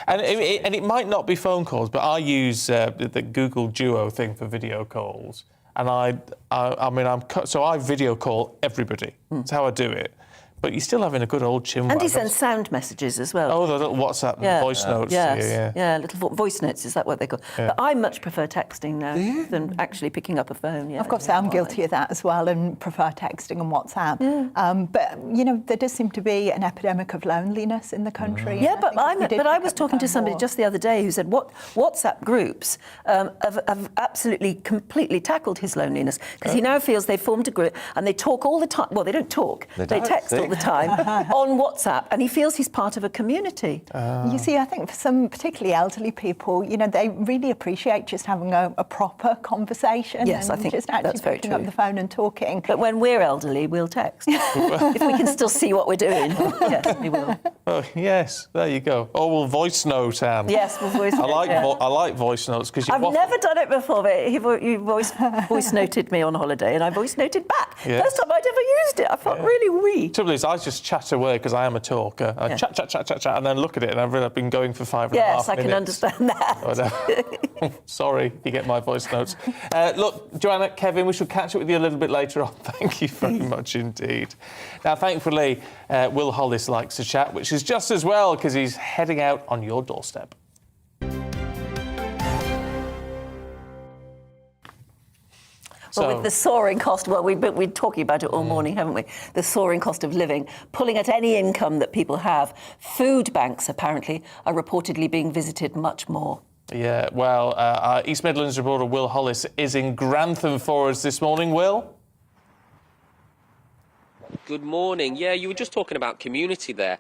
And it might not be phone calls, but I use the Google Duo thing for video calls, and I video call everybody. That's how I do it. But you're still having a good old chinwag. And he sends sound messages as well. Oh, the little WhatsApp voice notes. Yeah, little voice notes, is that what they call? Yeah. But I much prefer texting now than actually picking up a phone. Yeah, Of course, I'm guilty of that as well, and prefer texting and WhatsApp. But you know, there does seem to be an epidemic of loneliness in the country. Yeah, but I was talking to somebody just the other day who said WhatsApp groups have absolutely, completely tackled his loneliness, because he now feels they've formed a group and they talk all the time. Well, they don't talk. They text all the time on WhatsApp, and he feels he's part of a community. You see, I think for some particularly elderly people, you know, they really appreciate just having a proper conversation. Yes, and I think just actually that's very picking true. up the phone and talking. But when we're elderly, we'll text. If we can still see what we're doing, yes, we will. Oh, yes, there you go. Or we'll voice note, Anne. Yes, we'll voice note. I like voice notes, because I've never done it before, but you voice noted me on holiday, and I voice noted back. Yeah. First time I'd ever used it. I felt really wee. Trouble is, I just chat away, because I am a talker. I chat, and then look at it, and I've been going for 5.5 minutes. Yes, I can understand that. Sorry if you get my voice notes. Look, Joanna, Kevin, we should catch up with you a little bit later on. Thank you very much indeed. Now, thankfully, Will Hollis likes to chat, which is just as well, because he's heading out on your doorstep. Well, with the soaring cost, we've been talking about it all morning, haven't we? The soaring cost of living, pulling at any income that people have. Food banks, apparently, are reportedly being visited much more. Yeah, well, our East Midlands reporter Will Hollis is in Grantham for us this morning. Will? Good morning. Yeah, you were just talking about community there.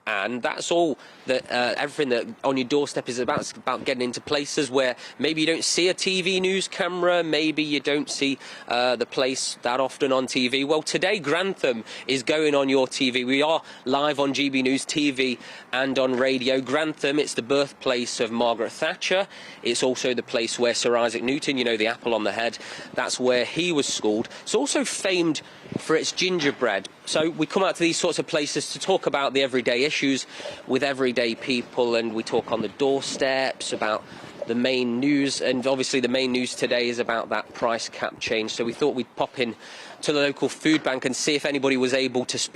And that's all that everything that on your doorstep is about. It's about getting into places where maybe you don't see a TV news camera, maybe you don't see the place that often on TV. Well, today Grantham is going on your TV. We are live on GBNews TV and on radio. Grantham, it's the birthplace of Margaret Thatcher. It's also the place where Sir Isaac Newton, you know, the apple on the head, that's where he was schooled. It's also famed for its gingerbread. So we come out to these sorts of places to talk about the everyday issues with everyday people, and we talk on the doorsteps about the main news, and obviously the main news today is about that price cap change. So we thought we'd pop in to the local food bank and see if anybody was able to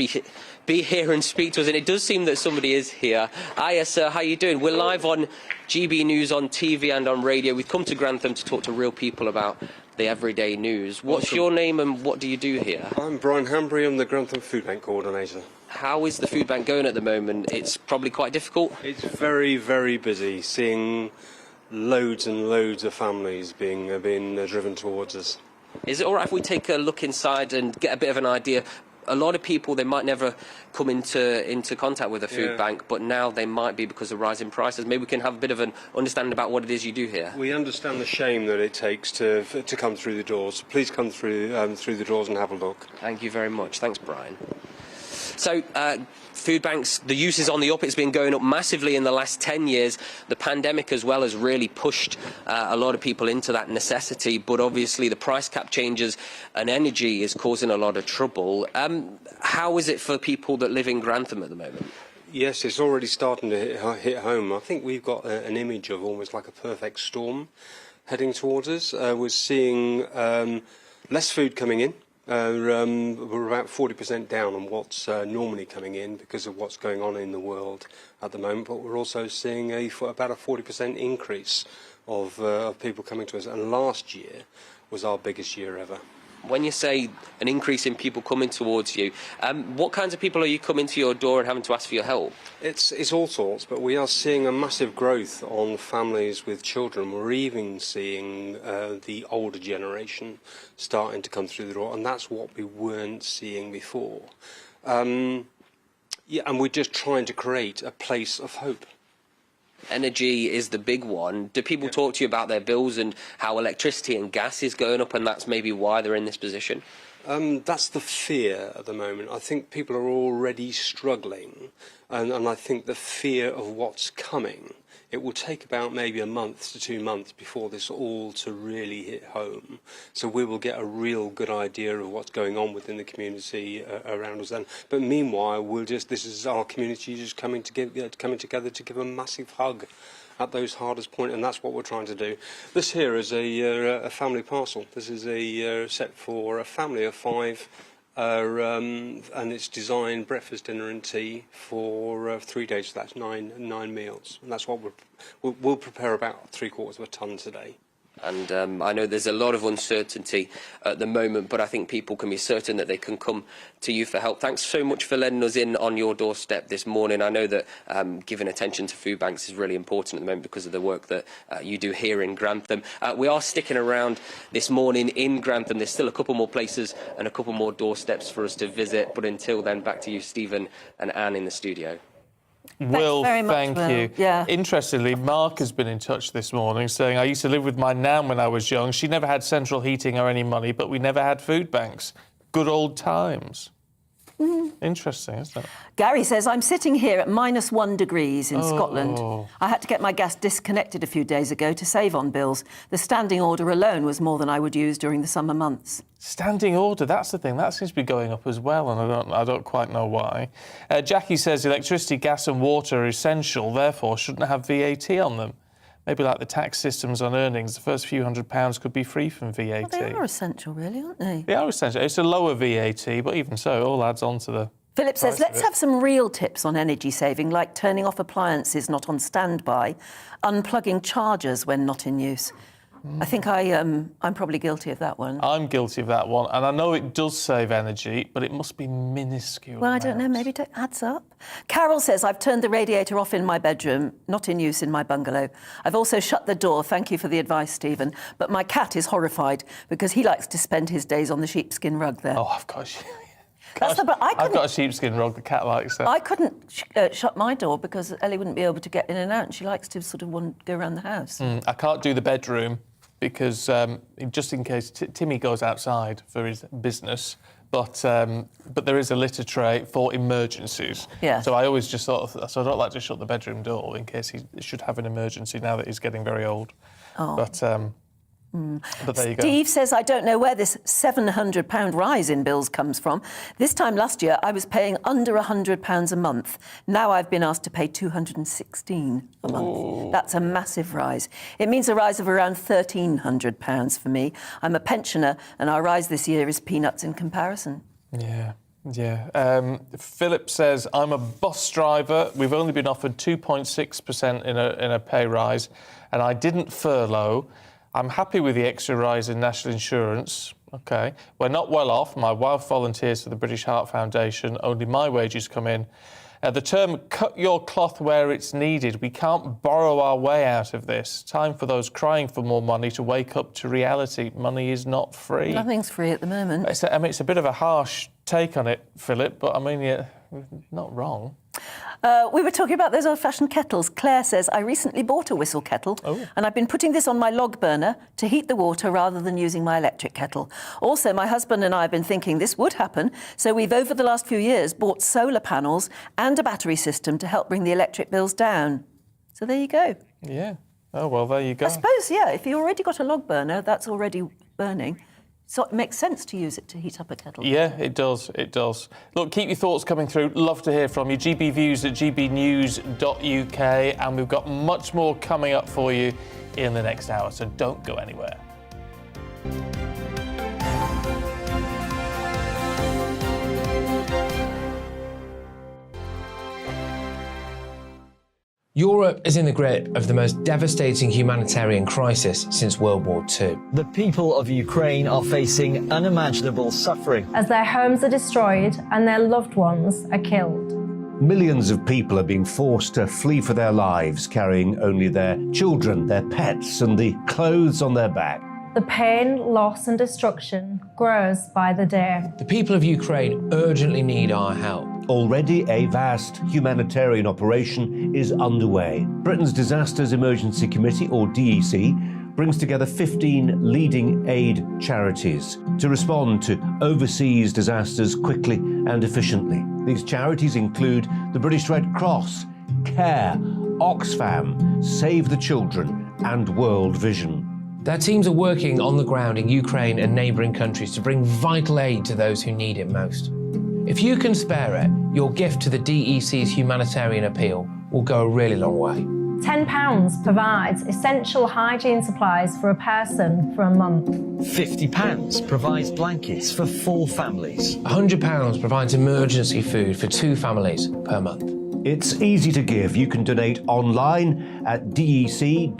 be here and speak to us, and it does seem that somebody is here. Hiya, sir, how you doing? We're live on GB News on TV and on radio. We've come to Grantham to talk to real people about the everyday news. What's your name and what do you do here? I'm Brian Hanbury, I'm the Grantham Food Bank Coordinator. How is the food bank going at the moment? It's probably quite difficult. It's very, very busy, seeing loads and loads of families being driven towards us. Is it all right if we take a look inside and get a bit of an idea? A lot of people, they might never come into contact with a food bank, but now they might be because of rising prices. Maybe we can have a bit of an understanding about what it is you do here. We understand the shame that it takes to come through the doors. Please come through the doors and have a look. Thank you very much. Thanks, Brian. So, food banks, the use is on the up. It's been going up massively in the last 10 years. The pandemic as well has really pushed a lot of people into that necessity, but obviously the price cap changes and energy is causing a lot of trouble. How is it for people that live in Grantham at the moment? Yes, it's already starting to hit home. I think we've got an image of almost like a perfect storm heading towards us. We're seeing less food coming in. We're about 40% down on what's normally coming in because of what's going on in the world at the moment, but we're also seeing about a 40% increase of people coming to us, and last year was our biggest year ever. When you say an increase in people coming towards you, what kinds of people are you coming to your door and having to ask for your help? It's all sorts, but we are seeing a massive growth on families with children. We're even seeing the older generation starting to come through the door, and that's what we weren't seeing before. And we're just trying to create a place of hope. Energy is the big one. Do people talk to you about their bills and how electricity and gas is going up, and that's maybe why they're in this position? That's the fear at the moment. I think people are already struggling, and I think the fear of what's coming, it will take about maybe a month to 2 months before this all to really hit home. So we will get a real good idea of what's going on within the community around us then. But meanwhile, this is our community just coming together to give a massive hug at those hardest points, and that's what we're trying to do. This here is a family parcel. This is a set for a family of 5. And it's designed breakfast, dinner and tea for 3 days. So that's nine meals, and that's what we'll prepare about 3/4 of a tonne today. And I know there's a lot of uncertainty at the moment, but I think people can be certain that they can come to you for help. Thanks so much for letting us in on your doorstep this morning. I know that giving attention to food banks is really important at the moment because of the work that you do here in Grantham. We are sticking around this morning in Grantham. There's still a couple more places and a couple more doorsteps for us to visit. But until then, back to you, Stephen and Anne in the studio. Will, Thank you. Yeah. Interestingly, Mark has been in touch this morning saying, I used to live with my nan when I was young. She never had central heating or any money, but we never had food banks. Good old times. Interesting, isn't it? Gary says, I'm sitting here at -1 degrees in Scotland. I had to get my gas disconnected a few days ago to save on bills. The standing order alone was more than I would use during the summer months. Standing order, that's the thing. That seems to be going up as well, and I don't quite know why. Jackie says electricity, gas and water are essential, therefore shouldn't have VAT on them. Maybe like the tax systems on earnings, the first few £100 could be free from VAT. Well, they are essential, really, aren't they? They are essential. It's a lower VAT, but even so, it all adds on to the... Philip says, let's have some real tips on energy saving, like turning off appliances not on standby, unplugging chargers when not in use. I think I'm probably guilty of that one. I'm guilty of that one, and I know it does save energy, but it must be minuscule. Well, I don't know, maybe it adds up. Carol says, I've turned the radiator off in my bedroom, not in use in my bungalow. I've also shut the door, thank you for the advice, Stephen, but my cat is horrified because he likes to spend his days on the sheepskin rug there. Oh, of course. I've got a sheepskin rug. The cat likes it. I couldn't shut my door because Ellie wouldn't be able to get in and out, and she likes to sort of want to go around the house. I can't do the bedroom because just in case Timmy goes outside for his business. But there is a litter tray for emergencies. Yeah. So I always just so I don't like to shut the bedroom door in case he should have an emergency now that he's getting very old. Oh. But there you go. Steve says, I don't know where this £700 rise in bills comes from. This time last year, I was paying under £100 a month. Now I've been asked to pay £216 a month. Ooh. That's a massive rise. It means a rise of around £1,300 for me. I'm a pensioner, and our rise this year is peanuts in comparison. Yeah. Philip says, I'm a bus driver. We've only been offered 2.6% in a pay rise, and I didn't furlough. I'm happy with the extra rise in national insurance. OK. We're not well off. My wife volunteers for the British Heart Foundation. Only my wages come in. The term cut your cloth where it's needed. We can't borrow our way out of this. Time for those crying for more money to wake up to reality. Money is not free. Nothing's free at the moment. It's a bit of a harsh take on it, Philip, but I mean, you're not wrong. We were talking about those old-fashioned kettles. Claire says, I recently bought a whistle kettle and I've been putting this on my log burner to heat the water rather than using my electric kettle. Also, my husband and I have been thinking this would happen, so we've, over the last few years, bought solar panels and a battery system to help bring the electric bills down. So there you go. Yeah. Oh, well, there you go. I suppose, yeah, if you already got a log burner, that's already burning. So it makes sense to use it to heat up a kettle. Yeah, it does. It does. Look, keep your thoughts coming through. Love to hear from you. gbviews@gbnews.uk. And we've got much more coming up for you in the next hour, so don't go anywhere. Europe is in the grip of the most devastating humanitarian crisis since World War II. The people of Ukraine are facing unimaginable suffering as their homes are destroyed and their loved ones are killed. Millions of people are being forced to flee for their lives, carrying only their children, their pets, and the clothes on their back. The pain, loss and destruction grows by the day. The people of Ukraine urgently need our help. Already a vast humanitarian operation is underway. Britain's Disasters Emergency Committee, or DEC, brings together 15 leading aid charities to respond to overseas disasters quickly and efficiently. These charities include the British Red Cross, CARE, Oxfam, Save the Children and World Vision. Their teams are working on the ground in Ukraine and neighbouring countries to bring vital aid to those who need it most. If you can spare it, your gift to the DEC's humanitarian appeal will go a really long way. £10 provides essential hygiene supplies for a person for a month. £50 provides blankets for 4 families. £100 provides emergency food for 2 families per month. It's easy to give. You can donate online at dec.org.uk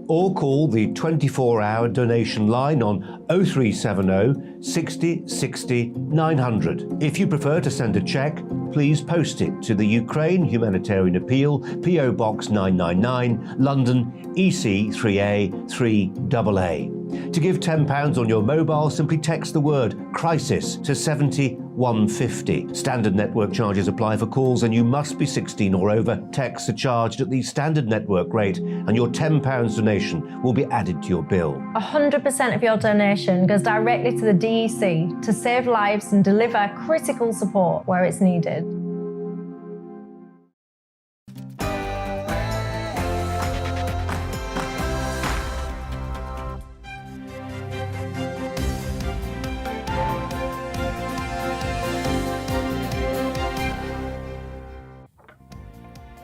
or call the 24-hour donation line on 0370 60 60 900. If you prefer to send a cheque, please post it to the Ukraine Humanitarian Appeal, PO Box 999, London, EC 3A 3AA. To give £10 on your mobile, simply text the word crisis to 70150. Standard network charges apply for calls and you must be 16 or over. Texts are charged at the standard network rate and your £10 donation will be added to your bill. 100% of your donation goes directly to the DEC to save lives and deliver critical support where it's needed.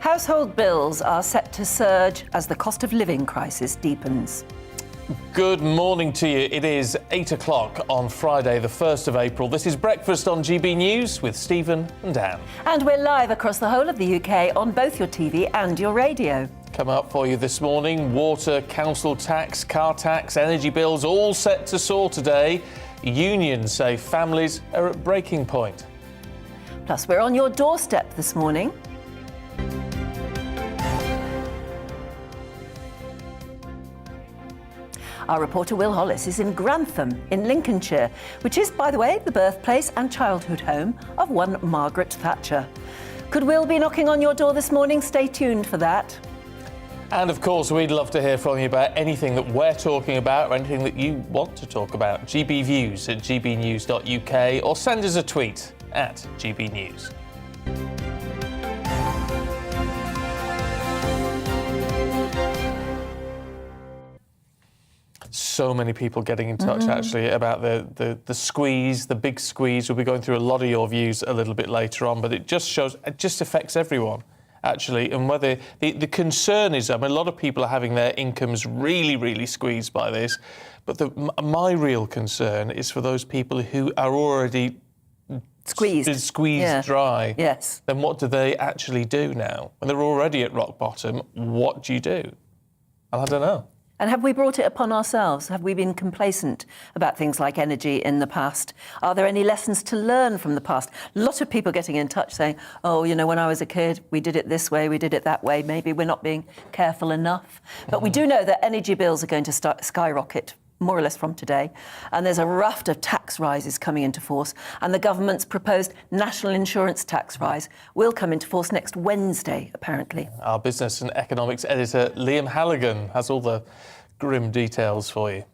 Household bills are set to surge as the cost of living crisis deepens. Good morning to you. It is 8 o'clock on Friday, the 1st of April. This is Breakfast on GB News with Stephen and Anne. And we're live across the whole of the UK on both your TV and your radio. Come up for you this morning. Water, council tax, car tax, energy bills all set to soar today. Unions say families are at breaking point. Plus, we're on your doorstep this morning. Our reporter Will Hollis is in Grantham in Lincolnshire, which is, by the way, the birthplace and childhood home of one Margaret Thatcher. Could Will be knocking on your door this morning? Stay tuned for that. And of course, we'd love to hear from you about anything that we're talking about or anything that you want to talk about. GBViews at gbnews.uk or send us a tweet at GBNews. So many people getting in touch actually about the squeeze, the big squeeze. We'll be going through a lot of your views a little bit later on, but it just affects everyone actually, and whether the concern is, I mean, a lot of people are having their incomes really, really squeezed by this, but my real concern is for those people who are already squeezed dry. Yes. Then what do they actually do now? When they're already at rock bottom, what do you do? I don't know. And have we brought it upon ourselves? Have we been complacent about things like energy in the past? Are there any lessons to learn from the past? A lot of people getting in touch saying, oh, you know, when I was a kid, we did it this way, we did it that way. Maybe we're not being careful enough. But we do know that energy bills are going to skyrocket more or less from today. And there's a raft of tax rises coming into force. And the government's proposed national insurance tax rise will come into force next Wednesday, apparently. Our business and economics editor, Liam Halligan, has all the grim details for you.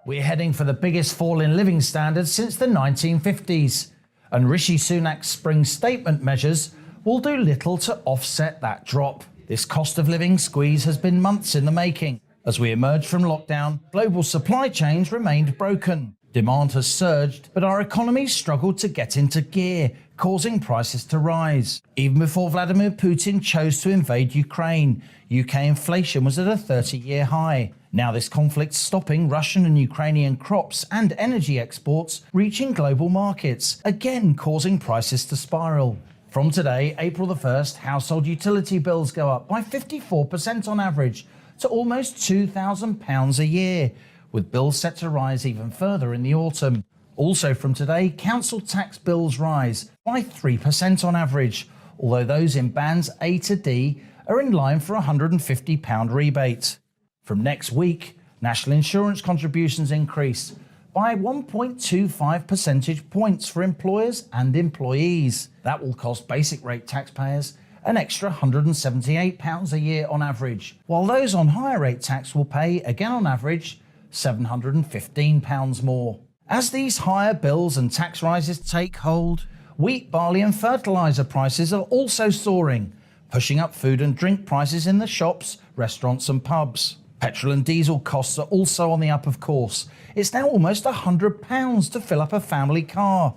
We're heading for the biggest fall in living standards since the 1950s. And Rishi Sunak's spring statement measures will do little to offset that drop. This cost of living squeeze has been months in the making. As we emerged from lockdown, global supply chains remained broken. Demand has surged, but our economies struggled to get into gear, causing prices to rise. Even before Vladimir Putin chose to invade Ukraine, UK inflation was at a 30-year high. Now this conflict's stopping Russian and Ukrainian crops and energy exports reaching global markets, again causing prices to spiral. From today, April the 1st, household utility bills go up by 54% on average to almost £2,000 a year, with bills set to rise even further in the autumn. Also from today, council tax bills rise by 3% on average, although those in bands A to D are in line for a £150 rebate. From next week, national insurance contributions increase by 1.25 percentage points for employers and employees. That will cost basic rate taxpayers an extra £178 a year on average, while those on higher rate tax will pay, again on average, £715 more. As these higher bills and tax rises take hold, wheat, barley and fertiliser prices are also soaring, pushing up food and drink prices in the shops, restaurants and pubs. Petrol and diesel costs are also on the up, of course. It's now almost £100 to fill up a family car.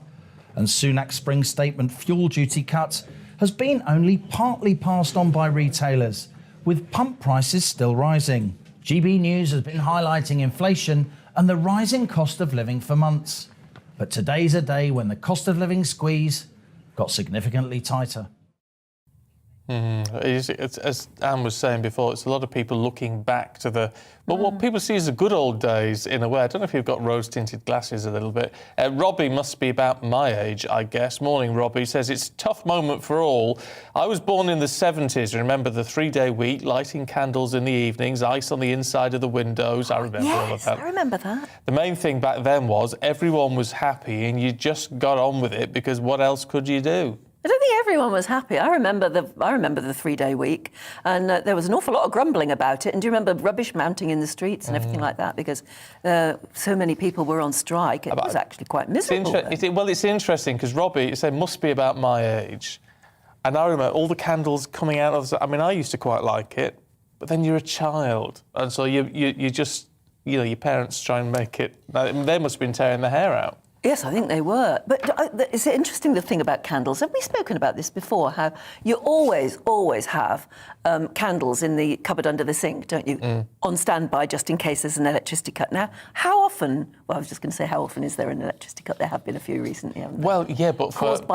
And Sunak's spring statement fuel duty cut has been only partly passed on by retailers, with pump prices still rising. GB News has been highlighting inflation and the rising cost of living for months. But today's a day when the cost of living squeeze got significantly tighter. It's, as Anne was saying before, it's a lot of people looking back to what people see as the good old days in a way. I don't know if you've got rose-tinted glasses a little bit. Robbie must be about my age, I guess. Morning, Robbie. Says it's a tough moment for all. I was born in the 70s. Remember the 3-day week, lighting candles in the evenings, ice on the inside of the windows. I remember all of that. I remember that. The main thing back then was everyone was happy and you just got on with it because what else could you do? I don't think everyone was happy. I remember the 3-day week, and there was an awful lot of grumbling about it. And do you remember rubbish mounting in the streets and everything like that? Because so many people were on strike. It was actually quite miserable. It's interesting because Robbie said must be about my age, and I remember all the candles coming out of. I mean, I used to quite like it, but then you're a child, and so you just your parents try and make it. They must have been tearing their hair out. Yes, I think they were. But it's interesting, the thing about candles. Have we spoken about this before? How you always have candles in the cupboard under the sink, don't you? On standby, just in case there's an electricity cut. Now, how often... Well, I was just going to say, how often is there an electricity cut? There have been a few recently, haven't there? Well, yeah, but... Caused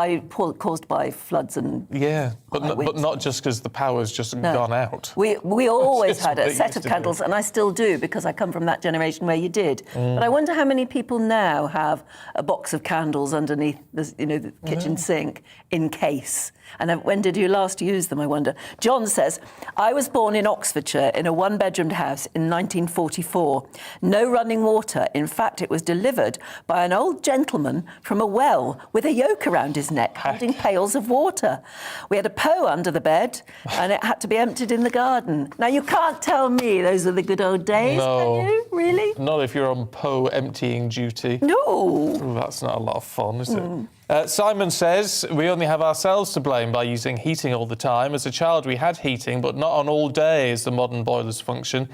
by floods and... Yeah, but not just because the power's just gone out. We always had a set of candles, and I still do, because I come from that generation where you did. But I wonder how many people now have a box of candles underneath the kitchen sink in case. And when did you last use them, I wonder? John says, I was born in Oxfordshire in a one-bedroomed house in 1944. No running water. In fact, it was delivered by an old gentleman from a well with a yoke around his neck holding pails of water. We had a Poe under the bed and it had to be emptied in the garden. Now, you can't tell me those are the good old days, can you? Really? Not if you're on Poe emptying duty. No. Ooh, that's not a lot of fun, is it? Simon says, we only have ourselves to blame by using heating all the time. As a child, we had heating, but not on all day as the modern boilers function.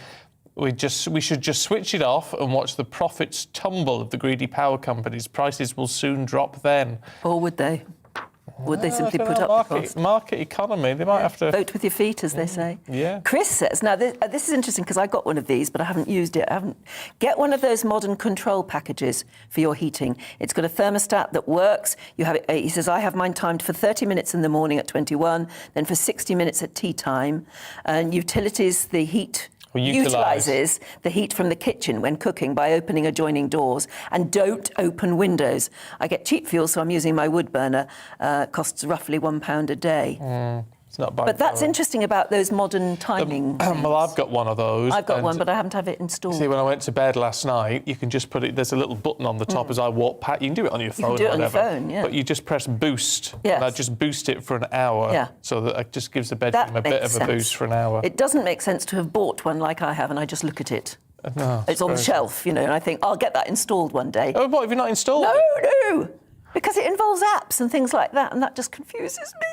We should just switch it off and watch the profits tumble of the greedy power companies. Prices will soon drop then. Or would they? Would they simply put up the cost? Market economy, they might have to... Vote with your feet, as they say. Yeah. Chris says, now this is interesting because I got one of these, but I haven't used it. Get one of those modern control packages for your heating. It's got a thermostat that works. You have it, he says, I have mine timed for 30 minutes in the morning at 21, then for 60 minutes at tea time. And utilities, the heat... utilises the heat from the kitchen when cooking by opening adjoining doors, and don't open windows. I get cheap fuel, so I'm using my wood burner. Costs roughly £1 a day. It's not bad. But that's interesting about those modern timing. Well, I've got one of those. I've got one, but I haven't have it installed. See, when I went to bed last night, you can just put it. There's a little button on the top as I walk past. You can do it on your phone. You can do it or whatever, on your phone, yeah. But you just press boost. Yes. And I just boost it for an hour. Yeah. So that it just gives the bedroom a bit of a boost for an hour. It doesn't make sense to have bought one like I have, and I just look at it. No, it's on the shelf, and I think I'll get that installed one day. Oh, what, have you not installed it? No. Because it involves apps and things like that, and that just confuses me.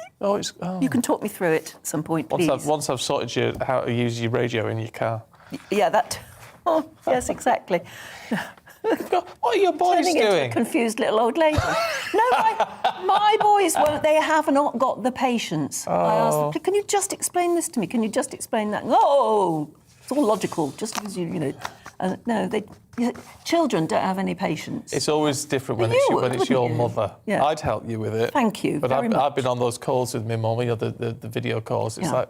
You can talk me through it at some point, please. Once I've sorted how to use your radio in your car. Yeah, that... Oh, yes, exactly. What are your boys Turning doing? into a confused little old lady. No, my boys won't. They have not got the patience. I asked them, can you just explain this to me? Can you just explain that? No, it's all logical, just because no, children don't have any patience. It's always different when it's your mother. Yeah. I'd help you with it. Thank you But very much. I've been on those calls with my mum, the video calls. It's like,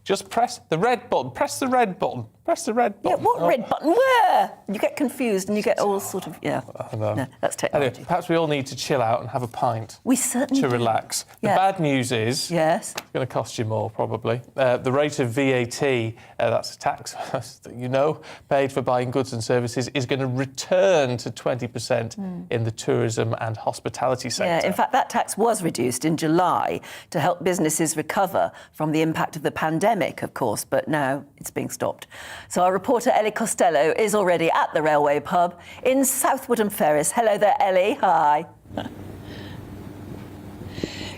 just press the red button. Press the red button. Press the red button. Yeah, what red button? Where? You get confused and you get all sort of, I know. No, that's technology. Anyway, perhaps we all need to chill out and have a pint. We certainly to do. relax. The bad news is... Yes? It's going to cost you more, probably. The rate of VAT, that's a tax that paid for buying goods and services, is going to return to 20% in the tourism and hospitality sector. Yeah, in fact, that tax was reduced in July to help businesses recover from the impact of the pandemic, of course, but now it's being stopped. So our reporter Ellie Costello is already at the railway pub in Southwood and Ferris. Hello there, Ellie. Hi.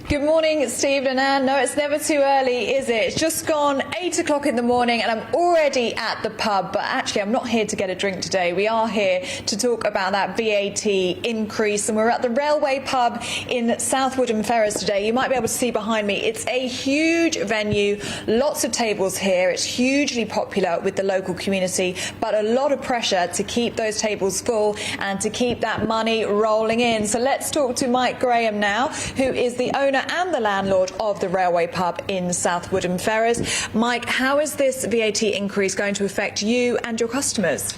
Good morning, Stephen and Anne. No, it's never too early, is it? It's just gone 8 o'clock in the morning and I'm already at the pub. But actually, I'm not here to get a drink today. We are here to talk about that VAT increase. And we're at the railway pub in Southwood and Ferris today. You might be able to see behind me. It's a huge venue, lots of tables here. It's hugely popular with the local community, but a lot of pressure to keep those tables full and to keep that money rolling in. So let's talk to Mike Graham now, who is the owner and the landlord of the railway pub in Southwood and Ferris. Mike, how is this VAT increase going to affect you and your customers?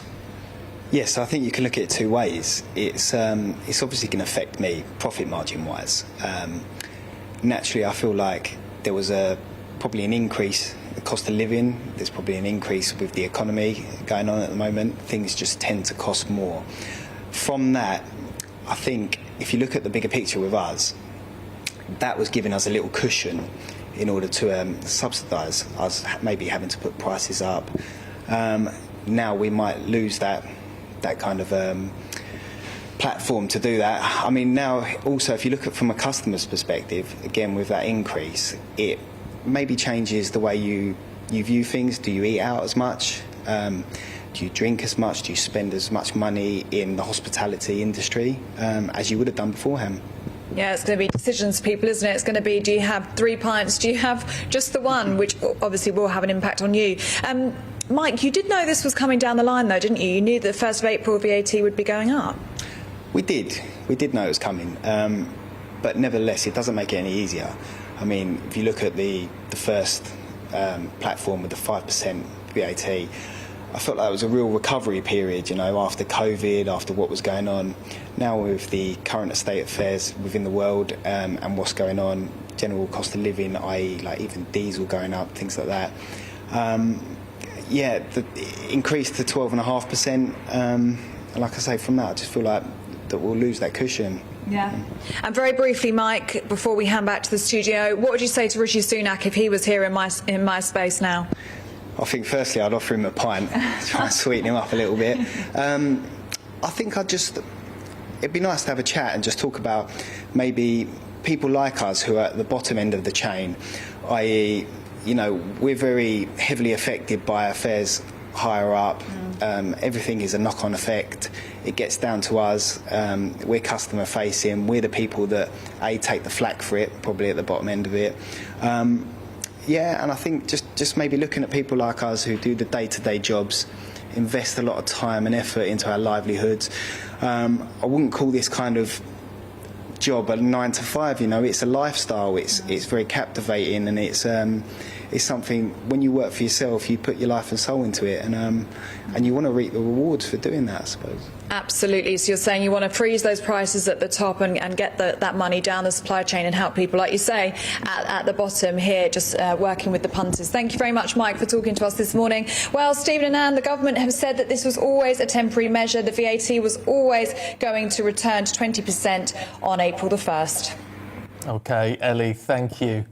Yes, I think you can look at it two ways. It's obviously going to affect me profit margin wise. Naturally, I feel like there was probably an increase in the cost of living. There's probably an increase with the economy going on at the moment. Things just tend to cost more. From that, I think if you look at the bigger picture with us, that was giving us a little cushion in order to subsidise us maybe having to put prices up. Now we might lose that kind of platform to do that. I mean, now also if you look at from a customer's perspective, again with that increase, it maybe changes the way you view things. Do you eat out as much? Do you drink as much? Do you spend as much money in the hospitality industry as you would have done beforehand? Yeah, it's going to be decisions for people, isn't it? It's going to be, do you have 3 pints? Do you have just the one, which obviously will have an impact on you. Mike, you did know this was coming down the line, though, didn't you? You knew that the 1st of April VAT would be going up. We did. We did know it was coming. But nevertheless, it doesn't make it any easier. I mean, if you look at the first platform with the 5% VAT, I felt like it was a real recovery period, you know, after COVID, after what was going on. Now with the current state of affairs within the world and what's going on, general cost of living, i.e. like even diesel going up, things like that. The increase to 12.5%. Like I say, from that, I just feel like that we'll lose that cushion. Yeah. And very briefly, Mike, before we hand back to the studio, what would you say to Rishi Sunak if he was here in my space now? I think firstly I'd offer him a pint, try and sweeten him up a little bit. I think it'd be nice to have a chat and just talk about maybe people like us who are at the bottom end of the chain, i.e., you know, we're very heavily affected by affairs higher up. Everything is a knock-on effect. It gets down to us. We're customer facing. We're the people that take the flak for it, probably at the bottom end of it. And I think just maybe looking at people like us who do the day-to-day jobs, invest a lot of time and effort into our livelihoods. I wouldn't call this kind of job a 9 to 5. You know, it's a lifestyle. It's very captivating, and it's something. When you work for yourself, you put your life and soul into it, and you want to reap the rewards for doing that, I suppose. Absolutely. So you're saying you want to freeze those prices at the top and get that money down the supply chain and help people, like you say, at the bottom here, just working with the punters. Thank you very much, Mike, for talking to us this morning. Well, Stephen and Anne, the government have said that this was always a temporary measure. The VAT was always going to return to 20% on April the 1st. OK, Ellie, thank you.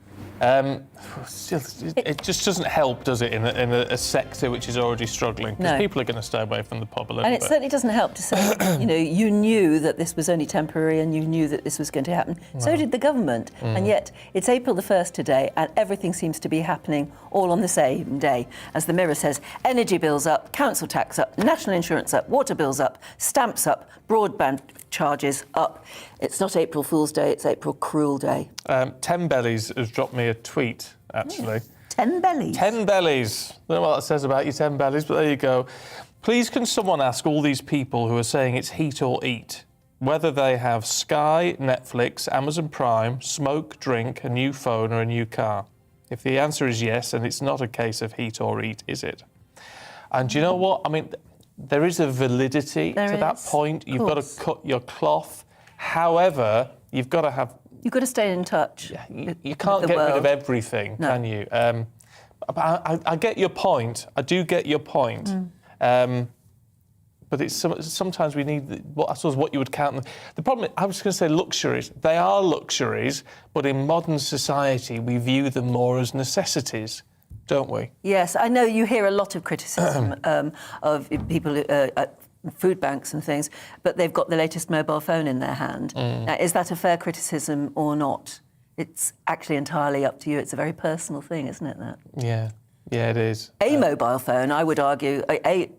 It just doesn't help, does it, in a sector which is already struggling? Because people are going to stay away from the pub a little bit. And it certainly doesn't help to say, you know, you knew that this was only temporary and you knew that this was going to happen. So did the government. And yet it's April the 1st today and everything seems to be happening all on the same day. As the Mirror says, energy bills up, council tax up, national insurance up, water bills up, stamps up, broadband charges up. It's not April Fool's Day, it's April Cruel Day. 10 Bellies has dropped me a tweet, actually. 10 Bellies? 10 Bellies. I don't know what that says about you, 10 Bellies, but there you go. Please can someone ask all these people who are saying it's heat or eat whether they have Sky, Netflix, Amazon Prime, smoke, drink, a new phone or a new car? If the answer is yes, then it's not a case of heat or eat, is it? And do you know what? I mean, there is a validity to that point. You've got to cut your cloth. However, you've got to have... You've got to stay in touch. You can't get rid of everything, can you? I get your point. I do get your point. But it's sometimes we need, I suppose, what you would count. The problem, I was going to say luxuries. They are luxuries, but in modern society, we view them more as necessities, don't we? Yes, I know you hear a lot of criticism of people at food banks and things, but they've got the latest mobile phone in their hand. Now, is that a fair criticism or not? It's actually entirely up to you. It's a very personal thing, isn't it, that? Yeah, it is. A mobile phone, I would argue, a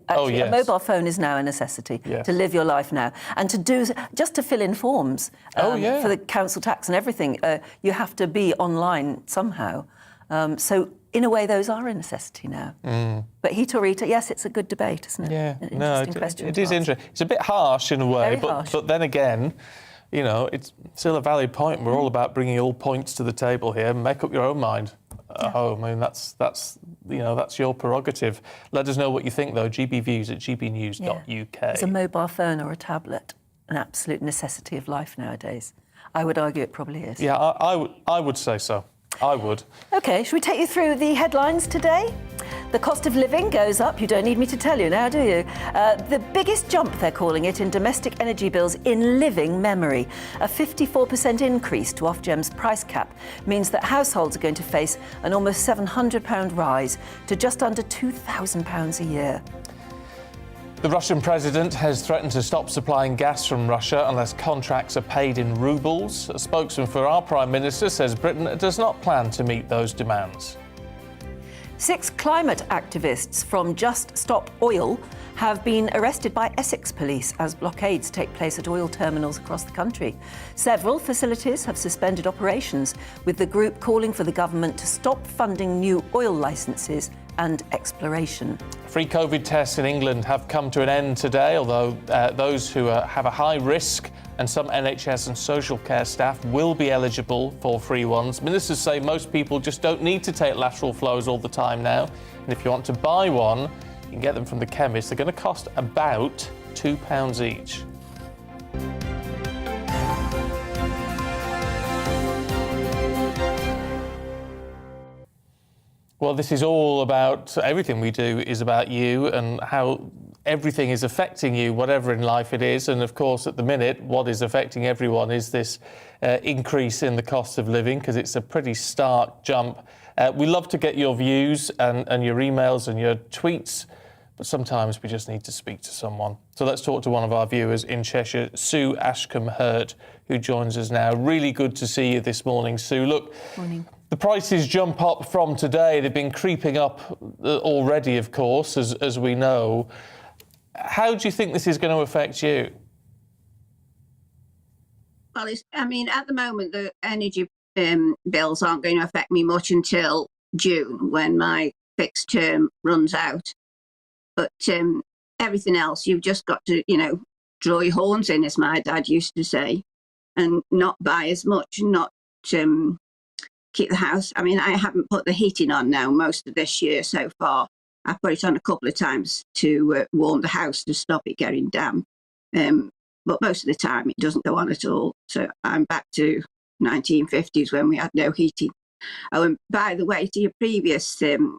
mobile phone is now a necessity to live your life now. And to do, just to fill in forms for the council tax and everything, you have to be online somehow. So, in a way, those are a necessity now. But heat or eat, yes, it's a good debate, isn't it? Yeah, it is interesting. It's a bit harsh in a way, but then again, you know, it's still a valid point. We're all about bringing all points to the table here. Make up your own mind at home. I mean, that's your prerogative. Let us know what you think, though. GBViews at gbnews.uk. Is a mobile phone or a tablet an absolute necessity of life nowadays? I would argue it probably is. Yeah, I would say so. I would. OK, should we take you through the headlines today? The cost of living goes up. You don't need me to tell you now, do you? The biggest jump, they're calling it, in domestic energy bills in living memory. A 54% increase to Ofgem's price cap means that households are going to face an almost £700 rise to just under £2,000 a year. The Russian president has threatened to stop supplying gas from Russia unless contracts are paid in rubles. A spokesman for our Prime Minister says Britain does not plan to meet those demands. 6 climate activists from Just Stop Oil have been arrested by Essex police as blockades take place at oil terminals across the country. Several facilities have suspended operations, with the group calling for the government to stop funding new oil licences and exploration. Free COVID tests in England have come to an end today, although those who have a high risk and some NHS and social care staff will be eligible for free ones. Ministers say most people just don't need to take lateral flows all the time now. And if you want to buy one, You can get them from the chemist. They're going to cost about £2 each. Well, this is all about, everything we do is about you and how everything is affecting you, whatever in life it is. And of course, at the minute, what is affecting everyone is this increase in the cost of living, because it's a pretty stark jump. We love to get your views and your emails and your tweets, but sometimes we just need to speak to someone. So let's talk to one of our viewers in Cheshire, Sue Ashcombe-Hurt, who joins us now. Really good to see you this morning, Sue. Look, morning. The prices jump up from today. They've been creeping up already, of course, as we know. How do you think this is going to affect you? Well, I mean, at the moment, the energy bills aren't going to affect me much until June, when my fixed term runs out. But everything else, you've just got to, draw your horns in, as my dad used to say, and not buy as much, not keep the house. I mean, I haven't put the heating on now most of this year so far. I put it on a couple of times to warm the house to stop it getting damp. But most of the time it doesn't go on at all. So I'm back to 1950s when we had no heating. Oh, and by the way, to your previous person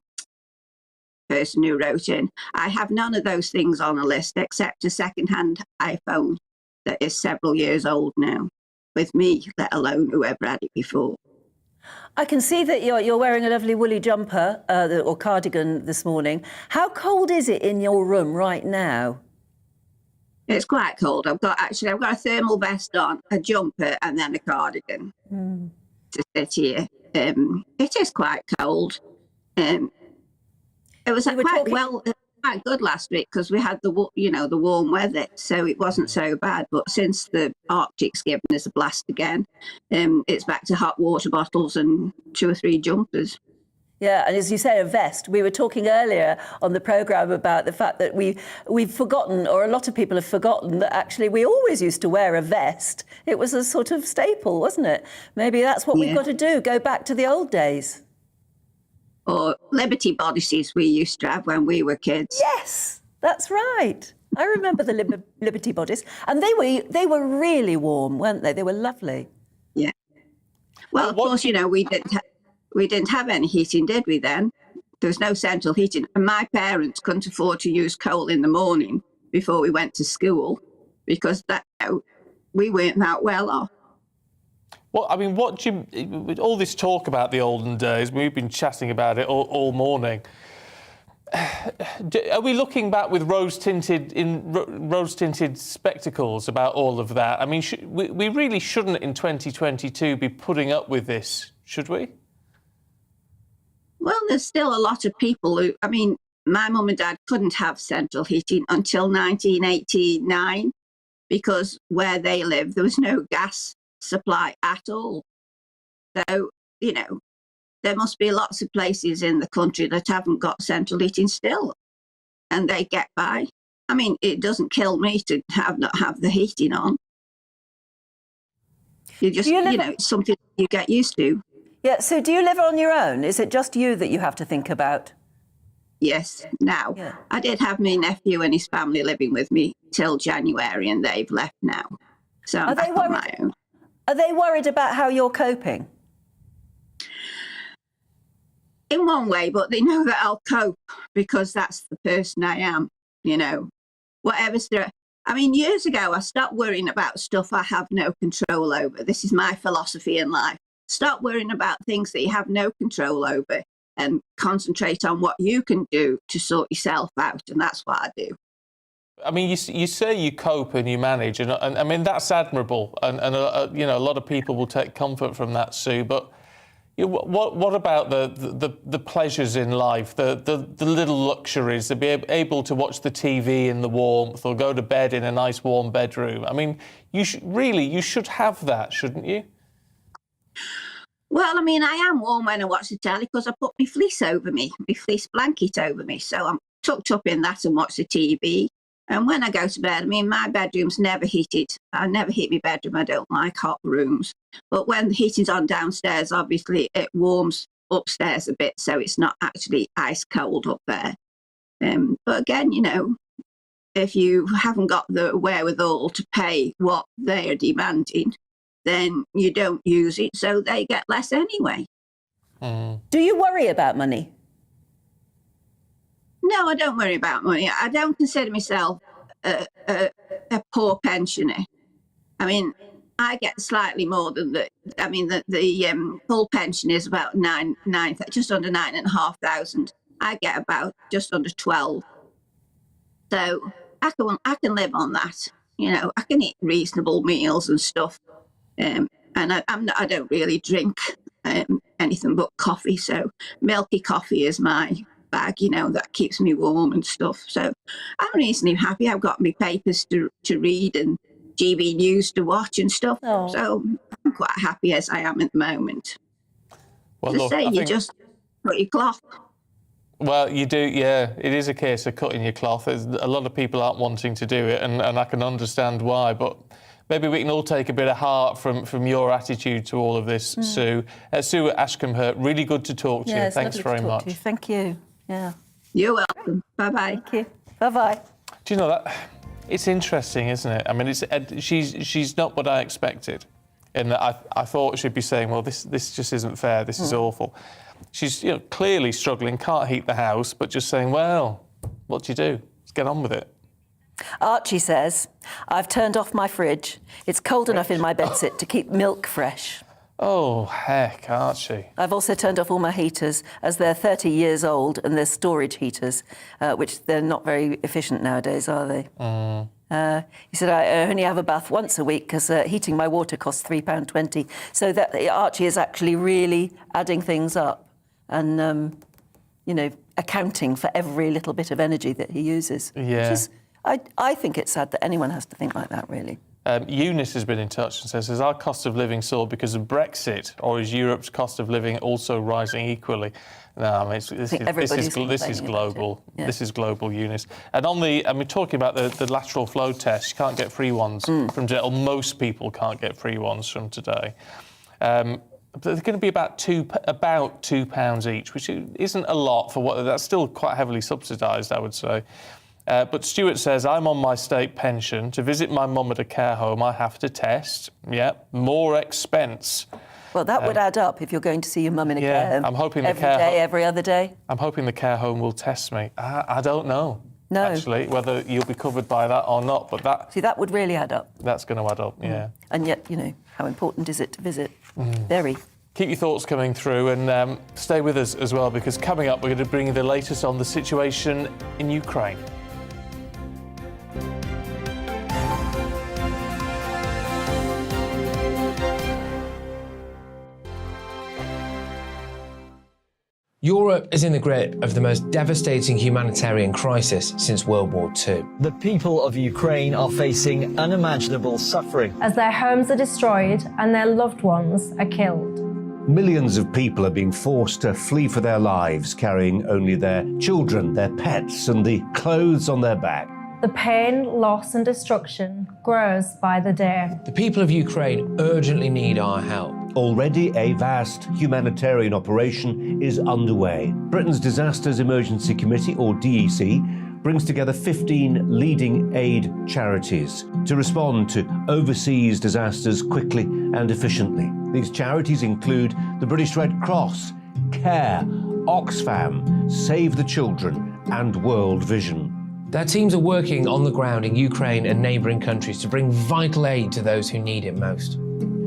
who wrote in, I have none of those things on a list except a second-hand iPhone that is several years old now, with me, let alone whoever had it before. I can see that you're wearing a lovely woolly jumper or cardigan this morning. How cold is it in your room right now? It's quite cold. I've got a thermal vest on, a jumper, and then a cardigan to sit here. It is quite cold. It was quite good last week because we had the warm weather, so it wasn't so bad. But since the Arctic's given us a blast again, it's back to hot water bottles and 2 or 3 jumpers. Yeah, and as you say, a vest. We were talking earlier on the programme about the fact that we've forgotten, or a lot of people have forgotten, that actually we always used to wear a vest. It was a sort of staple, wasn't it? Maybe that's what we've got to do, go back to the old days. Or Liberty bodices we used to have when we were kids. Yes, that's right. I remember the Liberty bodice, and they were really warm, weren't they? They were lovely. Yeah. Well, of course, we didn't have any heating, did we then? There was no central heating. And my parents couldn't afford to use coal in the morning before we went to school because we weren't that well off. Well, I mean, with all this talk about the olden days, we've been chatting about it all morning. Are we looking back with rose-tinted spectacles about all of that? I mean, we really shouldn't in 2022 be putting up with this, should we? Well, there's still a lot of people who, I mean, my mum and dad couldn't have central heating until 1989 because where they lived, there was no gas supply at all. So, there must be lots of places in the country that haven't got central heating still, and they get by. I mean, it doesn't kill me to not have the heating on. You just, it's something you get used to. Yeah, so do you live on your own? Is it just you that you have to think about? Yes, now. Yeah. I did have my nephew and his family living with me till January, and they've left now. So I'm back on my own. Are they worried about how you're coping? In one way, but they know that I'll cope because that's the person I am, Whatever's there. I mean, years ago, I stopped worrying about stuff I have no control over. This is my philosophy in life. Stop worrying about things that you have no control over and concentrate on what you can do to sort yourself out. And that's what I do. I mean, you say you cope and you manage, and I mean, that's admirable. And a lot of people will take comfort from that, Sue. But what about the pleasures in life, the little luxuries, to be able to watch the TV in the warmth or go to bed in a nice warm bedroom? I mean, you should have that, shouldn't you? Well, I mean, I am warm when I watch the telly because I put my fleece over me, my fleece blanket over me. So I'm tucked up in that and watch the TV. And when I go to bed, I mean, my bedroom's never heated. I never heat my bedroom. I don't like hot rooms. But when the heating's on downstairs, obviously it warms upstairs a bit, so it's not actually ice cold up there. But again, if you haven't got the wherewithal to pay what they are demanding, then you don't use it, so they get less anyway. Do you worry about money? No, I don't worry about money. I don't consider myself a poor pensioner. I mean, I get slightly more than the. I mean, the full pension is about just under 9,500. I get about just under 12. So I can live on that. I can eat reasonable meals and stuff. And I don't really drink anything but coffee. So milky coffee is my bag, that keeps me warm and stuff. So I'm reasonably happy. I've got my papers to read and GBNews to watch and stuff. Oh. So I'm quite happy as I am at the moment. Well, look, you just cut your cloth. Well, you do, yeah. It is a case of cutting your cloth. A lot of people aren't wanting to do it, and I can understand why, but maybe we can all take a bit of heart from your attitude to all of this, Sue. Sue at Ashcombe, really good to talk to you. Thanks very much. Thank you. Yeah. You're welcome. Bye-bye. Thank you. Bye-bye. Do you know that? It's interesting, isn't it? I mean, she's not what I expected. In that I thought she'd be saying, well, this just isn't fair, this is awful. She's clearly struggling, can't heat the house, but just saying, well, what do you do? Let's get on with it. Archie says, I've turned off my fridge. It's cold enough in my bedsit to keep milk fresh. Oh, heck, Archie. I've also turned off all my heaters, as they're 30 years old and they're storage heaters, which they're not very efficient nowadays, are they? He said, I only have a bath once a week because heating my water costs £3.20. So that Archie is actually really adding things up and, accounting for every little bit of energy that he uses. Yeah. Which is, I think it's sad that anyone has to think like that, really. Eunice has been in touch and says, is our cost of living soared because of Brexit, or is Europe's cost of living also rising equally? No, I mean, this is global. Yeah. This is global, Eunice. And on talking about the lateral flow test, you can't get free ones from today, or most people can't get free ones from today. They're going to be about £2 each, which isn't a lot for what that's still quite heavily subsidised, I would say. But Stuart says, I'm on my state pension. To visit my mum at a care home, I have to test. Yeah, more expense. Well, that would add up if you're going to see your mum in a care home. I'm hoping every other day. I'm hoping the care home will test me. I don't know. No. Actually, whether you'll be covered by that or not, but that... See, that would really add up. That's going to add up, yeah. And yet, how important is it to visit? Very. Keep your thoughts coming through and stay with us as well, because coming up, we're going to bring you the latest on the situation in Ukraine. Europe is in the grip of the most devastating humanitarian crisis since World War II. The people of Ukraine are facing unimaginable suffering as their homes are destroyed and their loved ones are killed. Millions of people are being forced to flee for their lives, carrying only their children, their pets, and the clothes on their back. The pain, loss and destruction grows by the day. The people of Ukraine urgently need our help. Already a vast humanitarian operation is underway. Britain's Disasters Emergency Committee, or DEC, brings together 15 leading aid charities to respond to overseas disasters quickly and efficiently. These charities include the British Red Cross, CARE, Oxfam, Save the Children and World Vision. Their teams are working on the ground in Ukraine and neighbouring countries to bring vital aid to those who need it most.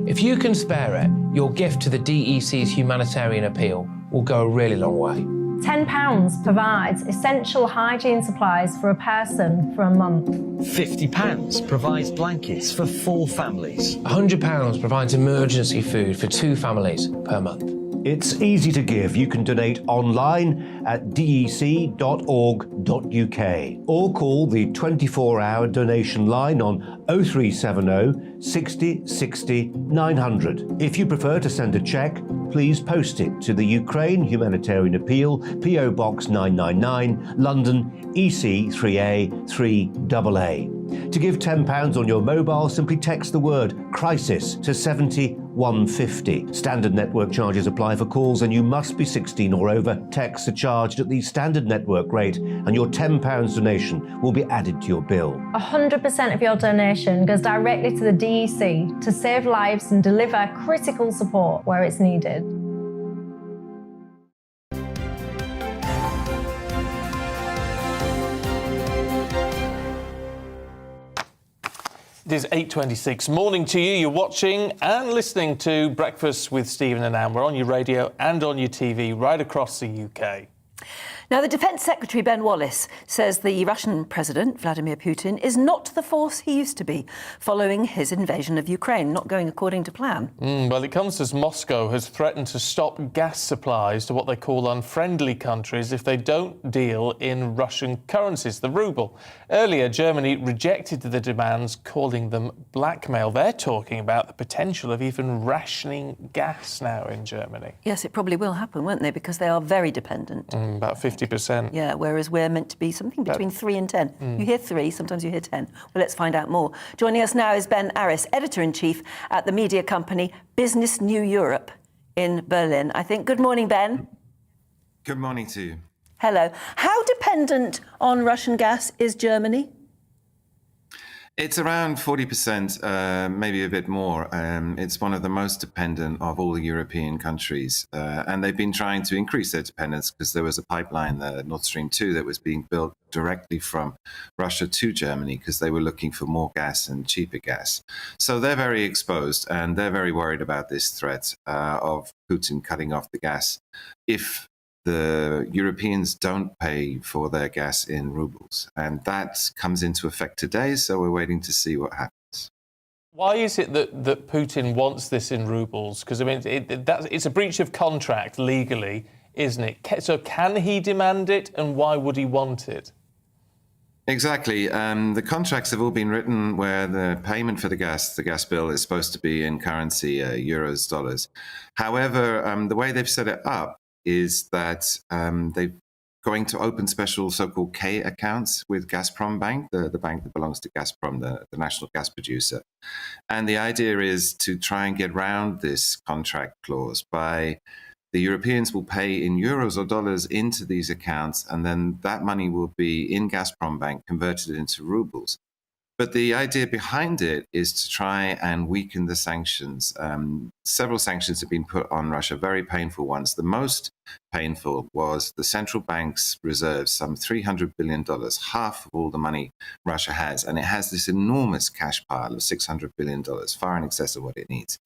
If you can spare it, your gift to the DEC's humanitarian appeal will go a really long way. £10 provides essential hygiene supplies for a person for a month. £50 provides blankets for 4 families. £100 provides emergency food for 2 families per month. It's easy to give. You can donate online at dec.org.uk or call the 24-hour donation line on 0370 60 60 900. If you prefer to send a cheque, please post it to the Ukraine Humanitarian Appeal, PO Box 999, London EC3A 3AA. To give £10 on your mobile, simply text the word crisis to 70150. Standard network charges apply for calls and you must be 16 or over. Texts are charged at the standard network rate and your £10 donation will be added to your bill. 100% of your donation goes directly to the DEC to save lives and deliver critical support where it's needed. It is 8:26. Morning to you. You're watching and listening to Breakfast with Stephen and Anne. We're on your radio and on your TV right across the UK. Now, the Defence Secretary, Ben Wallace, says the Russian President, Vladimir Putin, is not the force he used to be following his invasion of Ukraine, not going according to plan. Well, it comes as Moscow has threatened to stop gas supplies to what they call unfriendly countries if they don't deal in Russian currencies, the ruble. Earlier, Germany rejected the demands, calling them blackmail. They're talking about the potential of even rationing gas now in Germany. Yes, it probably will happen, won't they? Because they are very dependent. About 50%. Yeah, whereas we're meant to be something between 3 and 10. You hear 3, sometimes you hear 10. Well, let's find out more. Joining us now is Ben Aris, Editor-in-Chief at the media company Business New Europe in Berlin, I think. Good morning, Ben. Good morning to you. Hello. How dependent on Russian gas is Germany? It's around 40%, maybe a bit more. It's one of the most dependent of all the European countries. And they've been trying to increase their dependence because there was a pipeline, the Nord Stream 2, that was being built directly from Russia to Germany because they were looking for more gas and cheaper gas. So they're very exposed and they're very worried about this threat of Putin cutting off the gas if the Europeans don't pay for their gas in rubles. And that comes into effect today, so we're waiting to see what happens. Why is it that Putin wants this in rubles? Because, I mean, it's a breach of contract legally, isn't it? So can he demand it, and why would he want it? Exactly. The contracts have all been written where the payment for the gas bill is supposed to be in currency, euros, dollars. However, the way they've set it up is that they're going to open special so-called K accounts with Gazprom Bank, the bank that belongs to Gazprom, the national gas producer. And the idea is to try and get around this contract clause by the Europeans will pay in euros or dollars into these accounts, and then that money will be in Gazprom Bank converted into rubles. But the idea behind it is to try and weaken the sanctions. Several sanctions have been put on Russia, very painful ones. The most painful was the central bank's reserves, some $300 billion, half of all the money Russia has. And it has this enormous cash pile of $600 billion, far in excess of what it needs.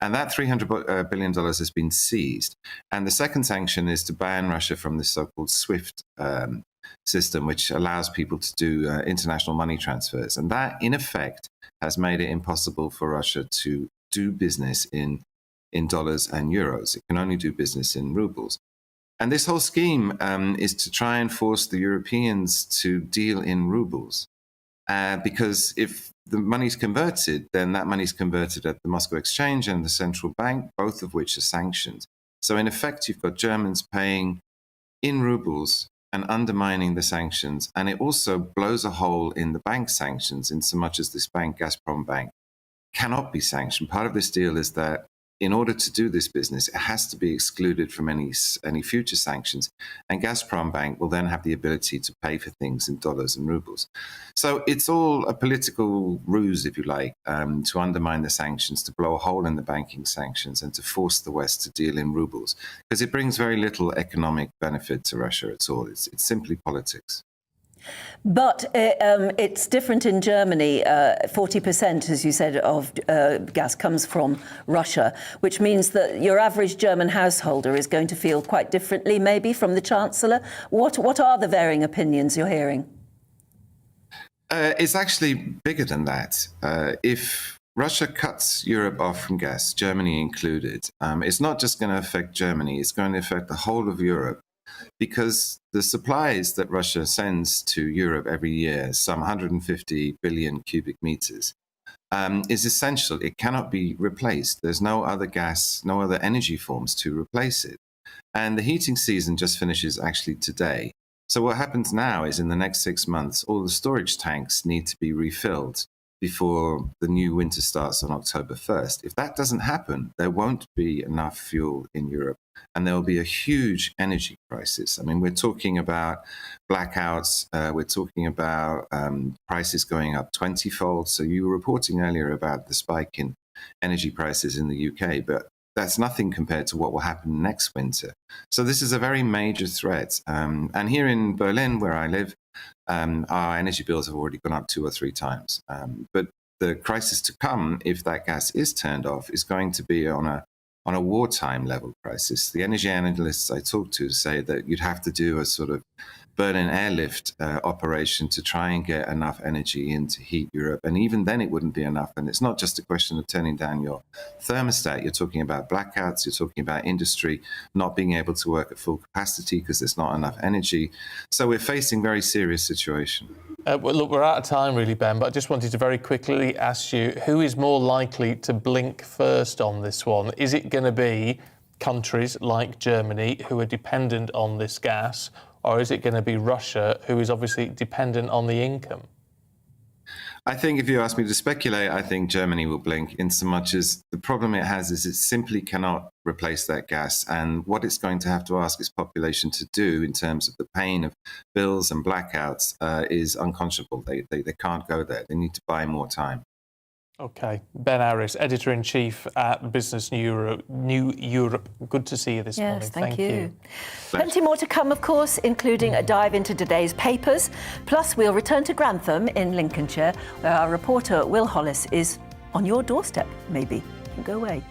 And that $300 billion has been seized. And the second sanction is to ban Russia from this so-called SWIFT system, which allows people to do international money transfers. And that, in effect, has made it impossible for Russia to do business in dollars and euros. It can only do business in rubles. And this whole scheme is to try and force the Europeans to deal in rubles. Because if the money's converted, then that money's converted at the Moscow Exchange and the central bank, both of which are sanctioned. So in effect, you've got Germans paying in rubles and undermining the sanctions. And it also blows a hole in the bank sanctions in so much as this bank, Gazprom Bank, cannot be sanctioned. Part of this deal is that in order to do this business, it has to be excluded from any future sanctions. And Gazprom Bank will then have the ability to pay for things in dollars and rubles. So it's all a political ruse, if you like, to undermine the sanctions, to blow a hole in the banking sanctions, and to force the West to deal in rubles. Because it brings very little economic benefit to Russia at all. It's simply politics. But it's different in Germany. 40%, as you said, of gas comes from Russia, which means that your average German householder is going to feel quite differently, maybe, from the Chancellor. What are the varying opinions you're hearing? It's actually bigger than that. If Russia cuts Europe off from gas, Germany included, it's not just going to affect Germany, it's going to affect the whole of Europe. Because the supplies that Russia sends to Europe every year, some 150 billion cubic meters, is essential. It cannot be replaced. There's no other gas, no other energy forms to replace it. And the heating season just finishes actually today. So what happens now is in the next 6 months, all the storage tanks need to be refilled before the new winter starts on October 1st. If that doesn't happen, there won't be enough fuel in Europe, and there will be a huge energy crisis. I mean, we're talking about blackouts, we're talking about prices going up 20-fold. So you were reporting earlier about the spike in energy prices in the UK, but that's nothing compared to what will happen next winter. So this is a very major threat. And here in Berlin, where I live, our energy bills have already gone up 2 or 3 times. But the crisis to come, if that gas is turned off, is going to be on a wartime level crisis. The energy analysts I talk to say that you'd have to do a sort of Berlin airlift operation to try and get enough energy in to heat Europe. And even then it wouldn't be enough. And it's not just a question of turning down your thermostat. You're talking about blackouts. You're talking about industry not being able to work at full capacity because there's not enough energy. So we're facing a very serious situation. Well, look, we're out of time, really, Ben, but I just wanted to very quickly ask you, who is more likely to blink first on this one? Is it going to be countries like Germany who are dependent on this gas, or is it going to be Russia, who is obviously dependent on the income? I think if you ask me to speculate, I think Germany will blink in so much as the problem it has is it simply cannot replace that gas. And what it's going to have to ask its population to do in terms of the pain of bills and blackouts is unconscionable. They can't go there. They need to buy more time. OK. Ben Harris, Editor-in-Chief at Business New Europe. Good to see you this morning. Yes, thank you. Plenty more to come, of course, including a dive into today's papers. Plus, we'll return to Grantham in Lincolnshire, where our reporter Will Hollis is on your doorstep, maybe. Don't go away.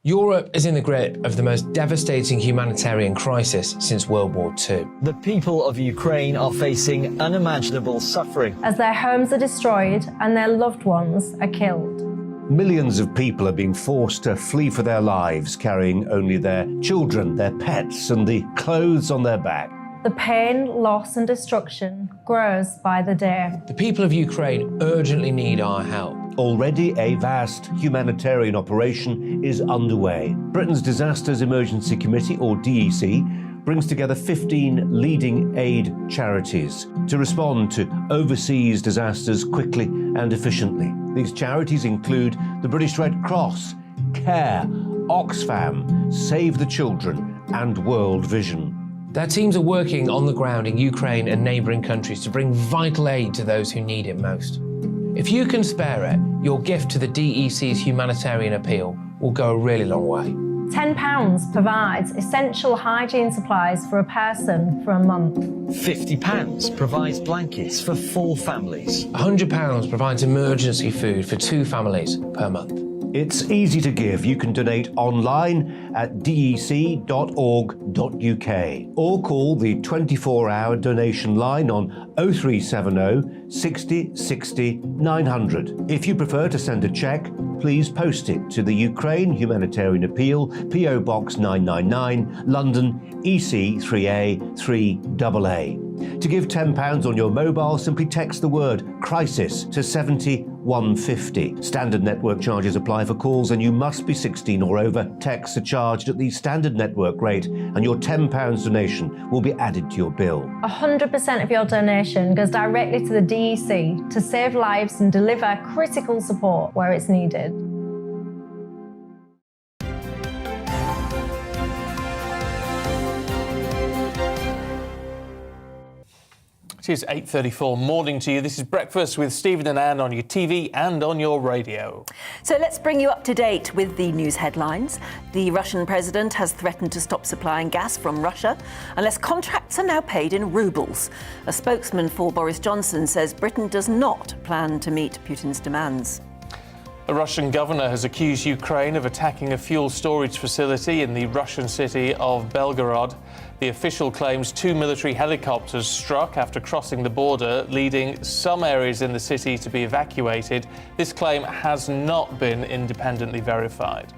Europe is in the grip of the most devastating humanitarian crisis since World War II. The people of Ukraine are facing unimaginable suffering as their homes are destroyed and their loved ones are killed. Millions of people are being forced to flee for their lives, carrying only their children, their pets, and the clothes on their back. The pain, loss and destruction grows by the day. The people of Ukraine urgently need our help. Already a vast humanitarian operation is underway. Britain's Disasters Emergency Committee, or DEC, brings together 15 leading aid charities to respond to overseas disasters quickly and efficiently. These charities include the British Red Cross, CARE, Oxfam, Save the Children and World Vision. Their teams are working on the ground in Ukraine and neighbouring countries to bring vital aid to those who need it most. If you can spare it, your gift to the DEC's humanitarian appeal will go a really long way. £10 provides essential hygiene supplies for a person for a month. £50 provides blankets for 4 families. £100 provides emergency food for 2 families per month. It's easy to give. You can donate online at dec.org.uk or call the 24-hour donation line on 0370 60 60 900. If you prefer to send a cheque, please post it to the Ukraine Humanitarian Appeal, PO Box 999, London, EC 3A 3AA. To give £10 on your mobile, simply text the word crisis to 70150. Standard network charges apply for calls and you must be 16 or over. Texts are charged at the standard network rate and your £10 donation will be added to your bill. 100% of your donation goes directly to the DEC to save lives and deliver critical support where it's needed. It is 8:34. Morning to you. This is Breakfast with Stephen and Anne on your TV and on your radio. So let's bring you up to date with the news headlines. The Russian president has threatened to stop supplying gas from Russia unless contracts are now paid in rubles. A spokesman for Boris Johnson says Britain does not plan to meet Putin's demands. A Russian governor has accused Ukraine of attacking a fuel storage facility in the Russian city of Belgorod. The official claims 2 military helicopters struck after crossing the border, leading some areas in the city to be evacuated. This claim has not been independently verified.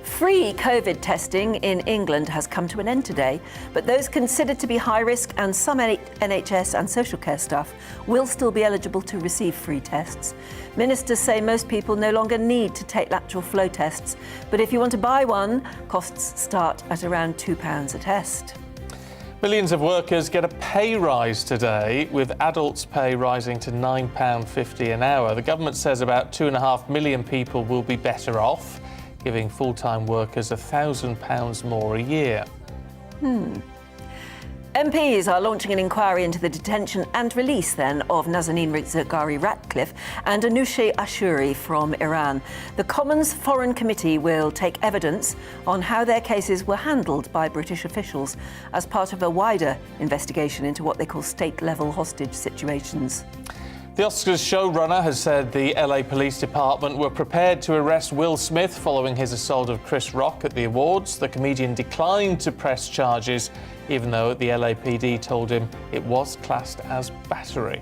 Free COVID testing in England has come to an end today, but those considered to be high risk and some NHS and social care staff will still be eligible to receive free tests. Ministers say most people no longer need to take lateral flow tests, but if you want to buy one, costs start at around £2 a test. Millions of workers get a pay rise today, with adults' pay rising to £9.50 an hour. The government says about 2.5 million people will be better off, giving full-time workers £1,000 more a year. MPs are launching an inquiry into the detention and release then of Nazanin Zaghari-Ratcliffe and Anousheh Ashuri from Iran. The Commons Foreign Committee will take evidence on how their cases were handled by British officials as part of a wider investigation into what they call state-level hostage situations. The Oscars showrunner has said the LA Police Department were prepared to arrest Will Smith following his assault of Chris Rock at the awards. The comedian declined to press charges, even though the LAPD told him it was classed as battery.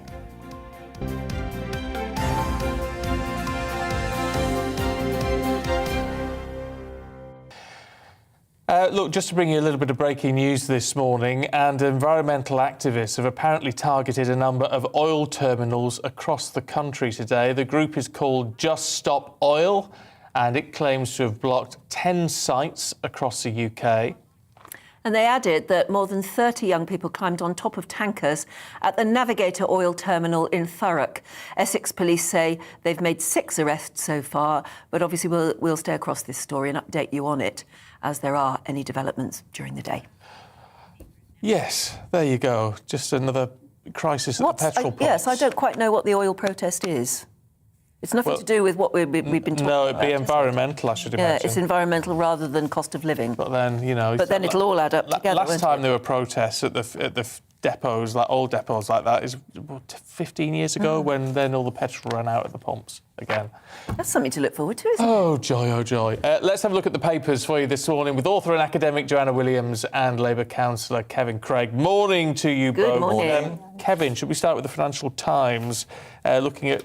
Look, just to bring you a little bit of breaking news this morning, and environmental activists have apparently targeted a number of oil terminals across the country today. The group is called Just Stop Oil, and it claims to have blocked 10 sites across the UK. And they added that more than 30 young people climbed on top of tankers at the Navigator oil terminal in Thurrock. Essex police say they've made 6 arrests so far, but obviously we'll stay across this story and update you on it as there are any developments during the day. Yes, there you go. Just another crisis at the petrol pumps. Yes, I don't quite know what the oil protest is. It's nothing to do with what we've been talking about. No, it'd be environmental, I should imagine. Yeah, it's environmental rather than cost of living. But then, you know... But then it'll all add up together, Last time there were protests at the depots, like old depots like that, is 15 years ago, when then all the petrol ran out at the pumps again. That's something to look forward to, isn't it? Oh, joy, oh, joy. Let's have a look at the papers for you this morning with author and academic Joanna Williams and Labour councillor Kevin Craig. Morning to you both. Good morning. Kevin, should we start with the Financial Times? Looking at,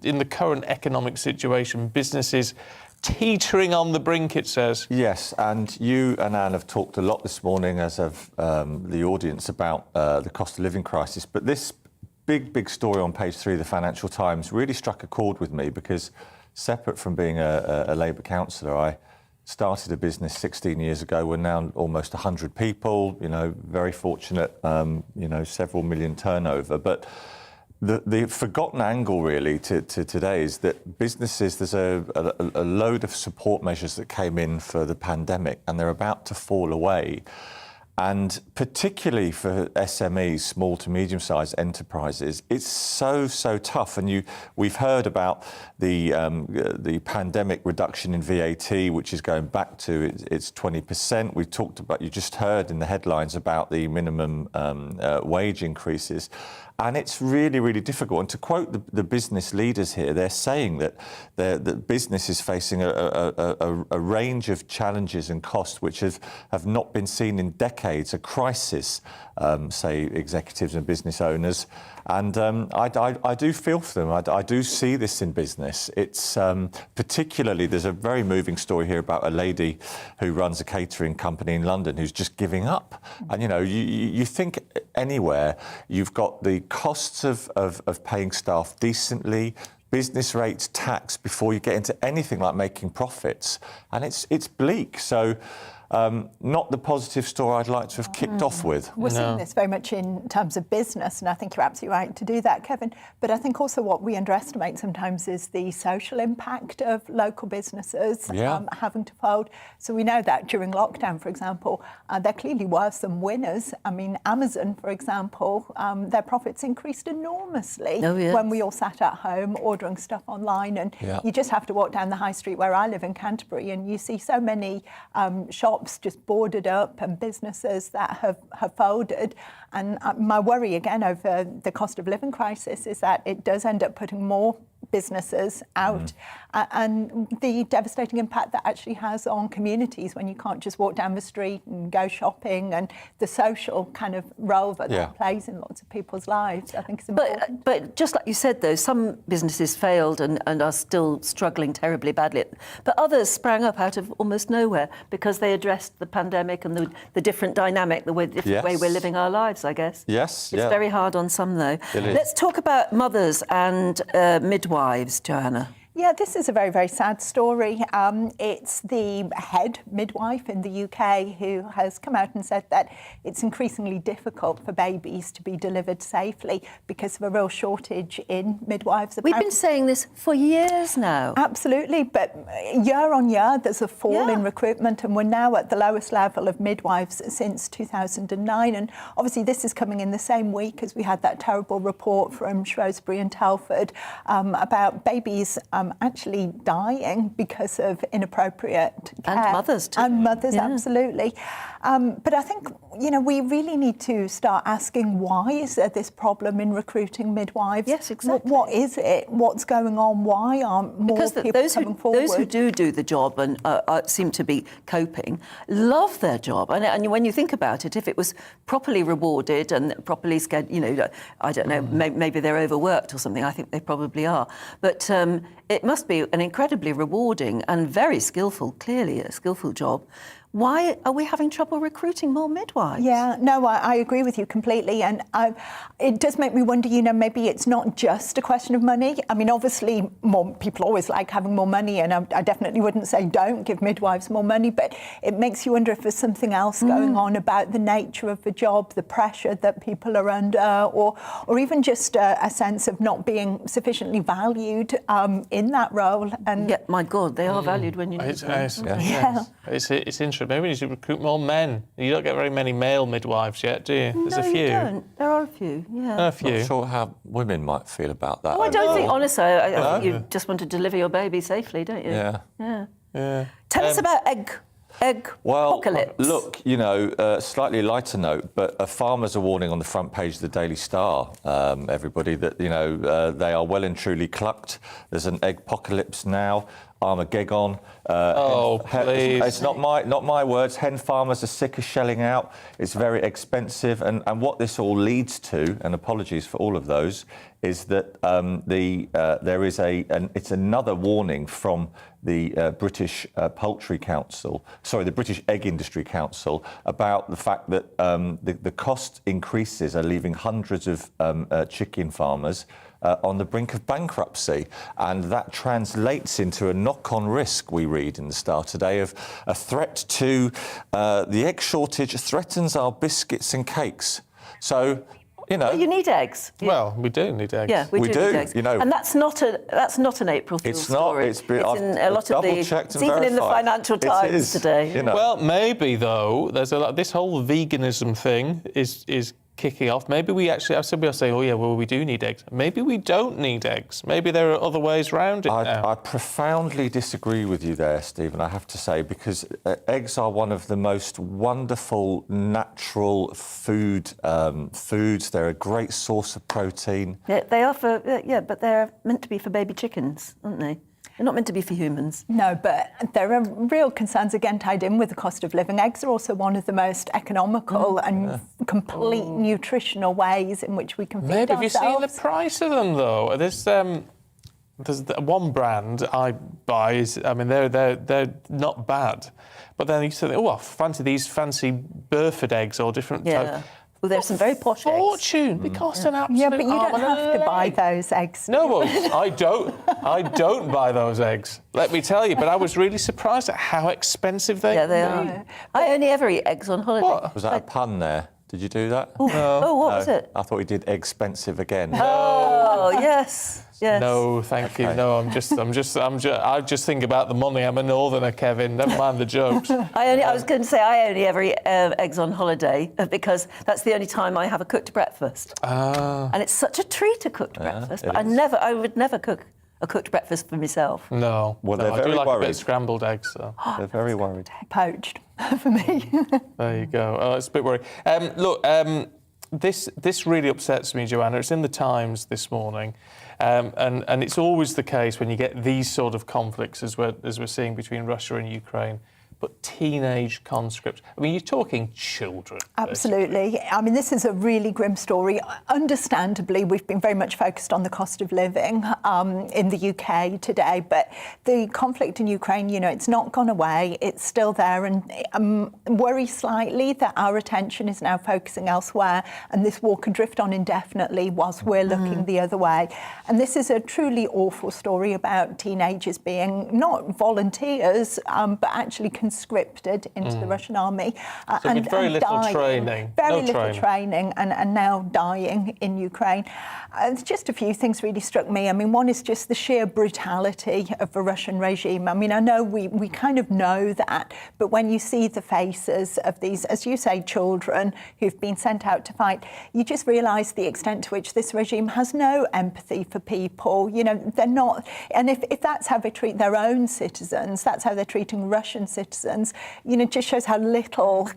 in the current economic situation, businesses teetering on the brink, it says. Yes, and you and Anne have talked a lot this morning, as have the audience, about the cost of living crisis. But this big story on page 3 of the Financial Times really struck a chord with me, because separate from being a Labour councillor, I started a business 16 years ago. We're now almost 100 people, very fortunate, several million turnover. But the forgotten angle really to today is that businesses, there's a load of support measures that came in for the pandemic, and they're about to fall away. And particularly for SMEs, small to medium-sized enterprises, it's so tough. And we've heard about the pandemic reduction in VAT, which is going back to its 20%. We've talked about, you just heard in the headlines about the minimum wage increases. And it's really difficult. And to quote the business leaders here, they're saying that the business is facing a range of challenges and costs which have not been seen in decades, a crisis, say executives and business owners. And I do feel for them. I do see this in business. It's particularly, there's a very moving story here about a lady who runs a catering company in London who's just giving up. And, you think anywhere you've got the costs of paying staff decently, business rates, tax, before you get into anything like making profits. And it's bleak. So not the positive story I'd like to have kicked off with. We're seeing this very much in terms of business, and I think you're absolutely right to do that, Kevin. But I think also what we underestimate sometimes is the social impact of local businesses having to fold. So we know that during lockdown, for example, there clearly were some winners. Amazon, for example, their profits increased enormously when we all sat at home ordering stuff online. And you just have to walk down the high street where I live in Canterbury, and you see so many shops just boarded up and businesses that have folded. And my worry again over the cost of living crisis is that it does end up putting more businesses out, and the devastating impact that actually has on communities when you can't just walk down the street and go shopping, and the social kind of role that that plays in lots of people's lives. I think it's important. But just like you said, though, some businesses failed and are still struggling terribly badly. But others sprang up out of almost nowhere because they addressed the pandemic and the different dynamic, the different way we're living our lives, I guess. Yes, It's very hard on some, though. It is. Let's talk about mothers and midwives, Joanna. Yeah, this is a very, very sad story. It's the head midwife in the UK who has come out and said that it's increasingly difficult for babies to be delivered safely because of a real shortage in midwives. We've been saying this for years now. Absolutely, but year on year there's a fall in recruitment, and we're now at the lowest level of midwives since 2009. And obviously this is coming in the same week as we had that terrible report from Shrewsbury and Telford about babies actually dying because of inappropriate care. And mothers too. And mothers, absolutely. But I think, we really need to start asking, why is there this problem in recruiting midwives? Yes, exactly. What is it? What's going on? Why aren't more people coming forward? Those who do the job and seem to be coping love their job. And when you think about it, if it was properly rewarded and properly scheduled, I don't know, maybe they're overworked or something. I think they probably are. But it must be an incredibly rewarding and very skillful, clearly a skillful job. Why are we having trouble recruiting more midwives? Yeah, no, I agree with you completely. And it does make me wonder, maybe it's not just a question of money. I mean, obviously, more people always like having more money, and I definitely wouldn't say don't give midwives more money, but it makes you wonder if there's something else going on about the nature of the job, the pressure that people are under, or even just a sense of not being sufficiently valued in that role. And yeah, my God, they are valued when you need them. It's interesting. Maybe we should recruit more men. You don't get very many male midwives yet, do you? There's a few. You don't. There are a few, yeah. A few. Not sure how women might feel about that. Oh, I don't think, honestly, I think you just want to deliver your baby safely, don't you? Yeah. Tell us about egg apocalypse. Look, slightly lighter note, but farmers are warning on the front page of the Daily Star, everybody, that, they are well and truly clucked. There's an egg apocalypse now. Armageddon. Please. It's not my words. Hen farmers are sick of shelling out. It's very expensive. And what this all leads to, and apologies for all of those, is that there is it's another warning from the British Poultry Council, the British Egg Industry Council, about the fact that the cost increases are leaving hundreds of chicken farmers on the brink of bankruptcy. And that translates into a knock-on risk, we read in the Star today, of a threat to the egg shortage threatens our biscuits and cakes. So, Well, you need eggs. Well, we do need eggs. Yeah, we do need eggs. And that's not an April Fool's story. It's been in a lot of double-checked and it's even verified. in the Financial Times today. Well, maybe though, there's this whole veganism thing is kicking off. Maybe we actually have somebody else say, we do need eggs. Maybe we don't need eggs. Maybe there are other ways around it now. I profoundly disagree with you there, Stephen, I have to say, because eggs are one of the most wonderful natural foods. They're a great source of protein. Yeah, they are but they're meant to be for baby chickens, aren't they? They're not meant to be for humans. No, but there are real concerns, again, tied in with the cost of living. Eggs are also one of the most economical and complete nutritional ways in which we can feed ourselves. Have you seen the price of them, though? There's one brand I buy, they're not bad. But then you say, fancy these fancy Burford eggs or different... Well, there's some very posh fortune. They cost an absolute but you don't have to buy those eggs. No, I don't. I don't buy those eggs. Let me tell you. But I was really surprised at how expensive they are. They are. I only ever eat eggs on holiday. What? Was that a pun there? Did you do that? No. Oh, what was it? I thought we did expensive again. Oh, yes. No, thank you. No, I just think about the money. I'm a northerner, Kevin. Never mind the jokes. I was going to say I only ever eat eggs on holiday because that's the only time I have a cooked breakfast. And it's such a treat, a cooked breakfast. But I would never cook a cooked breakfast for myself. No. Well, they're I very do like worried. a bit of scrambled eggs, though. They're very worried. Poached for me. There you go. Oh, it's a bit worrying. Look, this really upsets me, Joanna. It's in the Times this morning, and it's always the case when you get these sort of conflicts as we're seeing between Russia and Ukraine. But teenage conscripts. I mean, you're talking children. Absolutely. Basically. I mean, this is a really grim story. Understandably, we've been very much focused on the cost of living in the UK today, but the conflict in Ukraine, you know, it's not gone away. It's still there, and worry slightly that our attention is now focusing elsewhere, and this war could drift on indefinitely whilst we're looking the other way. And this is a truly awful story about teenagers being not volunteers, but actually conscripted into the Russian army. So with very little training. Very little training and now dying in Ukraine. Just a few things really struck me. I mean, one is just the sheer brutality of the Russian regime. I mean, I know we kind of know that, but when you see the faces of these, as you say, children who've been sent out to fight, you just realise the extent to which this regime has no empathy for people. You know, they're not, and if that's how they treat their own citizens, that's how they're treating Russian citizens, you know, it just shows how little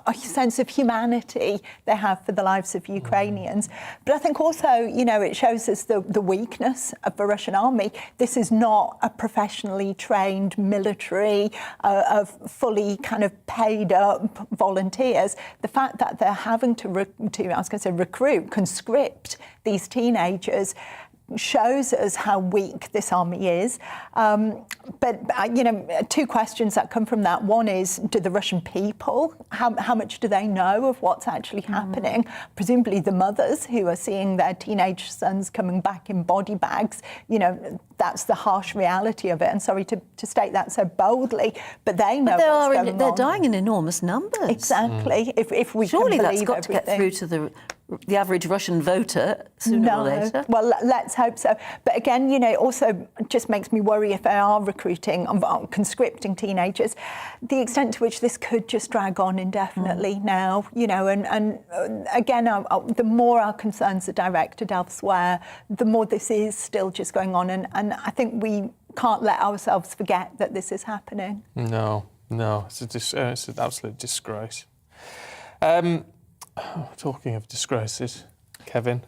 a sense of humanity they have for the lives of Ukrainians. But I think also, you know, it shows us the weakness of the Russian army. This is not a professionally trained military of fully kind of paid up volunteers. The fact that they're having to recruit, conscript these teenagers shows us how weak this army is. But, you know, two questions that come from that. One is, do the Russian people, how much do they know of what's actually happening? Presumably the mothers who are seeing their teenage sons coming back in body bags, you know, that's the harsh reality of it. And sorry to state that so boldly, but they know what's going on. They're dying in enormous numbers. Exactly. If we surely can that's believe got to get through to the average Russian voter sooner or later. Well, let's hope so. But again, you know, it also just makes me worry if they are recruiting, conscripting teenagers, the extent to which this could just drag on indefinitely now, you know, and again, the more our concerns are directed elsewhere, the more this is still just going on. And I think we can't let ourselves forget that this is happening. No, it's an absolute disgrace. Talking of disgraces, Kevin,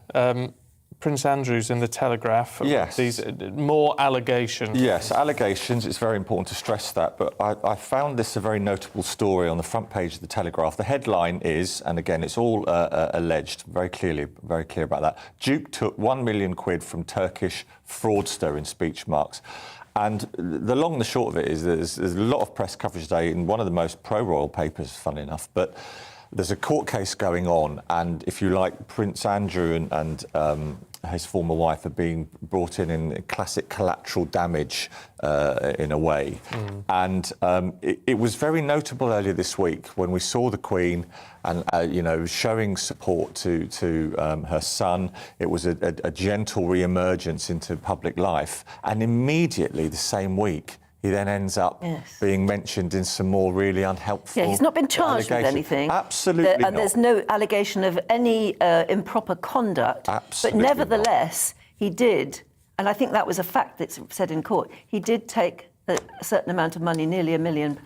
Prince Andrew's in the Telegraph. Yes. These more allegations. Yes, allegations. It's very important to stress that. But I found this a very notable story on the front page of the Telegraph. The headline is, and again, it's all alleged, very clear about that. Duke took £1 million from Turkish fraudster in speech marks. And the long and the short of it is there's a lot of press coverage today in one of the most pro-royal papers, funnily enough. But there's a court case going on, and if you like, Prince Andrew and his former wife are being brought in classic collateral damage in a way. And it was very notable earlier this week when we saw the Queen and you know, showing support to her son. It was a gentle re-emergence into public life, and immediately the same week he then ends up being mentioned in some more really unhelpful. Yeah, he's not been charged with anything. Absolutely not. And there's no allegation of any improper conduct. Absolutely but nevertheless, he did, and I think that was a fact that's said in court, he did take a certain amount of money, nearly £1 million.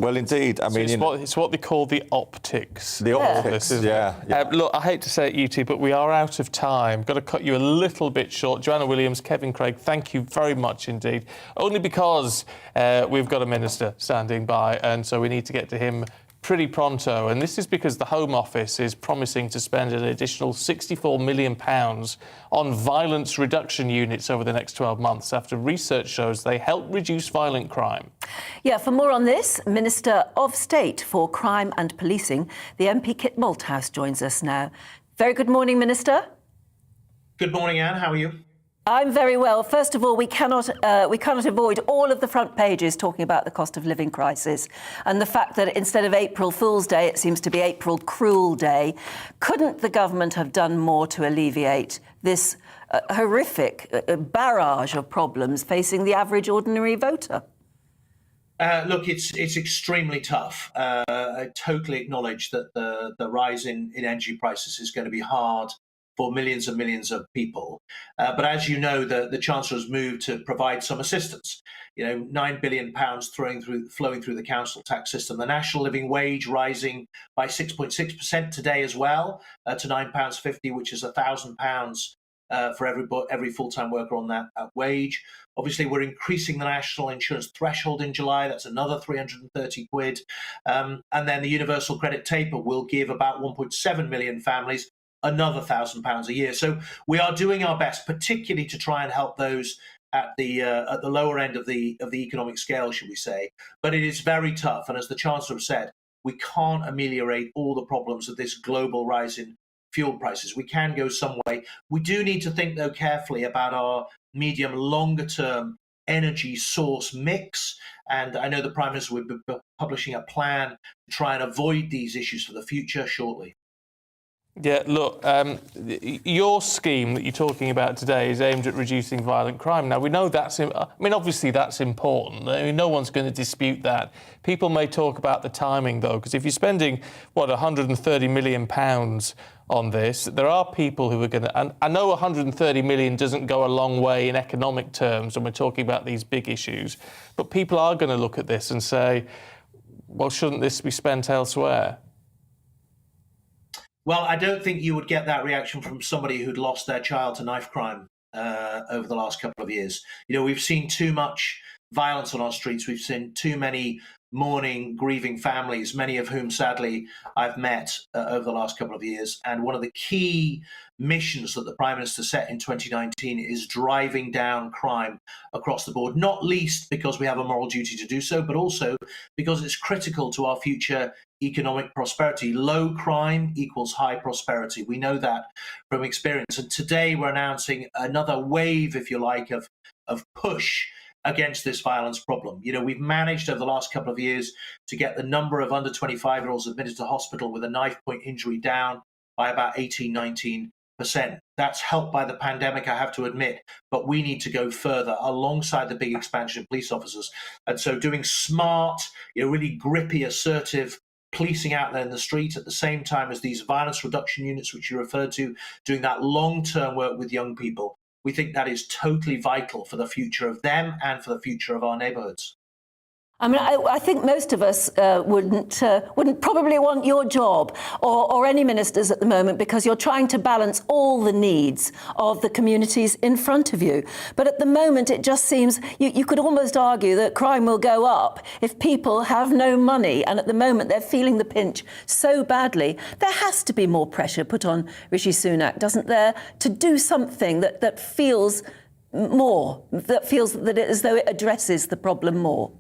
Well, indeed. I mean, it's what they call the optics. The optics, yeah. Look, I hate to say it, you two, but we are out of time. Got to cut you a little bit short. Joanna Williams, Kevin Craig, thank you very much indeed. Only because we've got a minister standing by, and so we need to get to him pretty pronto, and this is because the Home Office is promising to spend an additional £64 million on violence reduction units over the next 12 months after research shows they help reduce violent crime. Yeah, for more on this, Minister of State for Crime and Policing, the MP Kit Malthouse, joins us now. Very good morning, Minister. Good morning, Anne. How are you? I'm very well. First of all, we cannot avoid all of the front pages talking about the cost of living crisis and the fact that instead of April Fool's Day, it seems to be April Cruel Day. Couldn't the government have done more to alleviate this horrific barrage of problems facing the average ordinary voter? Look, it's extremely tough. I totally acknowledge that the rise in energy prices is going to be hard for millions and millions of people. But as you know, the Chancellor has moved to provide some assistance. You know, £9 billion flowing through the council tax system. The national living wage rising by 6.6% today as well, to £9.50, which is £1,000 for every full-time worker on that wage. Obviously, we're increasing the national insurance threshold in July. That's another 330 quid. And then the universal credit taper will give about 1.7 million families another £1,000 a year. So we are doing our best, particularly to try and help those at the lower end of the economic scale, should we say. But it is very tough. And as the Chancellor said, we can't ameliorate all the problems of this global rise in fuel prices. We can go some way. We do need to think, though, carefully about our medium, longer term energy source mix. And I know the Prime Minister will be publishing a plan to try and avoid these issues for the future shortly. Yeah, look, your scheme that you're talking about today is aimed at reducing violent crime. Now, we know that's, obviously that's important. I mean, no one's going to dispute that. People may talk about the timing, though, because if you're spending, £130 million on this, there are people who are going to, and I know 130 million doesn't go a long way in economic terms when we're talking about these big issues, but people are going to look at this and say, well, shouldn't this be spent elsewhere? Well, I don't think you would get that reaction from somebody who'd lost their child to knife crime over the last couple of years. You know, we've seen too much violence on our streets. We've seen too many mourning, grieving families, many of whom, sadly, I've met over the last couple of years. And one of the key missions that the Prime Minister set in 2019 is driving down crime across the board, not least because we have a moral duty to do so, but also because it's critical to our future economic prosperity. Low crime equals high prosperity. We know that from experience. And today we're announcing another wave, if you like, of push against this violence problem. You know, we've managed over the last couple of years to get the number of under 25-year-olds admitted to hospital with a knife point injury down by about 18-19%. That's helped by the pandemic, I have to admit, but we need to go further alongside the big expansion of police officers. And so doing smart, really grippy, assertive policing out there in the street at the same time as these violence reduction units, which you referred to, doing that long-term work with young people. We think that is totally vital for the future of them and for the future of our neighbourhoods. I mean, I think most of us wouldn't probably want your job or any ministers at the moment, because you're trying to balance all the needs of the communities in front of you. But at the moment, it just seems you could almost argue that crime will go up if people have no money. And at the moment, they're feeling the pinch so badly. There has to be more pressure put on Rishi Sunak, doesn't there, to do something that feels more, that feels that as though it addresses the problem more.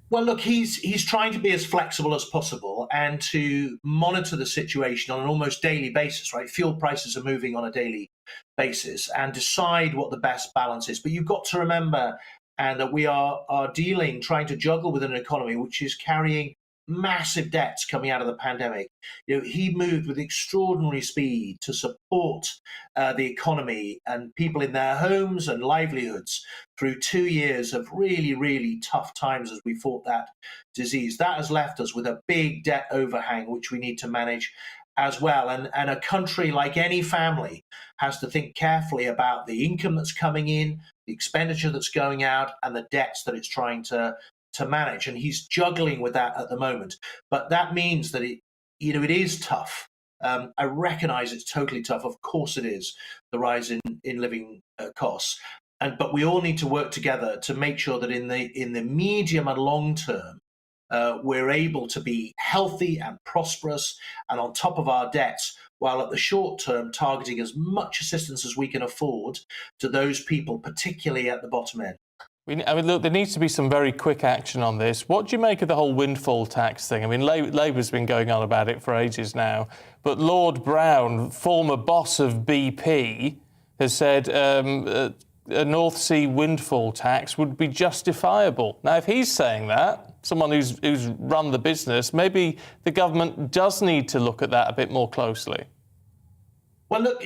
Well, look, he's trying to be as flexible as possible and to monitor the situation on an almost daily basis, right? Fuel prices are moving on a daily basis and decide what the best balance is. But you've got to remember, and that we are trying to juggle with an economy which is carrying massive debts coming out of the pandemic. You know, he moved with extraordinary speed to support the economy and people in their homes and livelihoods through 2 years of really, really tough times as we fought that disease. That has left us with a big debt overhang, which we need to manage as well. And a country, like any family, has to think carefully about the income that's coming in, the expenditure that's going out, and the debts that it's trying to manage. And he's juggling with that at the moment. But that means that it is tough. I recognise it's totally tough. Of course it is, the rise in living costs. But we all need to work together to make sure that in the medium and long term, we're able to be healthy and prosperous and on top of our debts, while at the short term targeting as much assistance as we can afford to those people, particularly at the bottom end. Look, there needs to be some very quick action on this. What do you make of the whole windfall tax thing? I mean, Labour's been going on about it for ages now, but Lord Brown, former boss of BP, has said a North Sea windfall tax would be justifiable. Now, if he's saying that, someone who's run the business, maybe the government does need to look at that a bit more closely. Well, look,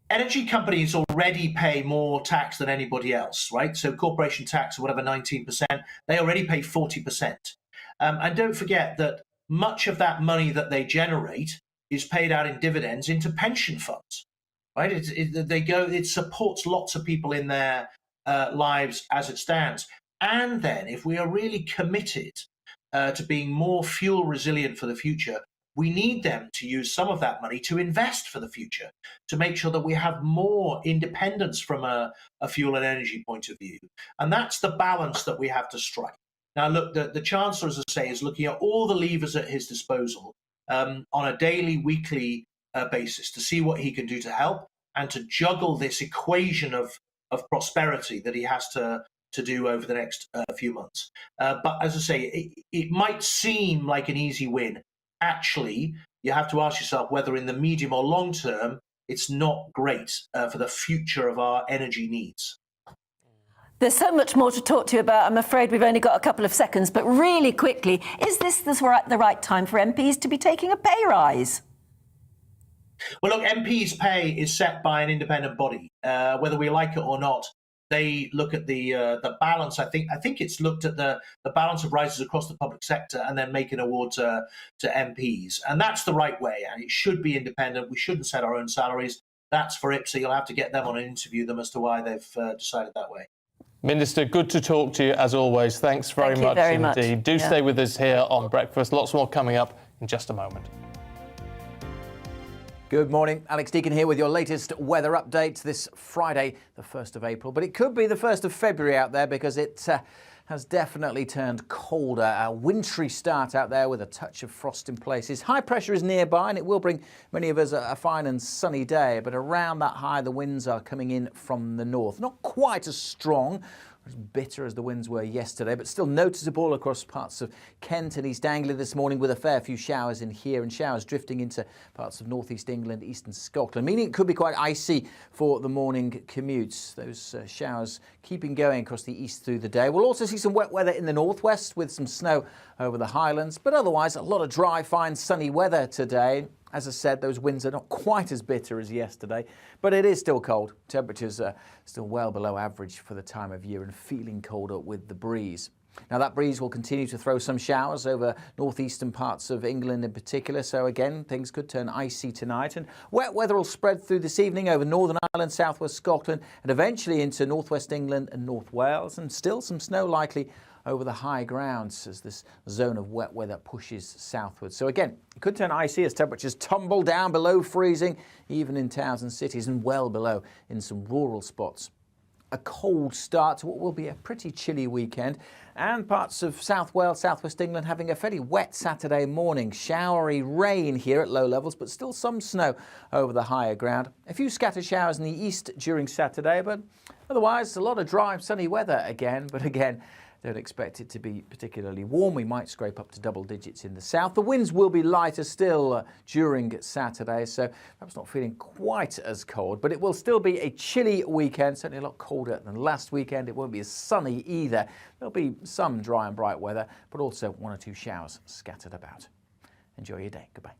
energy companies already pay more tax than anybody else, right? So corporation tax or whatever, 19%, they already pay 40%. And don't forget that much of that money that they generate is paid out in dividends into pension funds. right? It supports lots of people in their lives as it stands. And then if we are really committed to being more fuel resilient for the future, we need them to use some of that money to invest for the future, to make sure that we have more independence from a fuel and energy point of view. And that's the balance that we have to strike. Now, look, the Chancellor, as I say, is looking at all the levers at his disposal on a daily, weekly basis to see what he can do to help and to juggle this equation of prosperity that he has to do over the next few months. But as I say, it might seem like an easy win. Actually, you have to ask yourself whether in the medium or long term, it's not great for the future of our energy needs. There's so much more to talk to you about. I'm afraid we've only got a couple of seconds, but really quickly, is this the right time for MPs to be taking a pay rise? Well, look, MPs' pay is set by an independent body, whether we like it or not. They look at the balance. I think it's looked at the balance of rises across the public sector and then make an award to MPs, and that's the right way. And it should be independent. We shouldn't set our own salaries. That's for IPSA. You'll have to get them on and interview them as to why they've decided that way. Minister, good to talk to you as always. Thanks very much indeed. Do stay with us here on Breakfast. Lots more coming up in just a moment. Good morning, Alex Deakin here with your latest weather update this Friday, the 1st of April. But it could be the 1st of February out there because it has definitely turned colder. A wintry start out there with a touch of frost in places. High pressure is nearby and it will bring many of us a fine and sunny day. But around that high, the winds are coming in from the north. Not quite as strong, as bitter as the winds were yesterday, but still noticeable across parts of Kent and East Anglia this morning, with a fair few showers in here and showers drifting into parts of northeast England, eastern Scotland, meaning it could be quite icy for the morning commutes. Those showers keeping going across the east through the day. We'll also see some wet weather in the northwest with some snow over the Highlands, but otherwise a lot of dry, fine, sunny weather today. As I said, those winds are not quite as bitter as yesterday, but it is still cold. Temperatures are still well below average for the time of year and feeling colder with the breeze. Now, that breeze will continue to throw some showers over northeastern parts of England in particular. So again, things could turn icy tonight, and wet weather will spread through this evening over Northern Ireland, southwest Scotland, and eventually into northwest England and North Wales, and still some snow likely over the high grounds as this zone of wet weather pushes southwards. So again, it could turn icy as temperatures tumble down below freezing, even in towns and cities, and well below in some rural spots. A cold start to what will be a pretty chilly weekend, and parts of South Wales, southwest England having a fairly wet Saturday morning. Showery rain here at low levels, but still some snow over the higher ground. A few scattered showers in the east during Saturday, but otherwise a lot of dry, sunny weather again. But again, don't expect it to be particularly warm. We might scrape up to double digits in the south. The winds will be lighter still during Saturday, so perhaps not feeling quite as cold, but it will still be a chilly weekend, certainly a lot colder than last weekend. It won't be as sunny either. There'll be some dry and bright weather, but also one or two showers scattered about. Enjoy your day. Goodbye.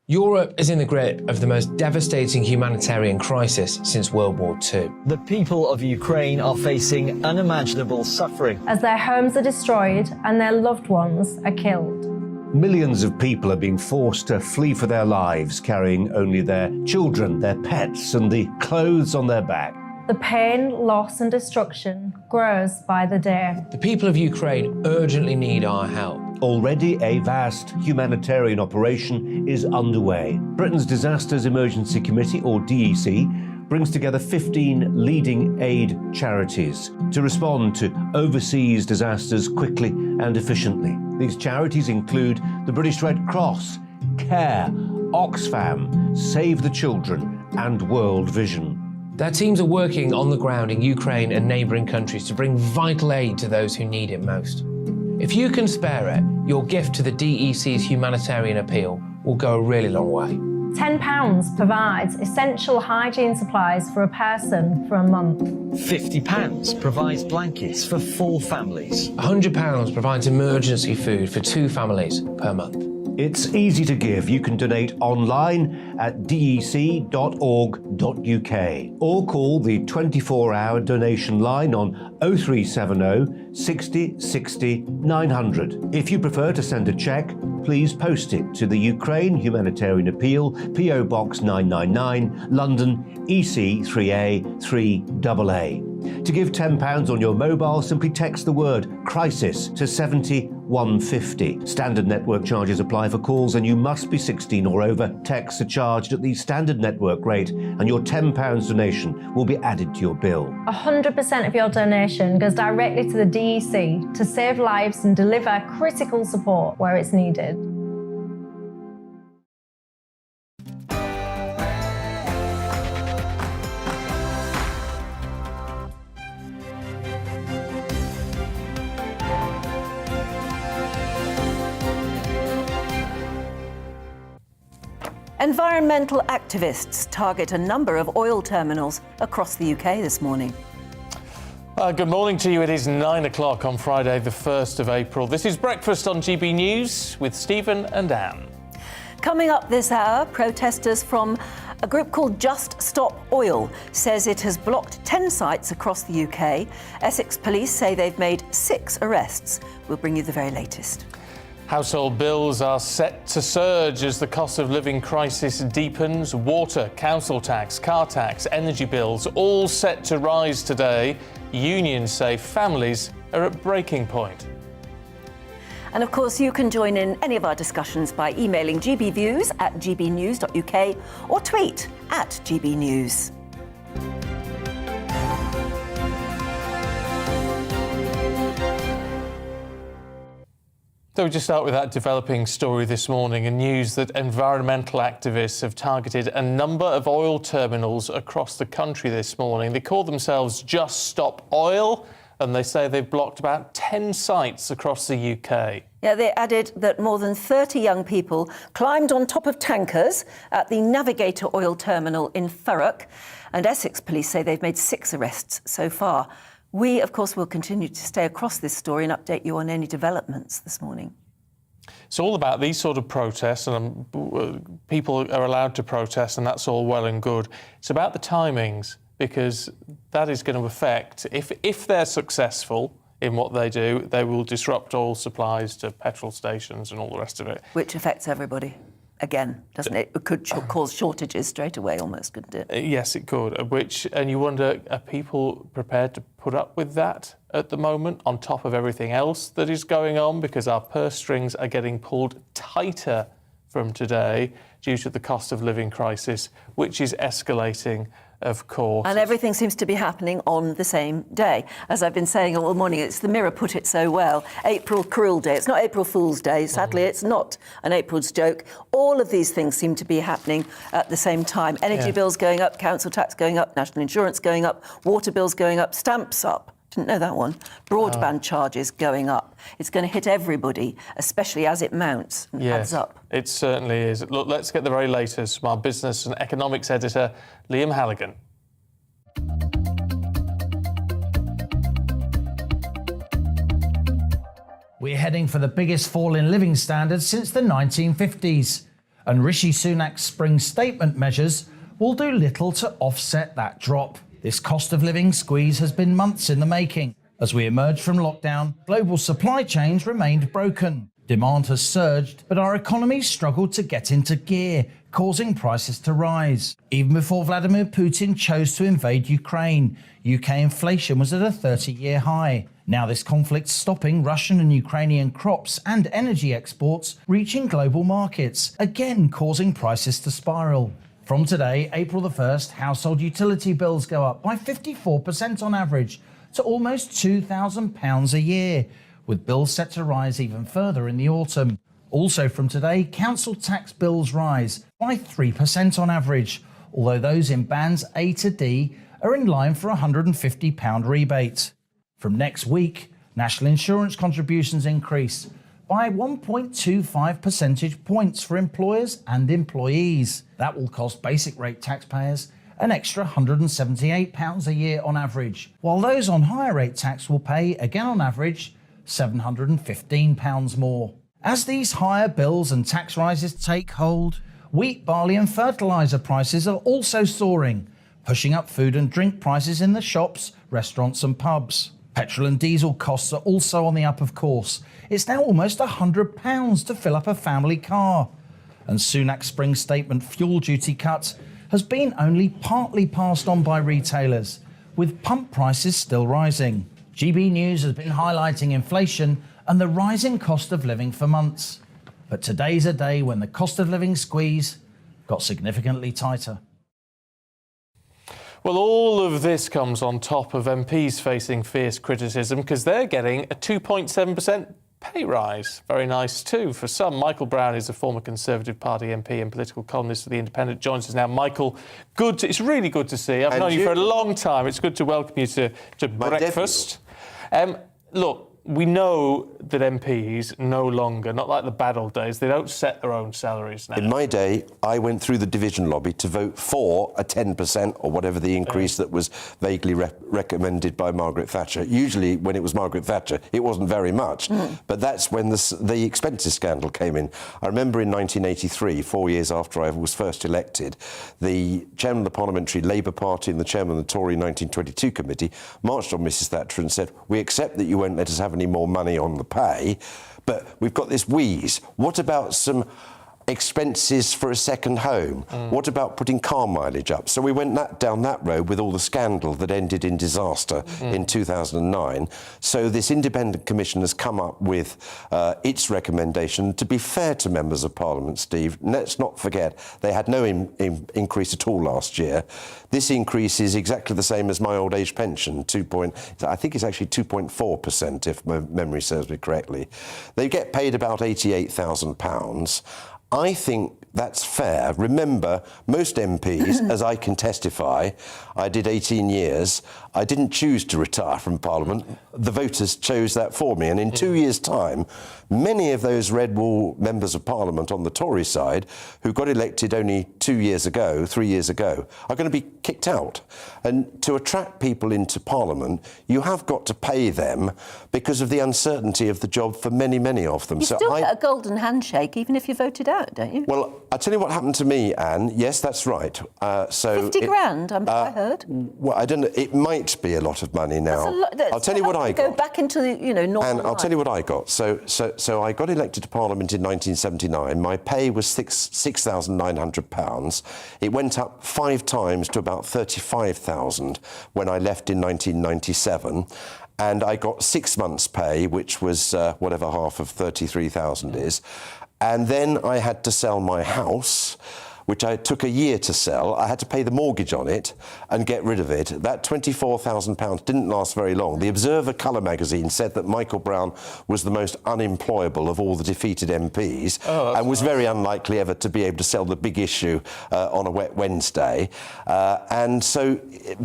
Europe is in the grip of the most devastating humanitarian crisis since World War II. The people of Ukraine are facing unimaginable suffering as their homes are destroyed and their loved ones are killed. Millions of people are being forced to flee for their lives, carrying only their children, their pets, and the clothes on their back. The pain, loss and destruction grows by the day. The people of Ukraine urgently need our help. Already a vast humanitarian operation is underway. Britain's Disasters Emergency Committee, or DEC, brings together 15 leading aid charities to respond to overseas disasters quickly and efficiently. These charities include the British Red Cross, CARE, Oxfam, Save the Children, and World Vision. Their teams are working on the ground in Ukraine and neighbouring countries to bring vital aid to those who need it most. If you can spare it, your gift to the DEC's humanitarian appeal will go a really long way. £10 provides essential hygiene supplies for a person for a month. £50 provides blankets for 4 families. £100 provides emergency food for 2 families per month. It's easy to give. You can donate online at dec.org.uk or call the 24-hour donation line on 0370 60 60 900. If you prefer to send a cheque, please post it to the Ukraine Humanitarian Appeal, PO Box 999, London, EC 3A 3AA. To give £10 on your mobile, simply text the word crisis to 70150. Standard network charges apply for calls and you must be 16 or over. Texts are charged at the standard network rate and your £10 donation will be added to your bill. 100% of your donation goes directly to the DEC to save lives and deliver critical support where it's needed. Environmental activists target a number of oil terminals across the UK this morning. Good morning to you. It is 9 o'clock on Friday, the 1st of April. This is Breakfast on GB News with Stephen and Anne. Coming up this hour, protesters from a group called Just Stop Oil says it has blocked 10 sites across the UK. Essex police say they've made 6 arrests. We'll bring you the very latest. Household bills are set to surge as the cost of living crisis deepens. Water, council tax, car tax, energy bills all set to rise today. Unions say families are at breaking point. And of course, you can join in any of our discussions by emailing gbviews at gbnews.uk or tweet at gbnews. So we just start with that developing story this morning and news that environmental activists have targeted a number of oil terminals across the country this morning. They call themselves Just Stop Oil and they say they've blocked about 10 sites across the UK. Yeah, they added that more than 30 young people climbed on top of tankers at the Navigator oil terminal in Thurrock, and Essex police say they've made 6 arrests so far. We, of course, will continue to stay across this story and update you on any developments this morning. It's all about these sort of protests, and people are allowed to protest, and that's all well and good. It's about the timings, because that is going to affect, if they're successful in what they do, they will disrupt oil supplies to petrol stations and all the rest of it. Which affects everybody. Again, doesn't it? It could cause shortages straight away almost, couldn't it? Yes, it could. And you wonder, are people prepared to put up with that at the moment, on top of everything else that is going on? Because our purse strings are getting pulled tighter from today due to the cost of living crisis, which is escalating, of course. And everything seems to be happening on the same day. As I've been saying all morning, it's the Mirror put it so well. April Cruel Day. It's not April Fool's Day. Sadly, it's not an April's joke. All of these things seem to be happening at the same time. Energy bills going up, council tax going up, national insurance going up, water bills going up, stamps up. Didn't know that one. Broadband charges going up. It's going to hit everybody, especially as it mounts and adds up. It certainly is. Look, let's get the very latest from our business and economics editor, Liam Halligan. We're heading for the biggest fall in living standards since the 1950s. And Rishi Sunak's spring statement measures will do little to offset that drop. This cost of living squeeze has been months in the making. As we emerge from lockdown, global supply chains remained broken. Demand has surged, but our economy struggled to get into gear, causing prices to rise. Even before Vladimir Putin chose to invade Ukraine, UK inflation was at a 30-year high. Now this conflict's stopping Russian and Ukrainian crops and energy exports reaching global markets, again causing prices to spiral. From today, April the 1st, household utility bills go up by 54% on average to almost £2,000 a year, with bills set to rise even further in the autumn. Also from today, council tax bills rise by 3% on average, although those in bands A to D are in line for a £150 rebate. From next week, national insurance contributions increase by 1.25 percentage points for employers and employees. That will cost basic rate taxpayers an extra £178 a year on average, while those on higher rate tax will pay, again on average, £715 more. As these higher bills and tax rises take hold, wheat, barley and fertiliser prices are also soaring, pushing up food and drink prices in the shops, restaurants and pubs. Petrol and diesel costs are also on the up, of course. It's now almost £100 to fill up a family car. And Sunak's spring statement fuel duty cut has been only partly passed on by retailers, with pump prices still rising. GBNews has been highlighting inflation and the rising cost of living for months. But today's a day when the cost of living squeeze got significantly tighter. Well, all of this comes on top of MPs facing fierce criticism because they're getting a 2.7% pay rise. Very nice too for some. Michael Brown is a former Conservative Party MP and political columnist for The Independent. Joins us now. Michael, it's really good to see you. I've known you for a long time. It's good to welcome you to breakfast. Look, we know that MPs no longer, not like the bad old days, they don't set their own salaries now. In my day, I went through the division lobby to vote for a 10% or whatever the increase that was vaguely recommended by Margaret Thatcher. Usually, when it was Margaret Thatcher, it wasn't very much. But that's when the expenses scandal came in. I remember in 1983, 4 years after I was first elected, the chairman of the Parliamentary Labour Party and the chairman of the Tory 1922 committee marched on Mrs Thatcher and said, "We accept that you won't let us have any more money on the pay, but we've got this wheeze. What about some expenses for a second home? What about putting car mileage up?" So we went down that road with all the scandal that ended in disaster in 2009. So this independent commission has come up with its recommendation. To be fair to members of Parliament, Steve, let's not forget they had no increase at all last year. This increase is exactly the same as my old age pension, I think it's actually 2.4%, if my memory serves me correctly. They get paid about £88,000. I think that's fair. Remember, most MPs, as I can testify, I did 18 years, I didn't choose to retire from Parliament. The voters chose that for me. And in 2 years' time, many of those Red Wall members of Parliament on the Tory side, who got elected only 3 years ago, are going to be kicked out. And to attract people into Parliament, you have got to pay them because of the uncertainty of the job for many, many of them. You still get a golden handshake, even if you're voted out, don't you? Well, I'll tell you what happened to me, Anne. Yes, that's right. 50 grand, I heard. Well, I don't know. It might be a lot of money now. I'll tell you what I got. Go back into the, normal And I'll life. tell you what I got. So I got elected to Parliament in 1979. My pay was £6,900. It went up 5 times to about 35,000 when I left in 1997. And I got 6 months' pay, which was whatever half of 33,000 is. And then I had to sell my house, which I took a year to sell. I had to pay the mortgage on it and get rid of it. That £24,000 didn't last very long. The Observer colour magazine said that Michael Brown was the most unemployable of all the defeated MPs and was very unlikely ever to be able to sell the big issue on a wet Wednesday. And so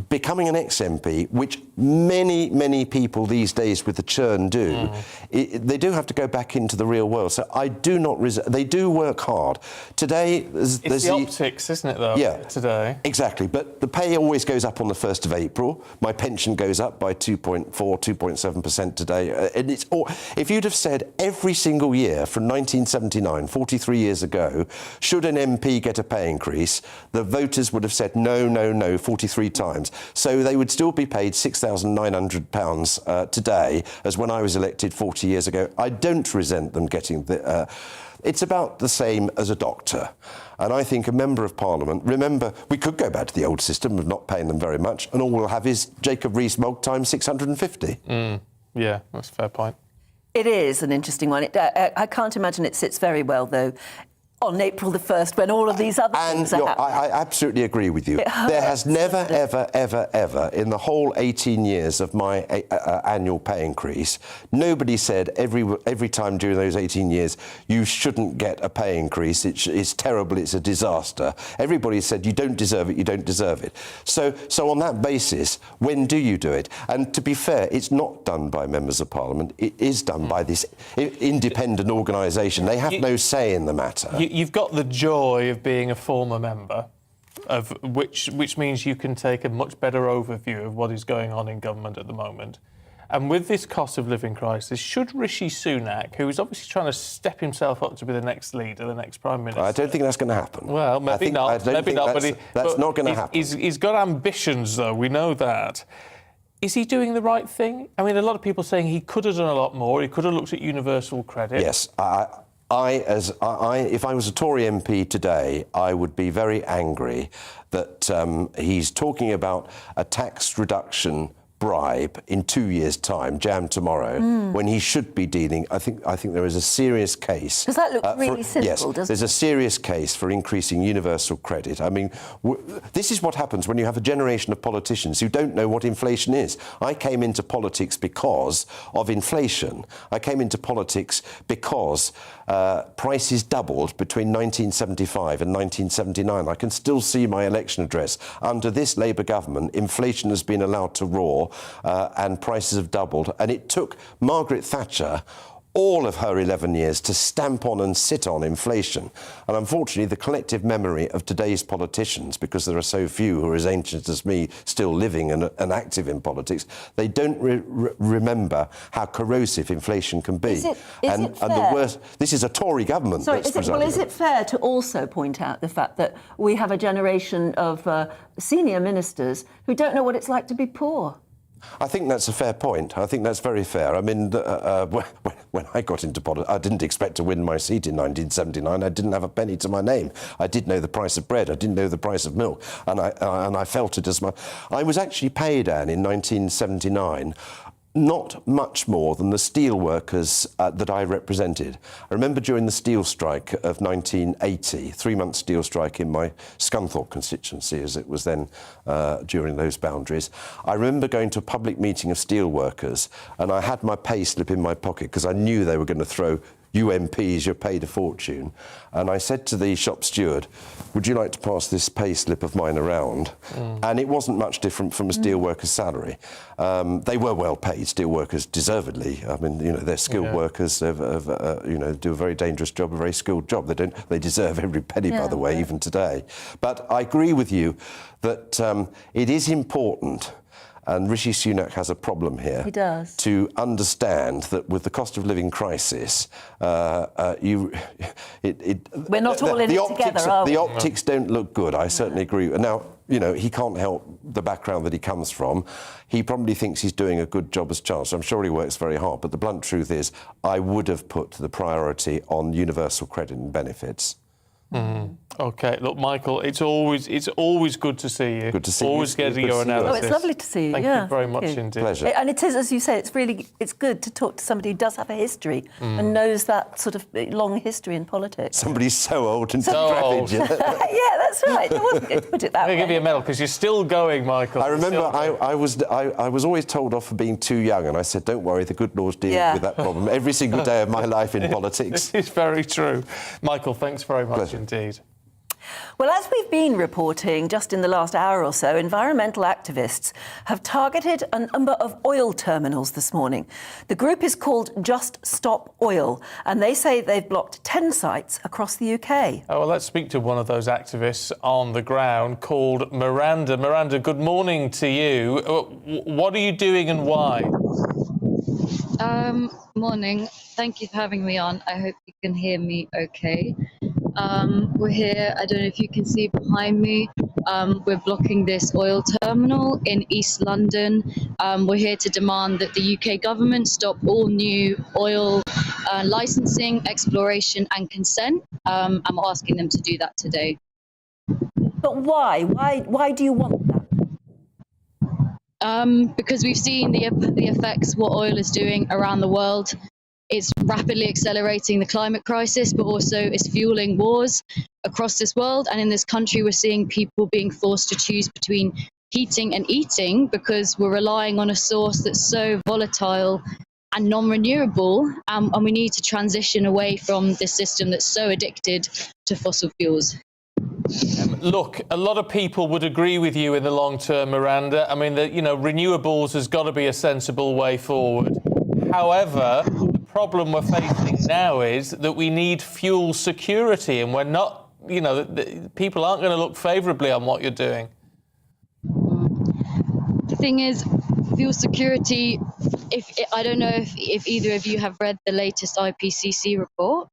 becoming an ex-MP, which many, many people these days with the churn do, they do have to go back into the real world. So I do not they do work hard. Today, there's the optics, isn't it, though, today? Exactly. But the pay always goes up on the 1st of April. My pension goes up by 2.7% today. And it's if you'd have said every single year from 1979, 43 years ago, should an MP get a pay increase, the voters would have said no, no, no 43 times. So they would still be paid £6,900 today as when I was elected 40 years ago. I don't resent them getting the... It's about the same as a doctor. And I think a member of Parliament, remember, we could go back to the old system of not paying them very much, and all we'll have is Jacob Rees-Mogg times 650. Yeah, that's a fair point. It is an interesting one. I can't imagine it sits very well, though, on April the 1st, when all of these other things are happening. I absolutely agree with you. There has never, ever, ever, ever, in the whole 18 years of my annual pay increase, nobody said every time during those 18 years, you shouldn't get a pay increase. It's terrible. It's a disaster. Everybody said, you don't deserve it. You don't deserve it. So on that basis, when do you do it? And to be fair, it's not done by members of Parliament. It is done by this independent organisation. They have no say in the matter. You've got the joy of being a former member, of which means you can take a much better overview of what is going on in government at the moment. And with this cost of living crisis, should Rishi Sunak, who is obviously trying to step himself up to be the next leader, the next Prime Minister... I don't think that's going to happen. Well, maybe not. Maybe not, but that's not going to happen. He's got ambitions, though. We know that. Is he doing the right thing? I mean, a lot of people saying he could have done a lot more. He could have looked at universal credit. Yes. If I was a Tory MP today, I would be very angry that he's talking about a tax reduction bribe in 2 years' time, jam tomorrow, when he should be dealing. I think there is a serious case. Does that look really simple? Yes, there's a serious case for increasing universal credit. I mean, this is what happens when you have a generation of politicians who don't know what inflation is. I came into politics because of inflation. I came into politics because prices doubled between 1975 and 1979. I can still see my election address. Under this Labour government, inflation has been allowed to roar. And prices have doubled. And it took Margaret Thatcher all of her 11 years to stamp on and sit on inflation. And unfortunately, the collective memory of today's politicians, because there are so few who are as ancient as me still living and active in politics, they don't remember how corrosive inflation can be. Is it fair? The worst, this is a Tory government. Sorry, is it fair to also point out the fact that we have a generation of senior ministers who don't know what it's like to be poor? I think that's a fair point. I think that's very fair. I mean, when I got into politics, I didn't expect to win my seat in 1979. I didn't have a penny to my name. I did know the price of bread. I didn't know the price of milk. And I felt it as much. I was actually paid, Anne, in 1979, not much more than the steel workers that I represented. I remember during the steel strike of 1980, 3-month steel strike in my Scunthorpe constituency, as it was then during those boundaries, I remember going to a public meeting of steel workers, and I had my pay slip in my pocket because I knew they were going to throw "You MPs, you're paid a fortune." And I said to the shop steward, "Would you like to pass this pay slip of mine around?" And it wasn't much different from a steel worker's salary. They were well paid, steel workers, deservedly. I mean, you know, they're skilled workers, do a very dangerous job, a very skilled job. They deserve every penny, by the way, even today. But I agree with you that it is important, and Rishi Sunak has a problem here. He does. To understand that with the cost of living crisis, we're not all in it together, are we? The optics don't look good. I certainly agree. Now, you know, he can't help the background that he comes from. He probably thinks he's doing a good job as Chancellor. I'm sure he works very hard. But the blunt truth is, I would have put the priority on universal credit and benefits. OK, look, Michael, it's always good to see you. Good to see always you. getting your analysis. Oh, it's lovely to see you. Thank you very much indeed. Pleasure. And it is, as you say, it's good to talk to somebody who does have a history and knows that sort of long history in politics. Somebody's so old and so decrepit. Yeah, that's right. It wasn't good to put it that way. I'll give you a medal because you're still going, Michael. I remember I was always told off for being too young, and I said, "Don't worry, the good Lord's dealing with that problem every single day of my life in politics." This is very true. Michael, thanks very much indeed. Well, as we've been reporting just in the last hour or so, environmental activists have targeted a number of oil terminals this morning. The group is called Just Stop Oil, and they say they've blocked 10 sites across the UK. Oh, well, let's speak to one of those activists on the ground called Miranda. Miranda, good morning to you. What are you doing and why? Morning. Thank you for having me on. I hope you can hear me okay. We're here, I don't know if you can see behind me, we're blocking this oil terminal in East London. We're here to demand that the UK government stop all new oil licensing, exploration and consent. I'm asking them to do that today. But why? Why do you want that? Because we've seen the effects what oil is doing around the world. It's rapidly accelerating the climate crisis, but also it's fueling wars across this world. And in this country, we're seeing people being forced to choose between heating and eating because we're relying on a source that's so volatile and non-renewable. And we need to transition away from this system that's so addicted to fossil fuels. Look, a lot of people would agree with you in the long term, Miranda. I mean, renewables has got to be a sensible way forward. However, the problem we're facing now is that we need fuel security, and we're not, people aren't going to look favourably on what you're doing. The thing is, fuel security, I don't know if either of you have read the latest IPCC report.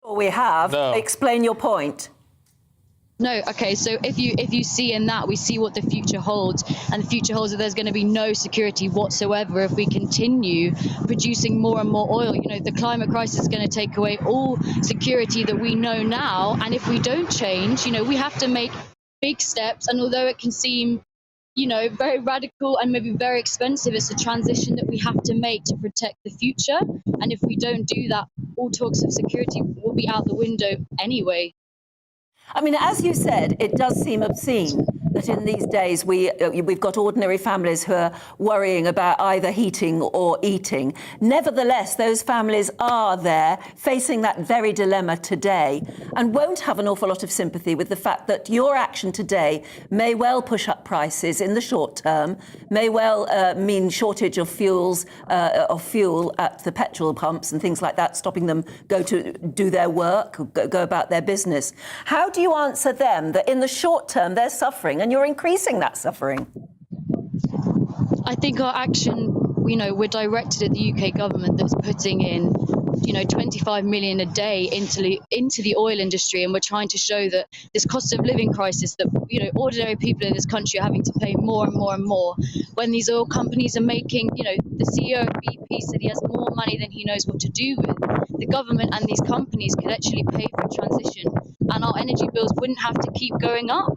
We have. No. Explain your point. No, okay, so if you see in that, we see what the future holds, and the future holds that there's going to be no security whatsoever if we continue producing more and more oil. You know, the climate crisis is going to take away all security that we know now, and if we don't change, you know, we have to make big steps, and although it can seem, you know, very radical and maybe very expensive, it's a transition that we have to make to protect the future, and if we don't do that, all talks of security will be out the window anyway. I mean, as you said, it does seem obscene that in these days we've got ordinary families who are worrying about either heating or eating. Nevertheless, those families are there facing that very dilemma today and won't have an awful lot of sympathy with the fact that your action today may well push up prices in the short term, may well mean shortage of fuel at the petrol pumps and things like that, stopping them go to do their work, go about their business. How do you answer them that in the short term they're suffering and you're increasing that suffering? I think our action, you know, we're directed at the UK government that's putting in, you know, 25 million a day into the oil industry, and we're trying to show that this cost of living crisis that, you know, ordinary people in this country are having to pay more and more and more when these oil companies are making, you know, the CEO of BP said he has more money than he knows what to do with. The government and these companies could actually pay for transition, and our energy bills wouldn't have to keep going up.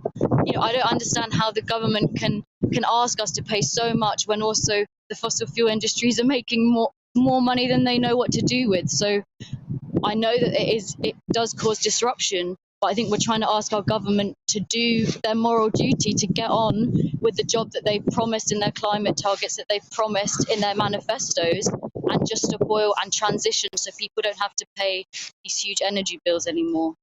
You know, I don't understand how the government can ask us to pay so much when also the fossil fuel industries are making more money than they know what to do with. So I know that it does cause disruption, but I think we're trying to ask our government to do their moral duty to get on with the job that they've promised in their climate targets, that they've promised in their manifestos, and just stop oil and transition so people don't have to pay these huge energy bills anymore.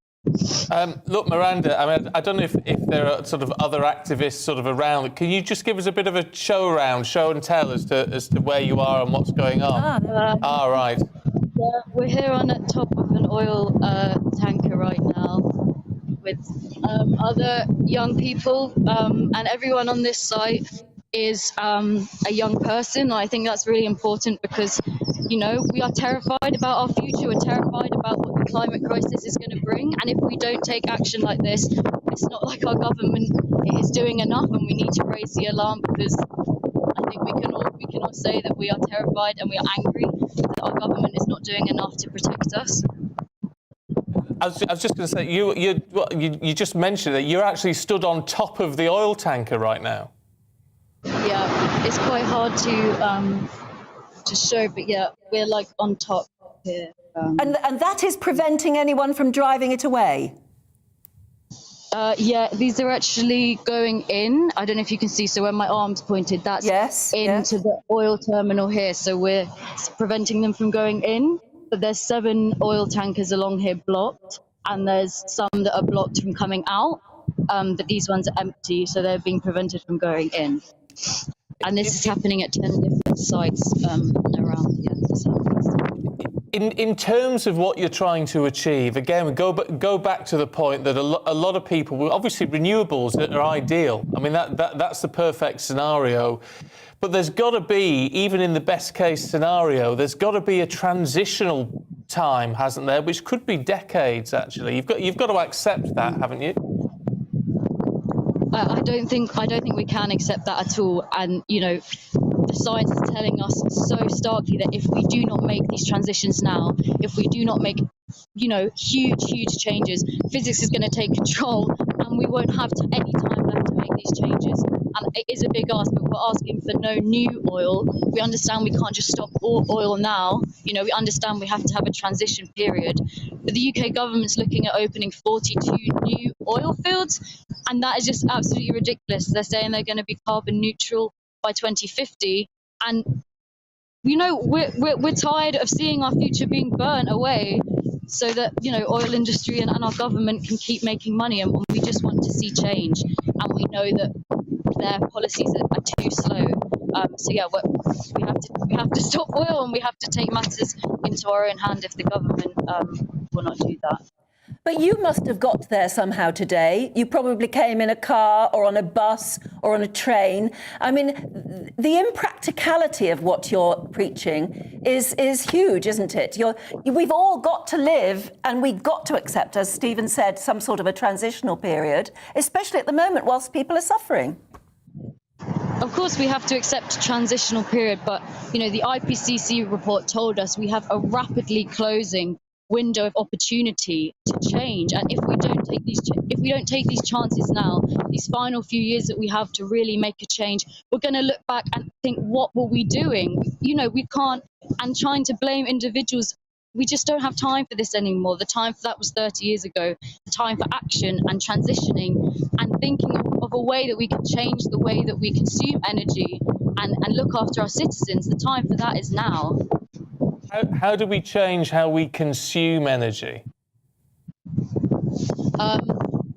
Look, Miranda, I mean, I don't know if there are sort of other activists sort of around. Can you just give us a bit of a show and tell as to where you are and what's going on? Right. Yeah, we're here on the top of an oil tanker right now with other young people, and everyone on this site is a young person. I think that's really important because, you know, we are terrified about our future. We're terrified about what the climate crisis is going to bring. And if we don't take action like this, it's not like our government is doing enough, and we need to raise the alarm because I think we can all say that we are terrified and we are angry that our government is not doing enough to protect us. I was just going to say, you just mentioned that you're actually stood on top of the oil tanker right now. Yeah, it's quite hard to show, but yeah, we're like on top here. And that is preventing anyone from driving it away? Yeah, these are actually going in. I don't know if you can see, so where my arm's pointed, that's into the oil terminal here. So we're preventing them from going in. But there's 7 oil tankers along here blocked, and there's some that are blocked from coming out. But these ones are empty, so they're being prevented from going in. And this is happening at 10 different sites around the southeast. In terms of what you're trying to achieve, again, go back to the point that a lot of people, obviously renewables are ideal. I mean, that's the perfect scenario. But there's got to be, even in the best case scenario, there's got to be a transitional time, hasn't there? Which could be decades, actually. You've got to accept that, haven't you? I don't think we can accept that at all. And, you know, the science is telling us so starkly that if we do not make these transitions now, if we do not make, you know, huge changes, physics is going to take control and we won't have any time left to make these changes. And it is a big ask, but we're asking for no new oil. We understand we can't just stop all oil now. You know, we understand we have to have a transition period. But the UK government's looking at opening 42 new oil fields, and that is just absolutely ridiculous. They're saying they're going to be carbon neutral by 2050, and you know we're tired of seeing our future being burnt away, so that, you know, oil industry and our government can keep making money, and we just want to see change, and we know that their policies are too slow. So yeah, we have to stop oil, and we have to take matters into our own hand if the government will not do that. But you must have got there somehow today. You probably came in a car or on a bus or on a train. I mean, the impracticality of what you're preaching is huge, isn't it? We've all got to live, and we've got to accept, as Stephen said, some sort of a transitional period, especially at the moment whilst people are suffering. Of course, we have to accept a transitional period, but, you know, the IPCC report told us we have a rapidly closing window of opportunity to change, and if we don't take these chances now, these final few years that we have to really make a change, we're going to look back and think, what were we doing? You know, we can't, and trying to blame individuals, we just don't have time for this anymore. The time for that was 30 years ago. The time for action and transitioning and thinking of a way that we can change the way that we consume energy and look after our citizens. The time for that is now. How do we change how we consume energy?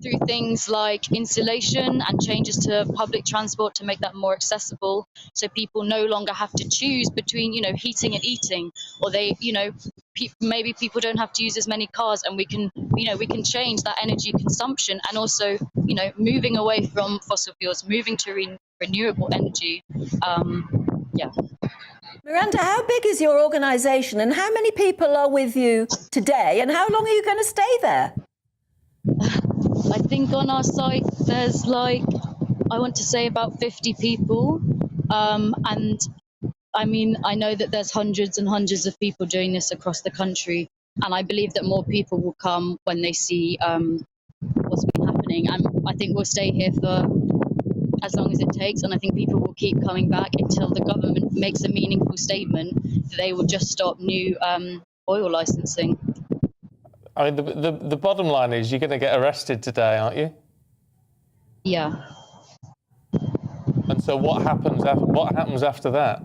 Through things like insulation and changes to public transport to make that more accessible, so people no longer have to choose between, you know, heating and eating, or they, you know, maybe people don't have to use as many cars, and we can change that energy consumption, and also, you know, moving away from fossil fuels, moving to renewable energy. Yeah. Miranda, how big is your organisation, and how many people are with you today, and how long are you going to stay there? I think on our site there's I want to say about 50 people. And I mean, I know that there's hundreds and hundreds of people doing this across the country. And I believe that more people will come when they see what's been happening. And I think we'll stay here for as long as it takes. And I think people will keep coming back until the government makes a meaningful statement that they will just stop new oil licensing. I mean, the bottom line is you're going to get arrested today, aren't you? Yeah. And so what happens after that?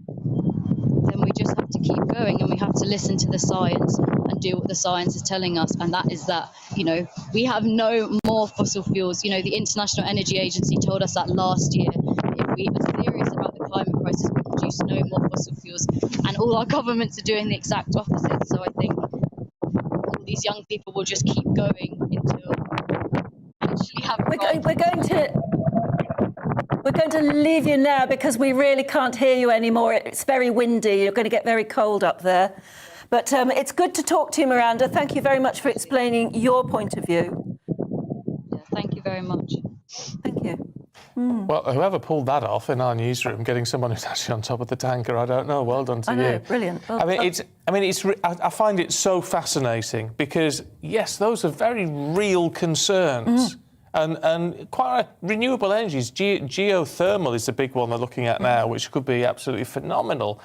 Then we just have to keep going, and we have to listen to the science and do what the science is telling us, and that is that, you know, we have no more fossil fuels. You know, the International Energy Agency told us that last year. If we are serious about the climate crisis, we produce no more fossil fuels, and all our governments are doing the exact opposite. So I think these young people will just keep going until actually have. We're going to leave you now because we really can't hear you anymore. It's very windy. You're going to get very cold up there. But it's good to talk to you, Miranda. Thank you very much for explaining your point of view. Yeah, thank you very much. Thank you. Well, whoever pulled that off in our newsroom, getting someone who's actually on top of the tanker, I don't know. Well done to you. I know, brilliant. Well, I find it so fascinating because, yes, those are very real concerns. And quite renewable energies, geothermal is the big one they're looking at now, which could be absolutely phenomenal.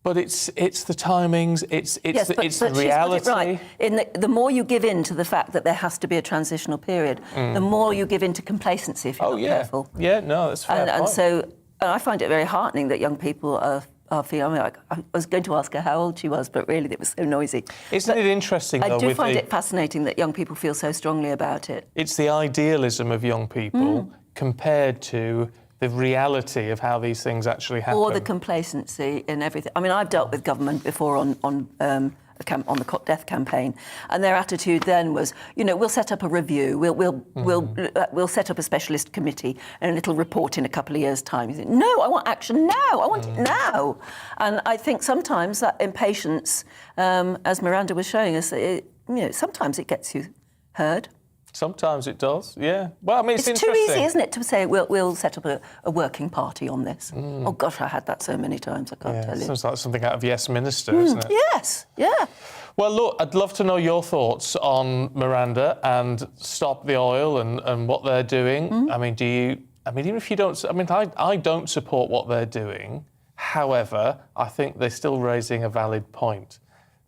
But it's the timings, it's the reality. She's got it right. The more you give in to the fact that there has to be a transitional period, the more you give in to complacency if you're not careful. Yeah, no, that's fair. And so I find it very heartening that young people are feeling. I was going to ask her how old she was, but really it was so noisy. Isn't it interesting, though? I do find it fascinating that young people feel so strongly about it. It's the idealism of young people compared to the reality of how these things actually happen. Or the complacency in everything. I mean, I've dealt with government before on the Cot Death campaign, and their attitude then was, you know, we'll set up a review, we'll set up a specialist committee, and it'll report in a couple of years' time. You think, no, I want action now. I want it now. And I think sometimes that impatience, as Miranda was showing us, sometimes it gets you heard. Sometimes it does, yeah. Well, I mean, it's too easy, isn't it, to say we'll set up a working party on this. Oh gosh, I had that so many times. I can't tell you. Sounds like something out of Yes Minister, isn't it? Yes, yeah. Well, look, I'd love to know your thoughts on Miranda and Stop the Oil and what they're doing. I mean, even if you don't, I don't support what they're doing. However, I think they're still raising a valid point.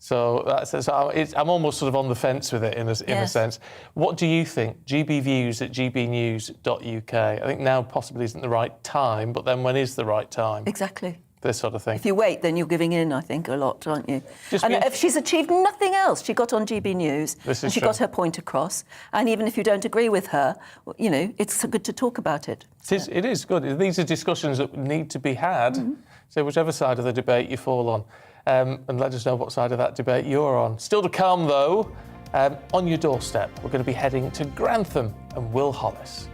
So I'm almost sort of on the fence with it in a sense. What do you think? GBViews at gbnews.uk. I think now possibly isn't the right time, but then when is the right time? Exactly. This sort of thing. If you wait, then you're giving in, I think, a lot, aren't you? If she's achieved nothing else, she got on GB News and she got her point across. And even if you don't agree with her, you know, it's good to talk about it. It is good. These are discussions that need to be had. So whichever side of the debate you fall on. and let us know what side of that debate you're on. Still to come, though, on your doorstep, we're going to be heading to Grantham and Will Hollis.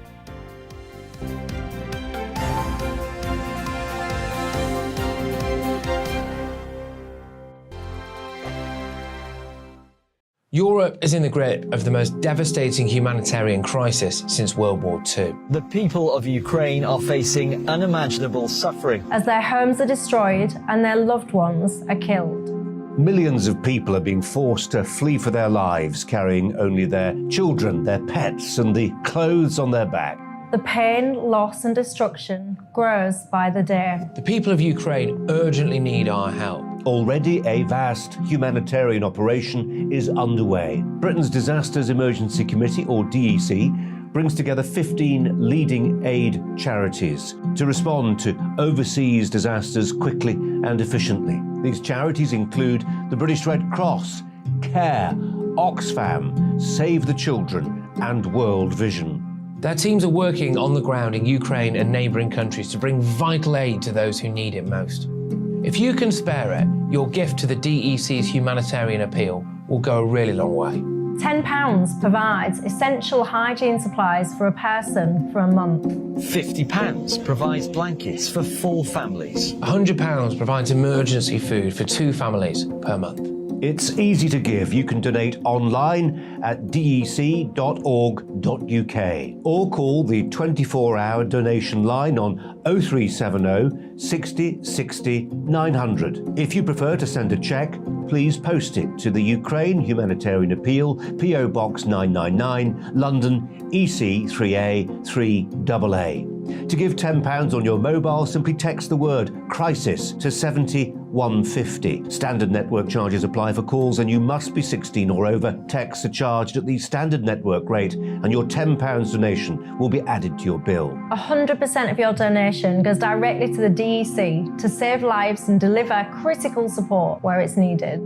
Europe is in the grip of the most devastating humanitarian crisis since World War II. The people of Ukraine are facing unimaginable suffering as their homes are destroyed and their loved ones are killed. Millions of people are being forced to flee for their lives, carrying only their children, their pets, and the clothes on their back. The pain, loss, and destruction grows by the day. The people of Ukraine urgently need our help. Already a vast humanitarian operation is underway. Britain's Disasters Emergency Committee, or DEC, brings together 15 leading aid charities to respond to overseas disasters quickly and efficiently. These charities include the British Red Cross, CARE, Oxfam, Save the Children, and World Vision. Their teams are working on the ground in Ukraine and neighbouring countries to bring vital aid to those who need it most. If you can spare it, your gift to the DEC's humanitarian appeal will go a really long way. £10 provides essential hygiene supplies for a person for a month. £50 provides blankets for 4 families. £100 provides emergency food for 2 families per month. It's easy to give. You can donate online at dec.org.uk or call the 24-hour donation line on 0370 60 60 900. If you prefer to send a cheque, please post it to the Ukraine Humanitarian Appeal, PO Box 999, London, EC 3A 3AA. To give £10 on your mobile, simply text the word crisis to 70150. Standard network charges apply for calls and you must be 16 or over. Texts are charged at the standard network rate and your £10 donation will be added to your bill. 100% of your donation goes directly to the DEC to save lives and deliver critical support where it's needed.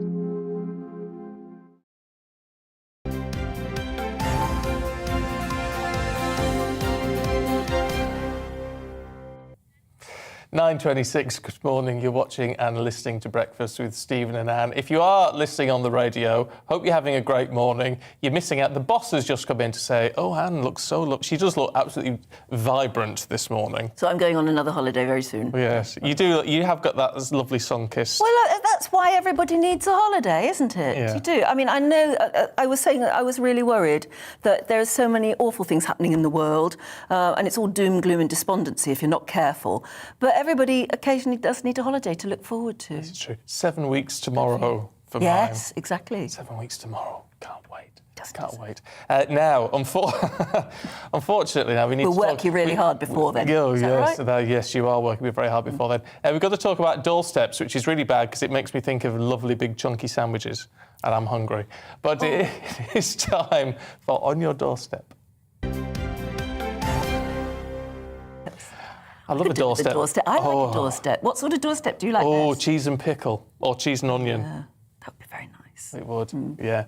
(9:26). Good morning. You're watching and listening to Breakfast with Stephen and Anne. If you are listening on the radio, hope you're having a great morning. You're missing out. The boss has just come in to say, "Oh, Anne looks she does look absolutely vibrant this morning." So I'm going on another holiday very soon. Yes, you do. You have got that lovely sun-kissed. Well, that's why everybody needs a holiday, isn't it? Yeah. You do. I mean, I know. I was saying that I was really worried that there are so many awful things happening in the world, and it's all doom, gloom, and despondency if you're not careful. But everybody occasionally does need a holiday to look forward to. It's true. 7 weeks tomorrow for mine. Yes, exactly. 7 weeks tomorrow. Can't wait. Can't wait. Now, unfortunately, now we need to work you really hard before then. Oh, is that yes, right? yes, you are working me very hard before then. We've got to talk about doorsteps, which is really bad because it makes me think of lovely big chunky sandwiches, and I'm hungry. But it is time for On Your Doorstep. I love a doorstep. I like a doorstep. What sort of doorstep do you like? Oh, cheese and pickle, or cheese and onion. Yeah, that would be very nice. It would, yeah.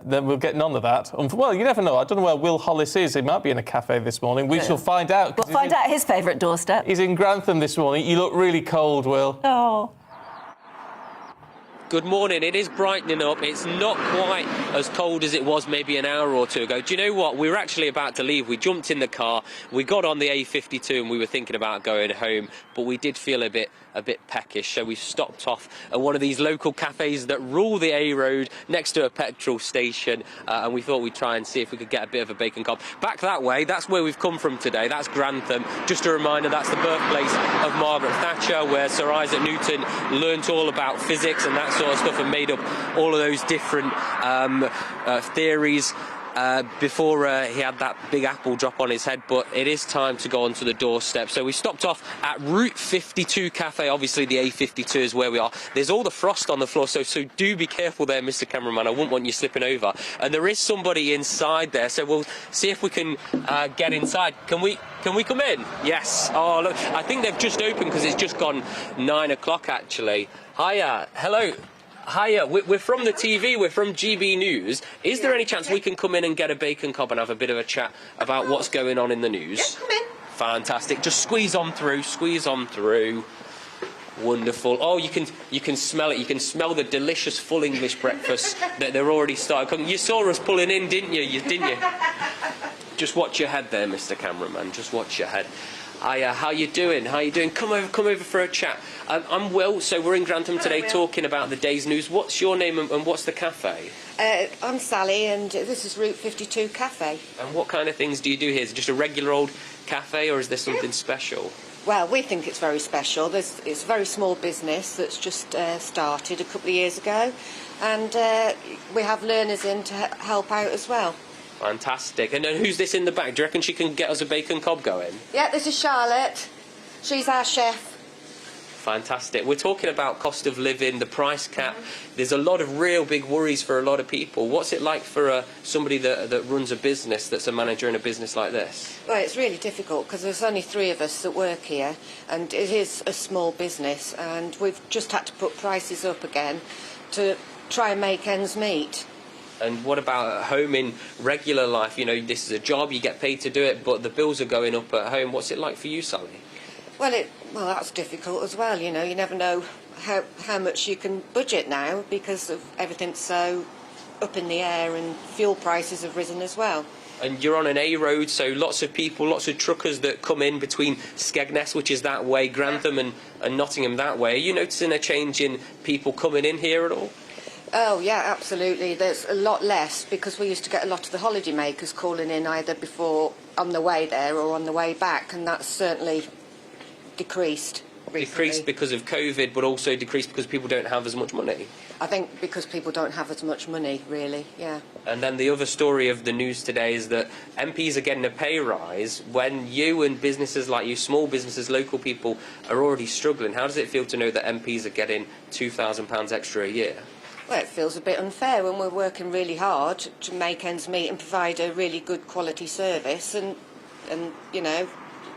Then we'll get none of that. Well, you never know. I don't know where Will Hollis is. He might be in a cafe this morning. We shall find out. We'll find out his favourite doorstep. He's in Grantham this morning. You look really cold, Will. Oh. Good morning. It is brightening up. It's not quite as cold as it was maybe an hour or two ago. Do you know what? We were actually about to leave. We jumped in the car. We got on the A52 and we were thinking about going home, but we did feel a bit peckish. So we stopped off at one of these local cafes that rule the A road next to a petrol station, and we thought we'd try and see if we could get a bit of a bacon cob. Back that way, that's where we've come from today. That's Grantham. Just a reminder, that's the birthplace of Margaret Thatcher, where Sir Isaac Newton learnt all about physics and that sort of stuff and made up all of those different theories before he had that big apple drop on his head. But it is time to go onto the doorstep. So we stopped off at Route 52 Cafe. Obviously the A52 is where we are. There's all the frost on the floor, so do be careful there, Mr. Cameraman. I wouldn't want you slipping over. And there is somebody inside there, so we'll see if we can get inside. Can we come in? Yes. Oh, look, I think they've just opened because it's just gone 9 o'clock actually. Hiya. Hello. Hiya, we're from the TV, we're from GBNews. Is there any chance we can come in and get a bacon cob and have a bit of a chat about what's going on in the news? Yeah, come in. Fantastic. Just squeeze on through, squeeze on through. Wonderful. Oh, you can smell it. You can smell the delicious full English breakfast that they're already starting cooking. You saw us pulling in, didn't you? Didn't you? Just watch your head there, Mr. Cameraman. Just watch your head. Hiya, how you doing? How you doing? Come over for a chat. I'm Will, so we're in Grantham today talking about the day's news. What's your name and what's the cafe? I'm Sally, and this is Route 52 Cafe. And what kind of things do you do here? Is it just a regular old cafe, or is there something special? Well, we think it's very special. It's a very small business that's just started a couple of years ago, and we have learners in to help out as well. Fantastic. And then who's this in the back? Do you reckon she can get us a bacon cob going? Yeah, this is Charlotte. She's our chef. Fantastic. We're talking about cost of living, the price cap. There's a lot of real big worries for a lot of people. What's it like for somebody that runs a business, that's a manager in a business like this? Well, it's really difficult because there's only 3 of us that work here, and it is a small business, and we've just had to put prices up again to try and make ends meet. And what about at home in regular life? You know, this is a job, you get paid to do it, but the bills are going up at home. What's it like for you, Sally? Well, that's difficult as well, you know. You never know how much you can budget now because of everything's so up in the air, and fuel prices have risen as well. And you're on an A road, so lots of people, lots of truckers that come in between Skegness, which is that way, Grantham and Nottingham that way. Are you noticing a change in people coming in here at all? Oh, yeah, absolutely. There's a lot less because we used to get a lot of the holiday makers calling in either before on the way there or on the way back, and that's certainly decreased recently. Decreased because of COVID, but also decreased because people don't have as much money? I think because people don't have as much money, really, yeah. And then the other story of the news today is that MPs are getting a pay rise when you and businesses like you, small businesses, local people, are already struggling. How does it feel to know that MPs are getting £2,000 extra a year? Well, it feels a bit unfair when we're working really hard to make ends meet and provide a really good quality service, and you know,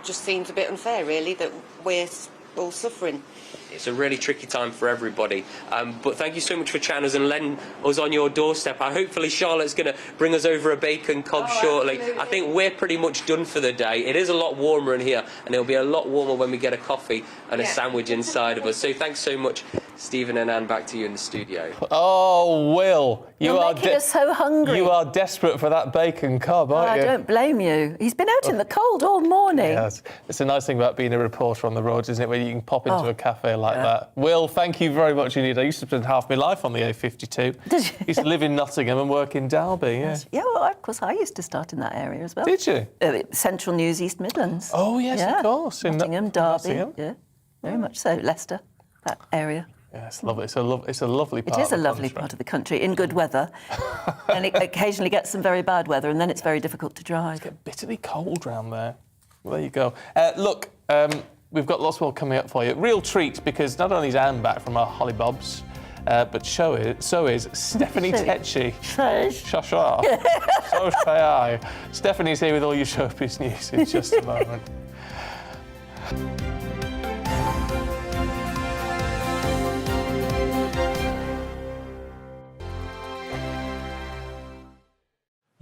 just seems a bit unfair, really, that we're all suffering. It's a really tricky time for everybody. But thank you so much for chatting us and letting us on your doorstep. Hopefully Charlotte's going to bring us over a bacon cob shortly. Absolutely. I think we're pretty much done for the day. It is a lot warmer in here, and it'll be a lot warmer when we get a coffee and a sandwich inside of us. So thanks so much, Stephen and Anne. Back to you in the studio. Oh, Will, You're making us so hungry. You are desperate for that bacon cob, aren't you? I don't blame you. He's been out in the cold all morning. Yes. It's a nice thing about being a reporter on the roads, isn't it, where you can pop into a cafe like that. Will, thank you very much indeed. I used to spend half my life on the A52. Did you? Used to live in Nottingham and work in Derby, yeah. Yeah, well, of course, I used to start in that area as well. Did you? Central News, East Midlands. Oh, yes, of course. Nottingham, Derby, yeah, very much so. Leicester, that area. Yeah, it's lovely. It's a lovely part. It is a lovely part of the country in good weather, and it occasionally gets some very bad weather, and then it's very difficult to drive. It's get bitterly cold round there. Well, there you go. Look, we've got lots more coming up for you. Real treats, because not only is Anne back from our hollybobs, but so is Stephanie Tetchy. Shasha. So say I. Stephanie's here with all your showbiz news in just a moment.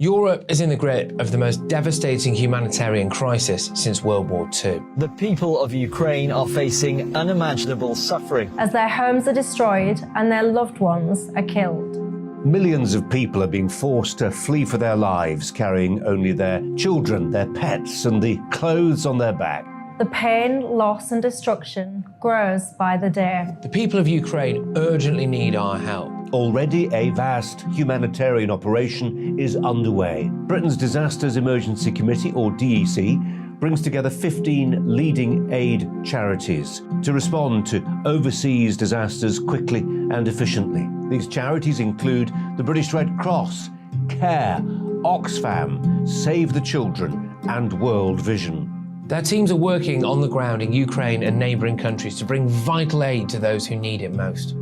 Europe is in the grip of the most devastating humanitarian crisis since World War II. The people of Ukraine are facing unimaginable suffering as their homes are destroyed and their loved ones are killed. Millions of people are being forced to flee for their lives, carrying only their children, their pets, and the clothes on their back. The pain, loss and destruction grows by the day. The people of Ukraine urgently need our help. Already a vast humanitarian operation is underway. Britain's Disasters Emergency Committee, or DEC, brings together 15 leading aid charities to respond to overseas disasters quickly and efficiently. These charities include the British Red Cross, CARE, Oxfam, Save the Children and World Vision. Their teams are working on the ground in Ukraine and neighbouring countries to bring vital aid to those who need it most.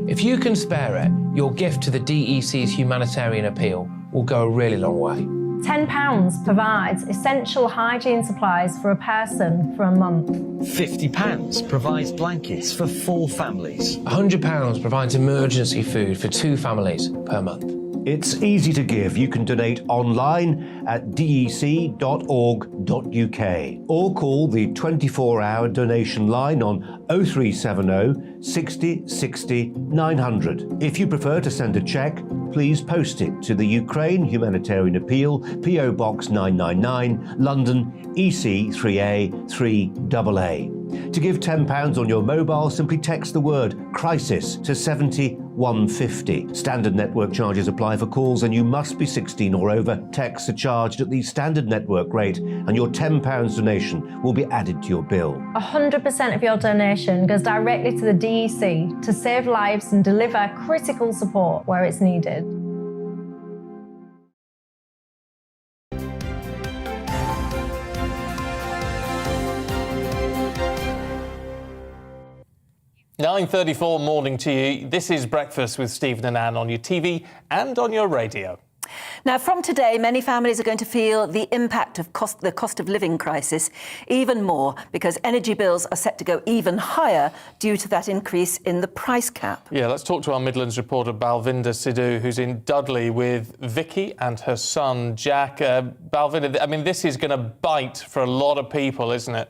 If you can spare it, your gift to the DEC's humanitarian appeal will go a really long way. £10 provides essential hygiene supplies for a person for a month. £50 provides blankets for 4 families. £100 provides emergency food for 2 families per month. It's easy to give. You can donate online at dec.org.uk or call the 24-hour donation line on 0370 60 60 900. If you prefer to send a cheque, please post it to the Ukraine Humanitarian Appeal, PO Box 999, London EC3A 3AA. To give £10 on your mobile, simply text the word crisis to 70150. Standard network charges apply for calls and you must be 16 or over. Texts are charged at the standard network rate and your £10 donation will be added to your bill. 100% of your donation goes directly to the DEC to save lives and deliver critical support where it's needed. (9:34) morning to you. This is Breakfast with Stephen and Anne on your TV and on your radio. Now, from today, many families are going to feel the impact of the cost of living crisis even more because energy bills are set to go even higher due to that increase in the price cap. Yeah, let's talk to our Midlands reporter Balvinder Sidhu, who's in Dudley with Vicky and her son Jack. Balvinder, I mean, this is going to bite for a lot of people, isn't it?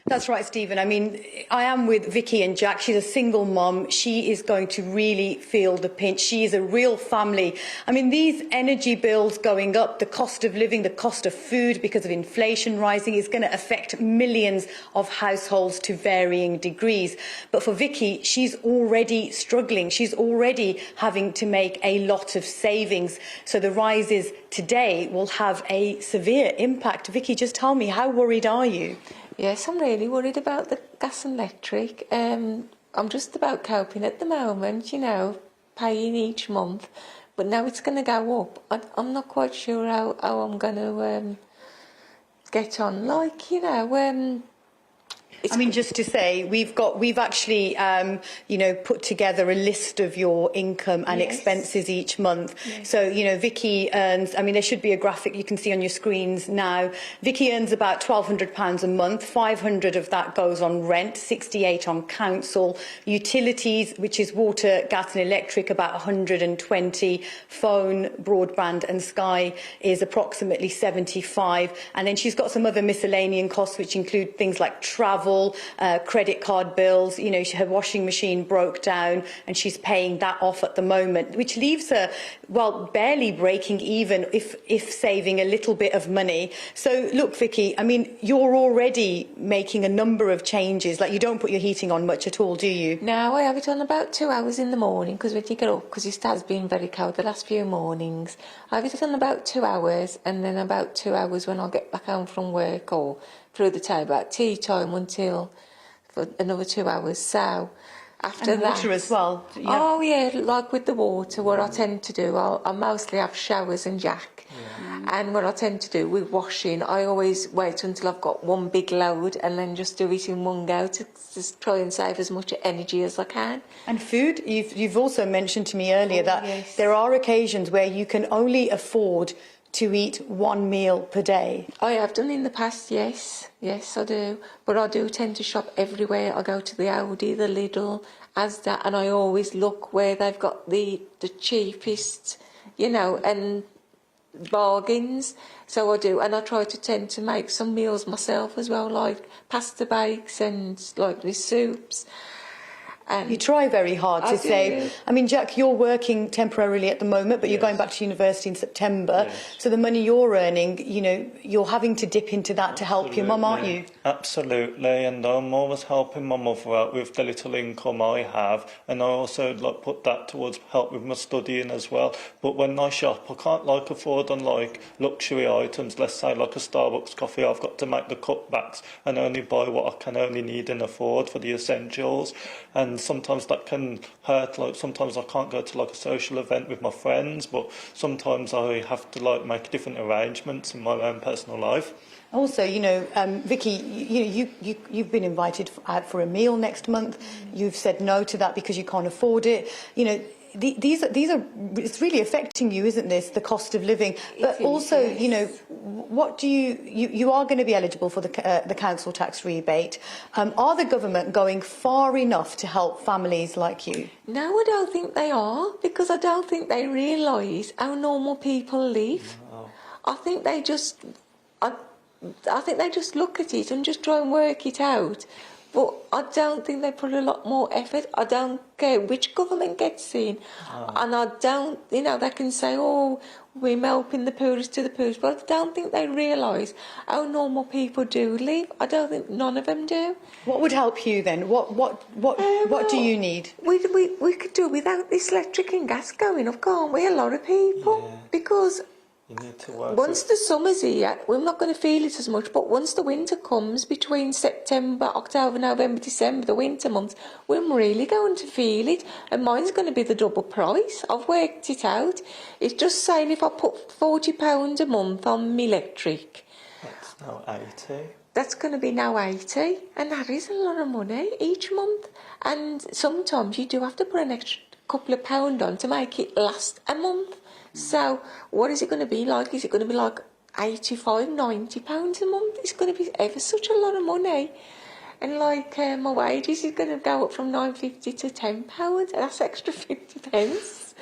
That's right, Stephen. I mean, I am with Vicky and Jack. She's a single mum. She is going to really feel the pinch. She is a real family. I mean, these energy bills going up, the cost of living, the cost of food because of inflation rising is going to affect millions of households to varying degrees. But for Vicky, she's already struggling. She's already having to make a lot of savings. So the rises today will have a severe impact. Vicky, just tell me, how worried are you? Yes, I'm really worried about the gas and electric. I'm just about coping at the moment, you know, paying each month. But now it's going to go up. I'm not quite sure how I'm going to get on. Like, you know... I mean, just to say, we've actually, you know, put together a list of your income and expenses each month. Yes. So, you know, Vicky earns, I mean, there should be a graphic you can see on your screens now. Vicky earns about £1,200 a month. 500 of that goes on rent, 68 on council. Utilities, which is water, gas and electric, about 120. Phone, broadband and Sky is approximately 75. And then she's got some other miscellaneous costs, which include things like travel, credit card bills. You know, her washing machine broke down and she's paying that off at the moment, which leaves her, well, barely breaking even, if saving a little bit of money. So look, Vicky, I mean, you're already making a number of changes. Like, you don't put your heating on much at all, do you? No, I have it on about 2 hours in the morning because when you get up, because it has been very cold the last few mornings. I have it on about 2 hours and then about 2 hours when I get back home from work or through the time, about tea time until for another 2 hours. So after and that... water as well. Yeah. Oh, yeah, like with the water, what I tend to do, I mostly have showers and Jack. Yeah. And what I tend to do with washing, I always wait until I've got one big load and then just do it in one go to just try and save as much energy as I can. And food, you've also mentioned to me earlier that there are occasions where you can only afford to eat one meal per day. I have done in the past, yes. Yes, I do. But I do tend to shop everywhere. I go to the Aldi, the Lidl, Asda, and I always look where they've got the cheapest, you know, and bargains. So I do. And I try to tend to make some meals myself as well, like pasta bakes and like the soups. And you try very hard to save. I mean, Jack, you're working temporarily at the moment, but you're going back to university in September. Yes. So the money you're earning, you know, you're having to dip into that to help your mum, aren't you? Absolutely, and I'm always helping my mother out with the little income I have, and I also like put that towards help with my studying as well. But when I shop, I can't like afford on like luxury items. Let's say like a Starbucks coffee, I've got to make the cutbacks and only buy what I can only need and afford for the essentials. And sometimes that can hurt. Like sometimes I can't go to like a social event with my friends, but sometimes I have to like make different arrangements in my own personal life. Also, you know, Vicky, you've been invited out for a meal next month. You've said no to that because you can't afford it. You know, these are it's really affecting you, isn't this? The cost of living, but also, you know, what do you are going to be eligible for the council tax rebate? Are the government going far enough to help families like you? No, I don't think they are, because I don't think they realise how normal people live. I think they just, I think they just look at it and just try and work it out. But I don't think they put a lot more effort. I don't care which government gets in. And I don't, you know, they can say, oh, we're helping the poorest to the poorest. But I don't think they realise how normal people do live. I don't think none of them do. What would help you then? What do you need? We could do without this electric and gas going up, can't we? A lot of people. Because You need to work once the summer's here, we're not going to feel it as much, but once the winter comes, between September, October, November, December, the winter months, we're really going to feel it, and mine's going to be the double price. I've worked it out. It's just saying if I put £40 a month on my electric, That's now 80. that's going to be now 80, and that is a lot of money each month. And sometimes you do have to put an extra couple of pounds on to make it last a month. So what is it going to be like? Is it going to be like £85, £90 a month? It's going to be ever such a lot of money. And like my wages is going to go up from £9.50 to £10. That's extra 50 pence.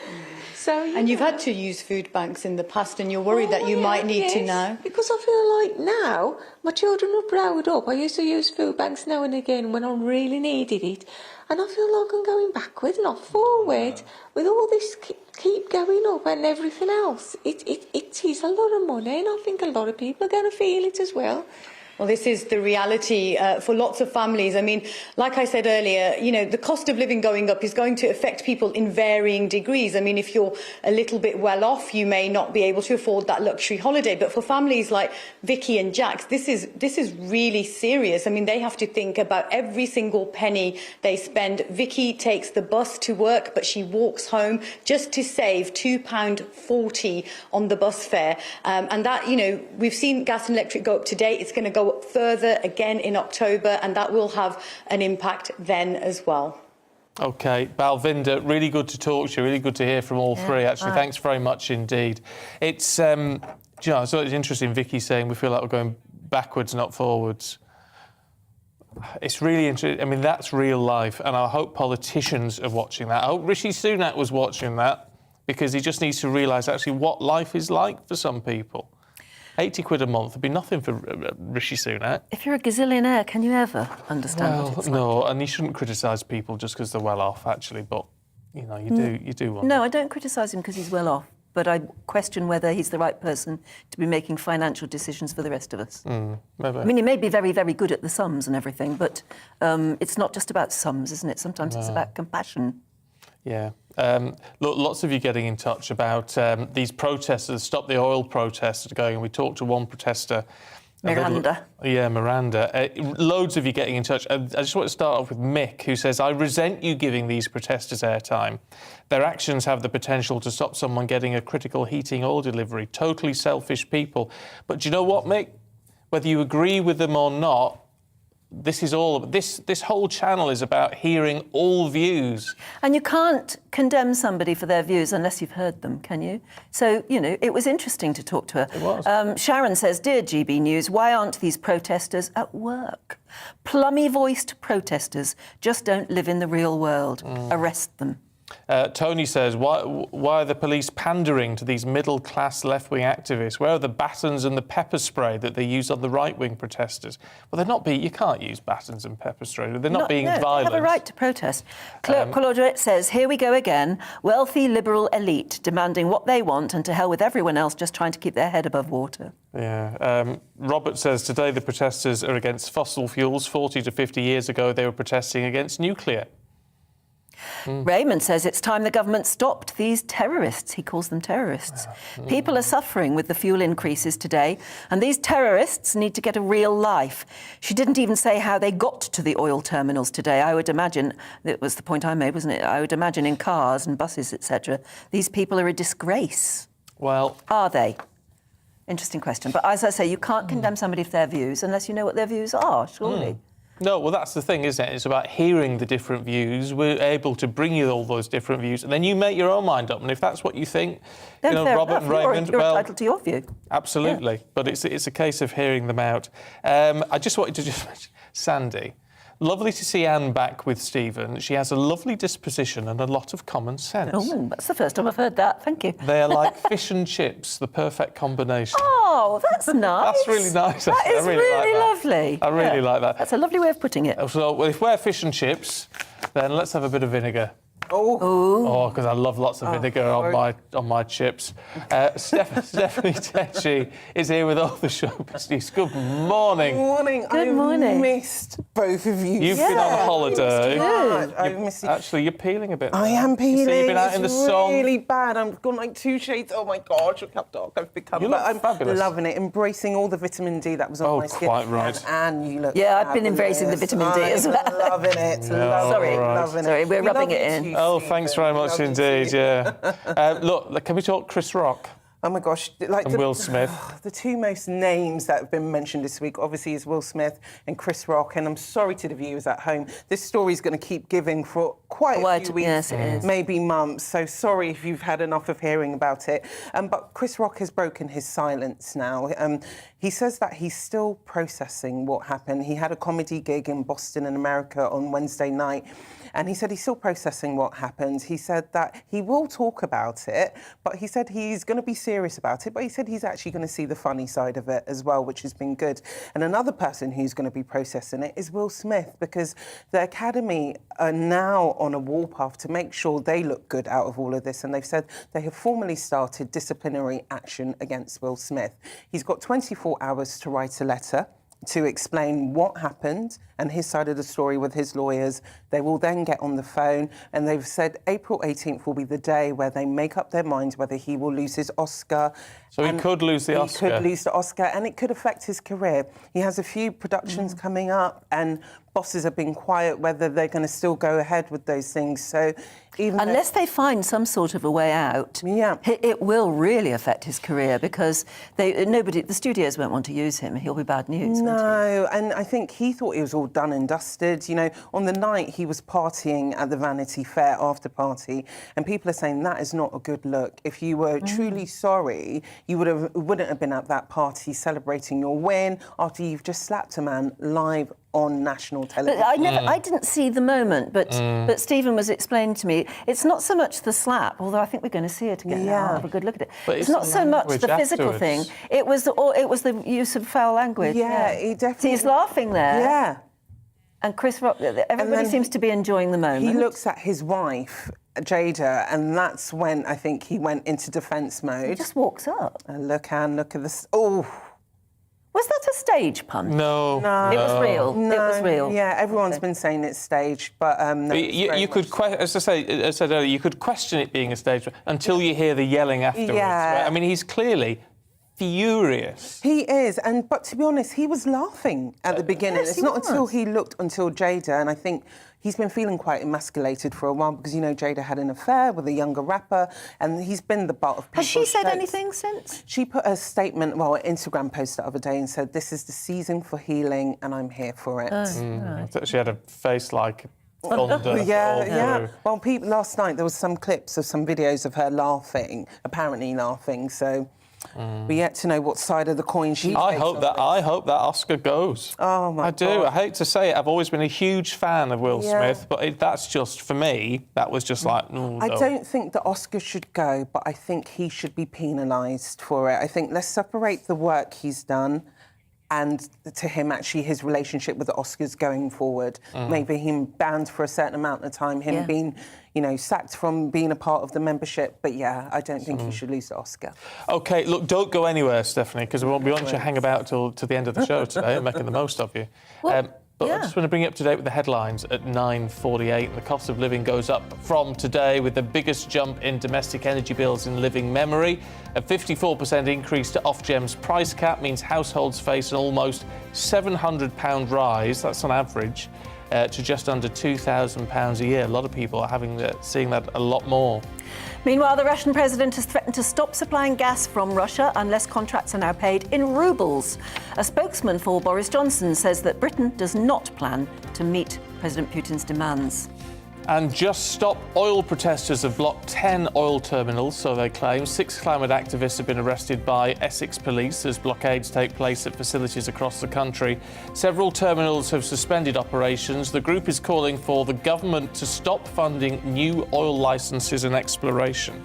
So and you've had to use food banks in the past, and you're worried that you might need to now. Because I feel like now my children are growing up. I used to use food banks now and again when I really needed it, and I feel like I'm going backwards, not forward. With all this keep going up and everything else, it is a lot of money, and I think a lot of people are going to feel it as well. Well, this is the reality for lots of families. I mean, like I said earlier, you know, the cost of living going up is going to affect people in varying degrees. I mean, if you're a little bit well off, you may not be able to afford that luxury holiday. But for families like Vicky and Jax, this is really serious. I mean, they have to think about every single penny they spend. Vicky takes the bus to work, but she walks home just to save £2.40 on the bus fare. And that, you know, we've seen gas and electric go up today. It's going to go up further again in October, and that will have an impact then as well. OK, Balvinda, really good to talk to you, really good to hear from all three, actually. Right. Thanks very much indeed. It's, you know, I thought it was interesting, Vicky saying we feel like we're going backwards, not forwards. It's really interesting. I mean, that's real life, and I hope politicians are watching that. I hope Rishi Sunak was watching that, because he just needs to realise actually what life is like for some people. 80 quid a month would be nothing for Rishi Sunak. If you're a gazillionaire, can you ever understand what it's no, like? and you shouldn't criticise people just because they're well off, actually, but, you know, you do want No, I don't criticise him because he's well off, but I question whether he's the right person to be making financial decisions for the rest of us. Maybe. I mean, he may be very, very good at the sums and everything, but it's not just about sums, isn't it? Sometimes it's about compassion. Yeah. Look, lots of you getting in touch about these protesters, Stop the Oil protests are going. And we talked to one protester. Miranda. Miranda. Loads of you getting in touch. I just want to start off with Mick, who says, I resent you giving these protesters airtime. Their actions have the potential to stop someone getting a critical heating oil delivery. Totally selfish people. But do you know what, Mick? Whether you agree with them or not, this is all. This whole channel is about hearing all views. And you can't condemn somebody for their views unless you've heard them, can you? So, you know, it was interesting to talk to her. It was. Sharon says, Dear GB News, why aren't these protesters at work? Plummy-voiced protesters just don't live in the real world. Arrest them. Tony says, why are the police pandering to these middle-class left-wing activists? Where are the batons and the pepper spray that they use on the right-wing protesters? Well, they're not being... You can't use batons and pepper spray. They're not being violent. They have a right to protest. Claude says, here we go again. Wealthy liberal elite demanding what they want, and to hell with everyone else just trying to keep their head above water. Yeah. Robert says, today the protesters are against fossil fuels. 40 to 50 years ago, they were protesting against nuclear. Raymond says it's time the government stopped these terrorists. He calls them terrorists. People are suffering with the fuel increases today, and these terrorists need to get a real life. She didn't even say how they got to the oil terminals today. I would imagine, that was the point I made, wasn't it? I would imagine in cars and buses, etc. These people are a disgrace. Well... Are they? Interesting question. But as I say, you can't condemn somebody for their views unless you know what their views are, surely. No, well, that's the thing, isn't it? It's about hearing the different views. We're able to bring you all those different views, and then you make your own mind up. And if that's what you think, Then fair Robert enough. and Raymond, You're entitled to your view. Absolutely. Yeah. But it's a case of hearing them out. I just wanted to mention Sandy. Lovely to see Anne back with Stephen. She has a lovely disposition and a lot of common sense. Oh, that's the first time I've heard that. Thank you. They are like fish and chips, the perfect combination. Oh, that's nice. That's really nice. That is really lovely. I really like that. That's a lovely way of putting it. So, well, if we're fish and chips, then let's have a bit of vinegar. Oh, because I love lots of vinegar on my chips. Stephanie Tecci is here with all the show business. Good morning. Morning. Good morning. I missed both of you. You've been on holiday. I've missed you. Actually, you're peeling a bit. I am peeling. You see, you've been out in the sun. It's really bad. I've got like 2 shades. Oh my gosh, look how dark I've become. You look I'm fabulous. loving it, embracing all the vitamin D that was on my skin. Quite right. And you look. Yeah, I've been embracing the vitamin D as well. I'm loving it. Sorry, we're rubbing it in. Oh, thanks very much indeed. Yeah. Look, can we talk Chris Rock? Oh my gosh, And Will Smith. The two most names that have been mentioned this week, obviously, is Will Smith and Chris Rock. And I'm sorry to the viewers at home, this story is going to keep giving for quite a few weeks, yes, it is. maybe months. So sorry if you've had enough of hearing about it. But Chris Rock has broken his silence now. He says that he's still processing what happened. He had a comedy gig in Boston in America on Wednesday night. And he said he's still processing what happened. He said that he will talk about it, but he said he's going to be serious about it. But he said he's actually going to see the funny side of it as well, which has been good. And another person who's going to be processing it is Will Smith, because the Academy are now on a warpath to make sure they look good out of all of this. And they've said they have formally started disciplinary action against Will Smith. He's got 24 hours to write a letter to explain what happened and his side of the story with his lawyers. They will then get on the phone, and they've said April 18th will be the day where they make up their minds whether he will lose his Oscar. So he could lose the Oscar. He could lose the Oscar, and it could affect his career. He has a few productions coming up, and bosses have been quiet whether they're going to still go ahead with those things. So even unless they find some sort of a way out, it will really affect his career, because the studios won't want to use him. He'll be bad news. No, and I think he thought it was all done and dusted. You know, on the night he was partying at the Vanity Fair after party, and people are saying that is not a good look. If you were truly sorry, you wouldn't have been at that party celebrating your win after you've just slapped a man live on national television. But I didn't see the moment, but Stephen was explaining to me, it's not so much the slap, although I think we're going to see it again. I'll have a good look at it. But it's not so much the physical thing. It was the use of foul language. Yeah, he definitely. So he's laughing there. Yeah. And Chris Rock, everybody seems to be enjoying the moment. He looks at his wife, Jada, and that's when I think he went into defence mode. He just walks up. Look at this. Oh. Was that a stage punch? No. It was real. No. It was real. Yeah, everyone's been saying it's staged, but no, you could, as I said earlier, you could question it being a stage until you hear the yelling afterwards. Yeah. Right? I mean, he's clearly furious. He is, but to be honest, he was laughing at the beginning. Yes, it's he not was. until he looked until Jada, and I think he's been feeling quite emasculated for a while because, you know, Jada had an affair with a younger rapper, and he's been the butt of people's Has she said jokes. anything since? She put a statement, an Instagram post the other day, and said, "This is the season for healing, and I'm here for it." I thought she had a face like thunder. Yeah. Well, last night there was some clips of some videos of her laughing, apparently laughing. So we yet to know what side of the coin she. I hope that Oscar goes. Oh my God. I do. I hate to say it. I've always been a huge fan of Will Smith, but that's just for me. That was just like. I don't think the Oscar should go, but I think he should be penalised for it. I think let's separate the work he's done and to him actually his relationship with the Oscars going forward. Maybe him banned for a certain amount of time, him being, sacked from being a part of the membership. But I don't think he should lose the Oscar. OK, look, don't go anywhere, Stephanie, because we want you to hang about till the end of the show today, making the most of you. But I just want to bring you up to date with the headlines at 9:48. And the cost of living goes up from today with the biggest jump in domestic energy bills in living memory. A 54% increase to Ofgem's price cap means households face an almost £700 rise. That's on average. to just under £2,000 a year. A lot of people are seeing that a lot more. Meanwhile, the Russian president has threatened to stop supplying gas from Russia unless contracts are now paid in rubles. A spokesman for Boris Johnson says that Britain does not plan to meet President Putin's demands. And Just Stop oil protesters have blocked 10 oil terminals, so they claim. 6 climate activists have been arrested by Essex police as blockades take place at facilities across the country. Several terminals have suspended operations. The group is calling for the government to stop funding new oil licences and exploration.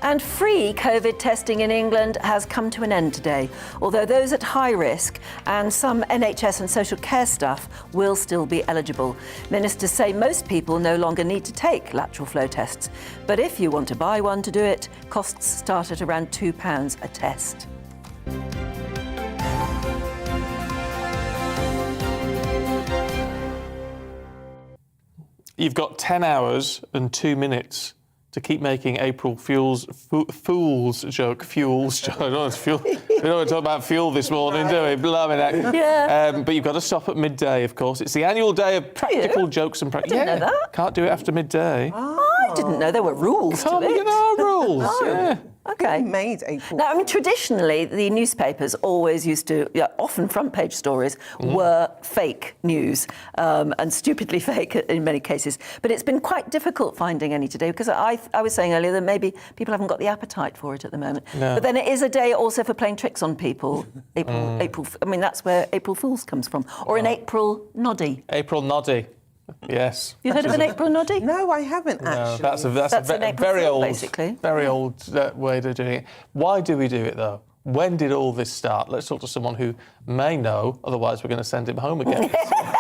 And free COVID testing in England has come to an end today, although those at high risk and some NHS and social care staff will still be eligible. Ministers say most people no longer need to take lateral flow tests, but if you want to buy one to do it, costs start at around £2 a test. You've got 10 hours and 2 minutes to keep making April Fool's joke. Fuels joke. I don't want to talk about fuel this morning, do we? Blimey heck. Yeah. But you've got to stop at midday, of course. It's the annual day of practical jokes and practice. I didn't know that. Can't do it after midday. I didn't know there were rules to it. There are rules. Yeah. Okay. Who made April? Now, I mean, traditionally, the newspapers always used to, often front-page stories were fake news and stupidly fake in many cases. But it's been quite difficult finding any today because I was saying earlier that maybe people haven't got the appetite for it at the moment. No. But then it is a day also for playing tricks on people. April. I mean, that's where April Fool's comes from, or an April Noddy. April Noddy. Yes. You heard of an April Noddy? No, I haven't actually. That's an a April very Fool, old, basically. very old way of doing it. Why do we do it though? When did all this start? Let's talk to someone who may know. Otherwise, we're going to send him home again.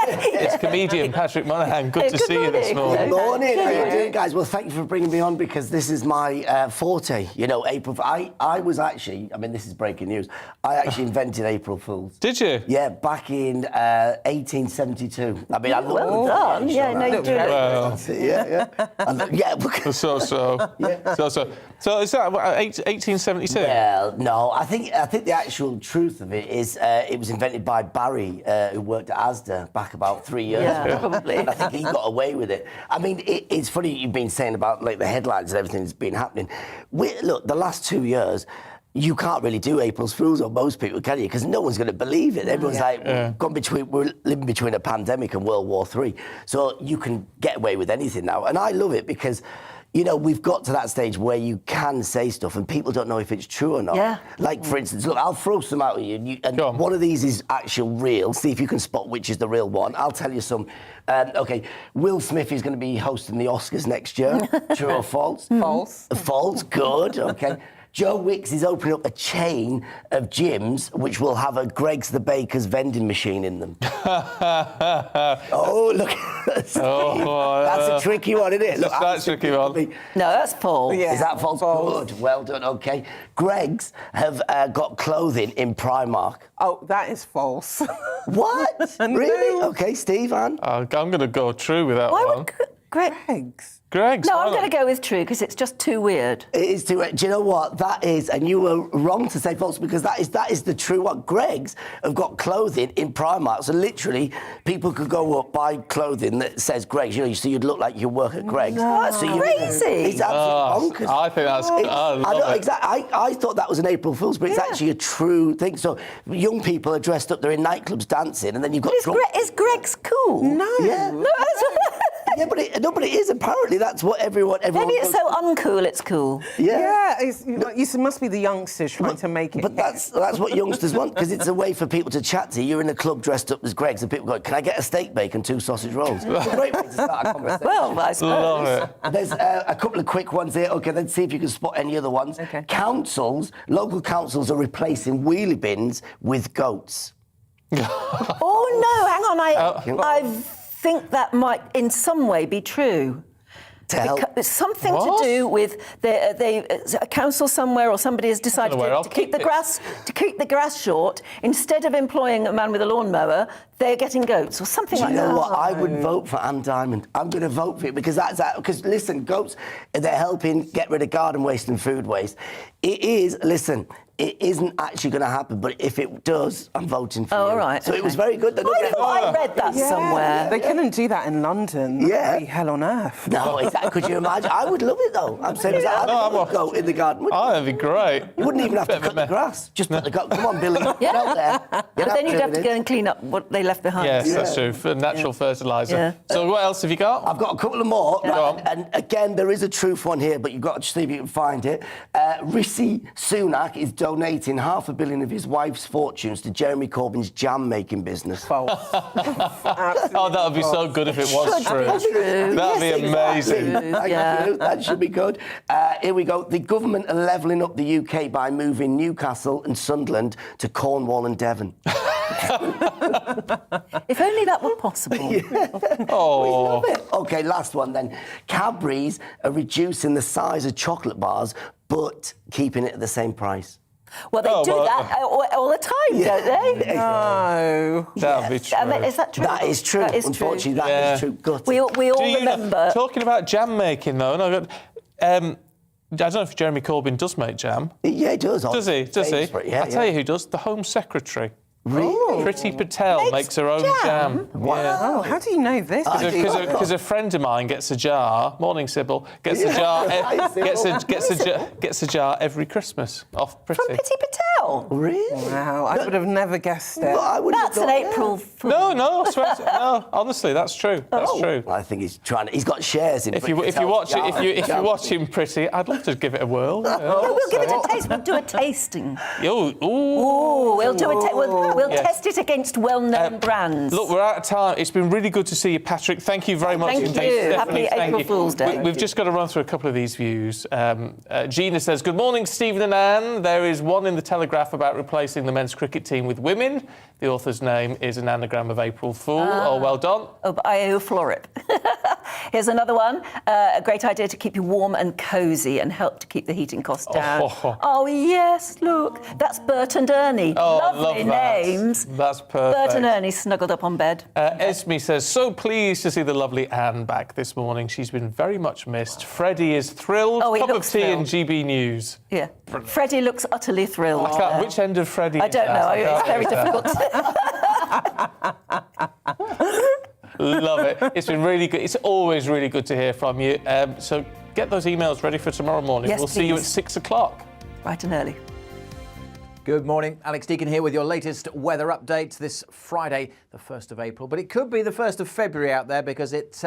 It's comedian Patrick Monaghan. Good to see you this morning. Good morning. How are you doing, guys? Well, thank you for bringing me on because this is my forte. You know, April. I was actually. I mean, this is breaking news. I actually invented April Fools. Did you? Yeah, back in 1872. I mean, I look Well done. Yeah, no, you do. Well, yeah. Because, So is that 1872? well, no. I think the actual truth of it is it was invented by Barry, who worked at Asda back about 3 years ago. Yeah, probably. And I think he got away with it. I mean, it's funny you've been saying about like the headlines and everything that's been happening. Look, the last 2 years, you can't really do April's Fools on most people, can you? Because no one's going to believe it. Everyone's we're living between a pandemic and World War III. So you can get away with anything now. And I love it because, you know, we've got to that stage where you can say stuff and people don't know if it's true or not. Yeah. Like, for instance, look, I'll throw some out at you. And one of these is actual real. See if you can spot which is the real one. I'll tell you some. OK, Will Smith is going to be hosting the Oscars next year. True or false? False. False, good, OK. Joe Wicks is opening up a chain of gyms which will have a Greg's the Baker's vending machine in them. Oh, look. That's a tricky one, isn't it? Look, That's a tricky one. No, that's false. Is that false? Good. Well done. OK. Greg's have got clothing in Primark. Oh, that is false. What? Really? OK, Steve, Anne? I'm going to go true with that Why one. would Greg's? Greg's? No, I'm going to go with true because it's just too weird. It is too weird. Do you know what? That is, and you were wrong to say false because that is the true one. Greg's have got clothing in Primark. So literally, people could go up, buy clothing that says Greg's. You know, so you'd look like you work at Greg's. No, that's crazy. It's absolutely bonkers. I think that's... I love it. Exactly. I thought that was an April Fool's, but it's actually a true thing. So young people are dressed up, they're in nightclubs dancing, and then you've got... Is Greg's cool? No. Yeah. No, yeah, but it is. Apparently, that's what everyone maybe it's so uncool, it's cool. Yeah. You must be the youngsters trying to make it. But that's what youngsters want, because it's a way for people to chat to you. You're in a club dressed up as Greg's, and people go, "Can I get a steak bake and 2 sausage rolls?" It's a great way to start a conversation. Well, I suppose. Love it. There's a couple of quick ones here. OK, then see if you can spot any other ones. Okay. Local councils are replacing wheelie bins with goats. Oh, no, hang on. I think that might in some way be true. It's something to do with a council somewhere or somebody has decided to keep the grass short. Instead of employing a man with a lawnmower, they're getting goats or something like that. Do you know what? I would vote for Anne Diamond. I'm going to vote for it because because listen, goats, they're helping get rid of garden waste and food waste. It is, listen, it isn't actually going to happen, but if it does, I'm voting for you. all right. So it was very good. I thought I read that somewhere. They couldn't do that in London. Yeah. That'd be hell on earth. No, exactly. Could you imagine? I would love it, though. I'm saying I would go in the garden. Oh, that'd be great. You wouldn't even have to cut the grass. Just put the garden. Come on, Billy. Get out there. But then you'd have to go and clean up what they left behind. Yes, that's true. For natural fertiliser. Yeah. So what else have you got? I've got a couple of more. Go on. And again, there is a truth one here, but you've got to see if you can find it. Rishi Sunak is donating $500 million of his wife's fortunes to Jeremy Corbyn's jam-making business. Oh, that would be so good if it was true. That'd be amazing. Thank you. That should be good. Here we go. The government are levelling up the UK by moving Newcastle and Sunderland to Cornwall and Devon. If only that were possible. Oh. Okay, last one then. Cadbury's are reducing the size of chocolate bars, but keeping it at the same price. Well, they do that all the time, don't they? No. That would be true. Is that true? That is true. That is Unfortunately, true. that is true. Gut. We all remember. Talking about jam making, though, I don't know if Jeremy Corbyn does make jam. Yeah, he does. Does he? Does he? Yeah, I'll tell you who does. The Home Secretary. Really? Priti Patel makes her own jam. Wow. Yeah. How do you know this? Because a friend of mine gets a jar. Morning, Sybil. Gets a jar. Gets a jar every Christmas off Priti. From Priti Patel. Really? Wow, I would have never guessed it. That's an April Fool. No, I swear no. Honestly, that's true. That's true. I think he's trying. He's got shares in. If you're watching Priti, I'd love to give it a whirl. We'll give it a taste. We'll do a tasting. We'll do a We'll test it against well-known brands. Look, we're out of time. It's been really good to see you, Patrick. Thank you very much. Thank you. Happy April Fool's Day. We've just got to run through a couple of these views. Gina says, good morning, Stephen and Anne. There is one in the Telegraph about replacing the men's cricket team with women. The author's name is an anagram of April Fool. Oh, well done. Oh, but I floor it. Here's another one. A great idea to keep you warm and cosy and help to keep the heating costs down. Oh, yes, look. That's Bert and Ernie. Lovely names. That's perfect. Bert and Ernie snuggled up on bed. Esme says, so pleased to see the lovely Anne back this morning. She's been very much missed. Freddie is thrilled. Oh, he Cup looks of tea thrilled. and GB News. Yeah. Freddie looks utterly thrilled. Which end of Freddie I don't know. It's very difficult to... Love it. It's been really good. It's always really good to hear from you. So get those emails ready for tomorrow morning. Yes, we'll see you at please. 6 o'clock. Bright and early. Good morning. Alex Deakin here with your latest weather update this Friday, the 1st of April. But it could be the 1st of February out there because it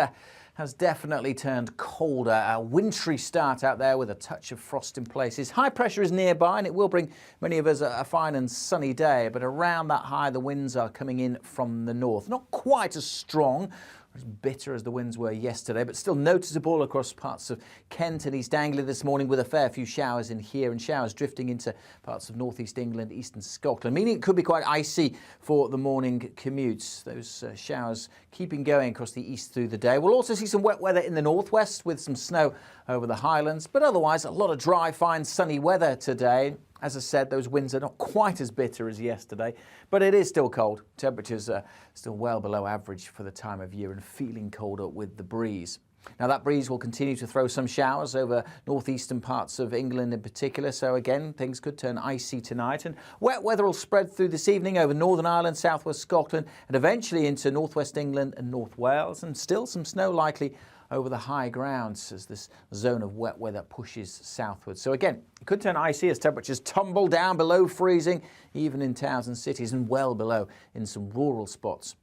has definitely turned colder. A wintry start out there with a touch of frost in places. High pressure is nearby and it will bring many of us a fine and sunny day. But around that high, the winds are coming in from the north. Not quite as strong, as bitter as the winds were yesterday, but still noticeable across parts of Kent and East Anglia this morning with a fair few showers in here and showers drifting into parts of northeast England, eastern Scotland, meaning it could be quite icy for the morning commutes. Those showers keeping going across the east through the day. We'll also see some wet weather in the northwest with some snow over the highlands, but otherwise a lot of dry, fine, sunny weather today. As I said, those winds are not quite as bitter as yesterday, but it is still cold. Temperatures are still well below average for the time of year and feeling colder with the breeze. Now, that breeze will continue to throw some showers over northeastern parts of England in particular. So again, things could turn icy tonight. And wet weather will spread through this evening over Northern Ireland, southwest Scotland, and eventually into northwest England and North Wales. And still some snow likely over the high grounds as this zone of wet weather pushes southwards. So again, it could turn icy as temperatures tumble down below freezing, even in towns and cities, and well below in some rural spots.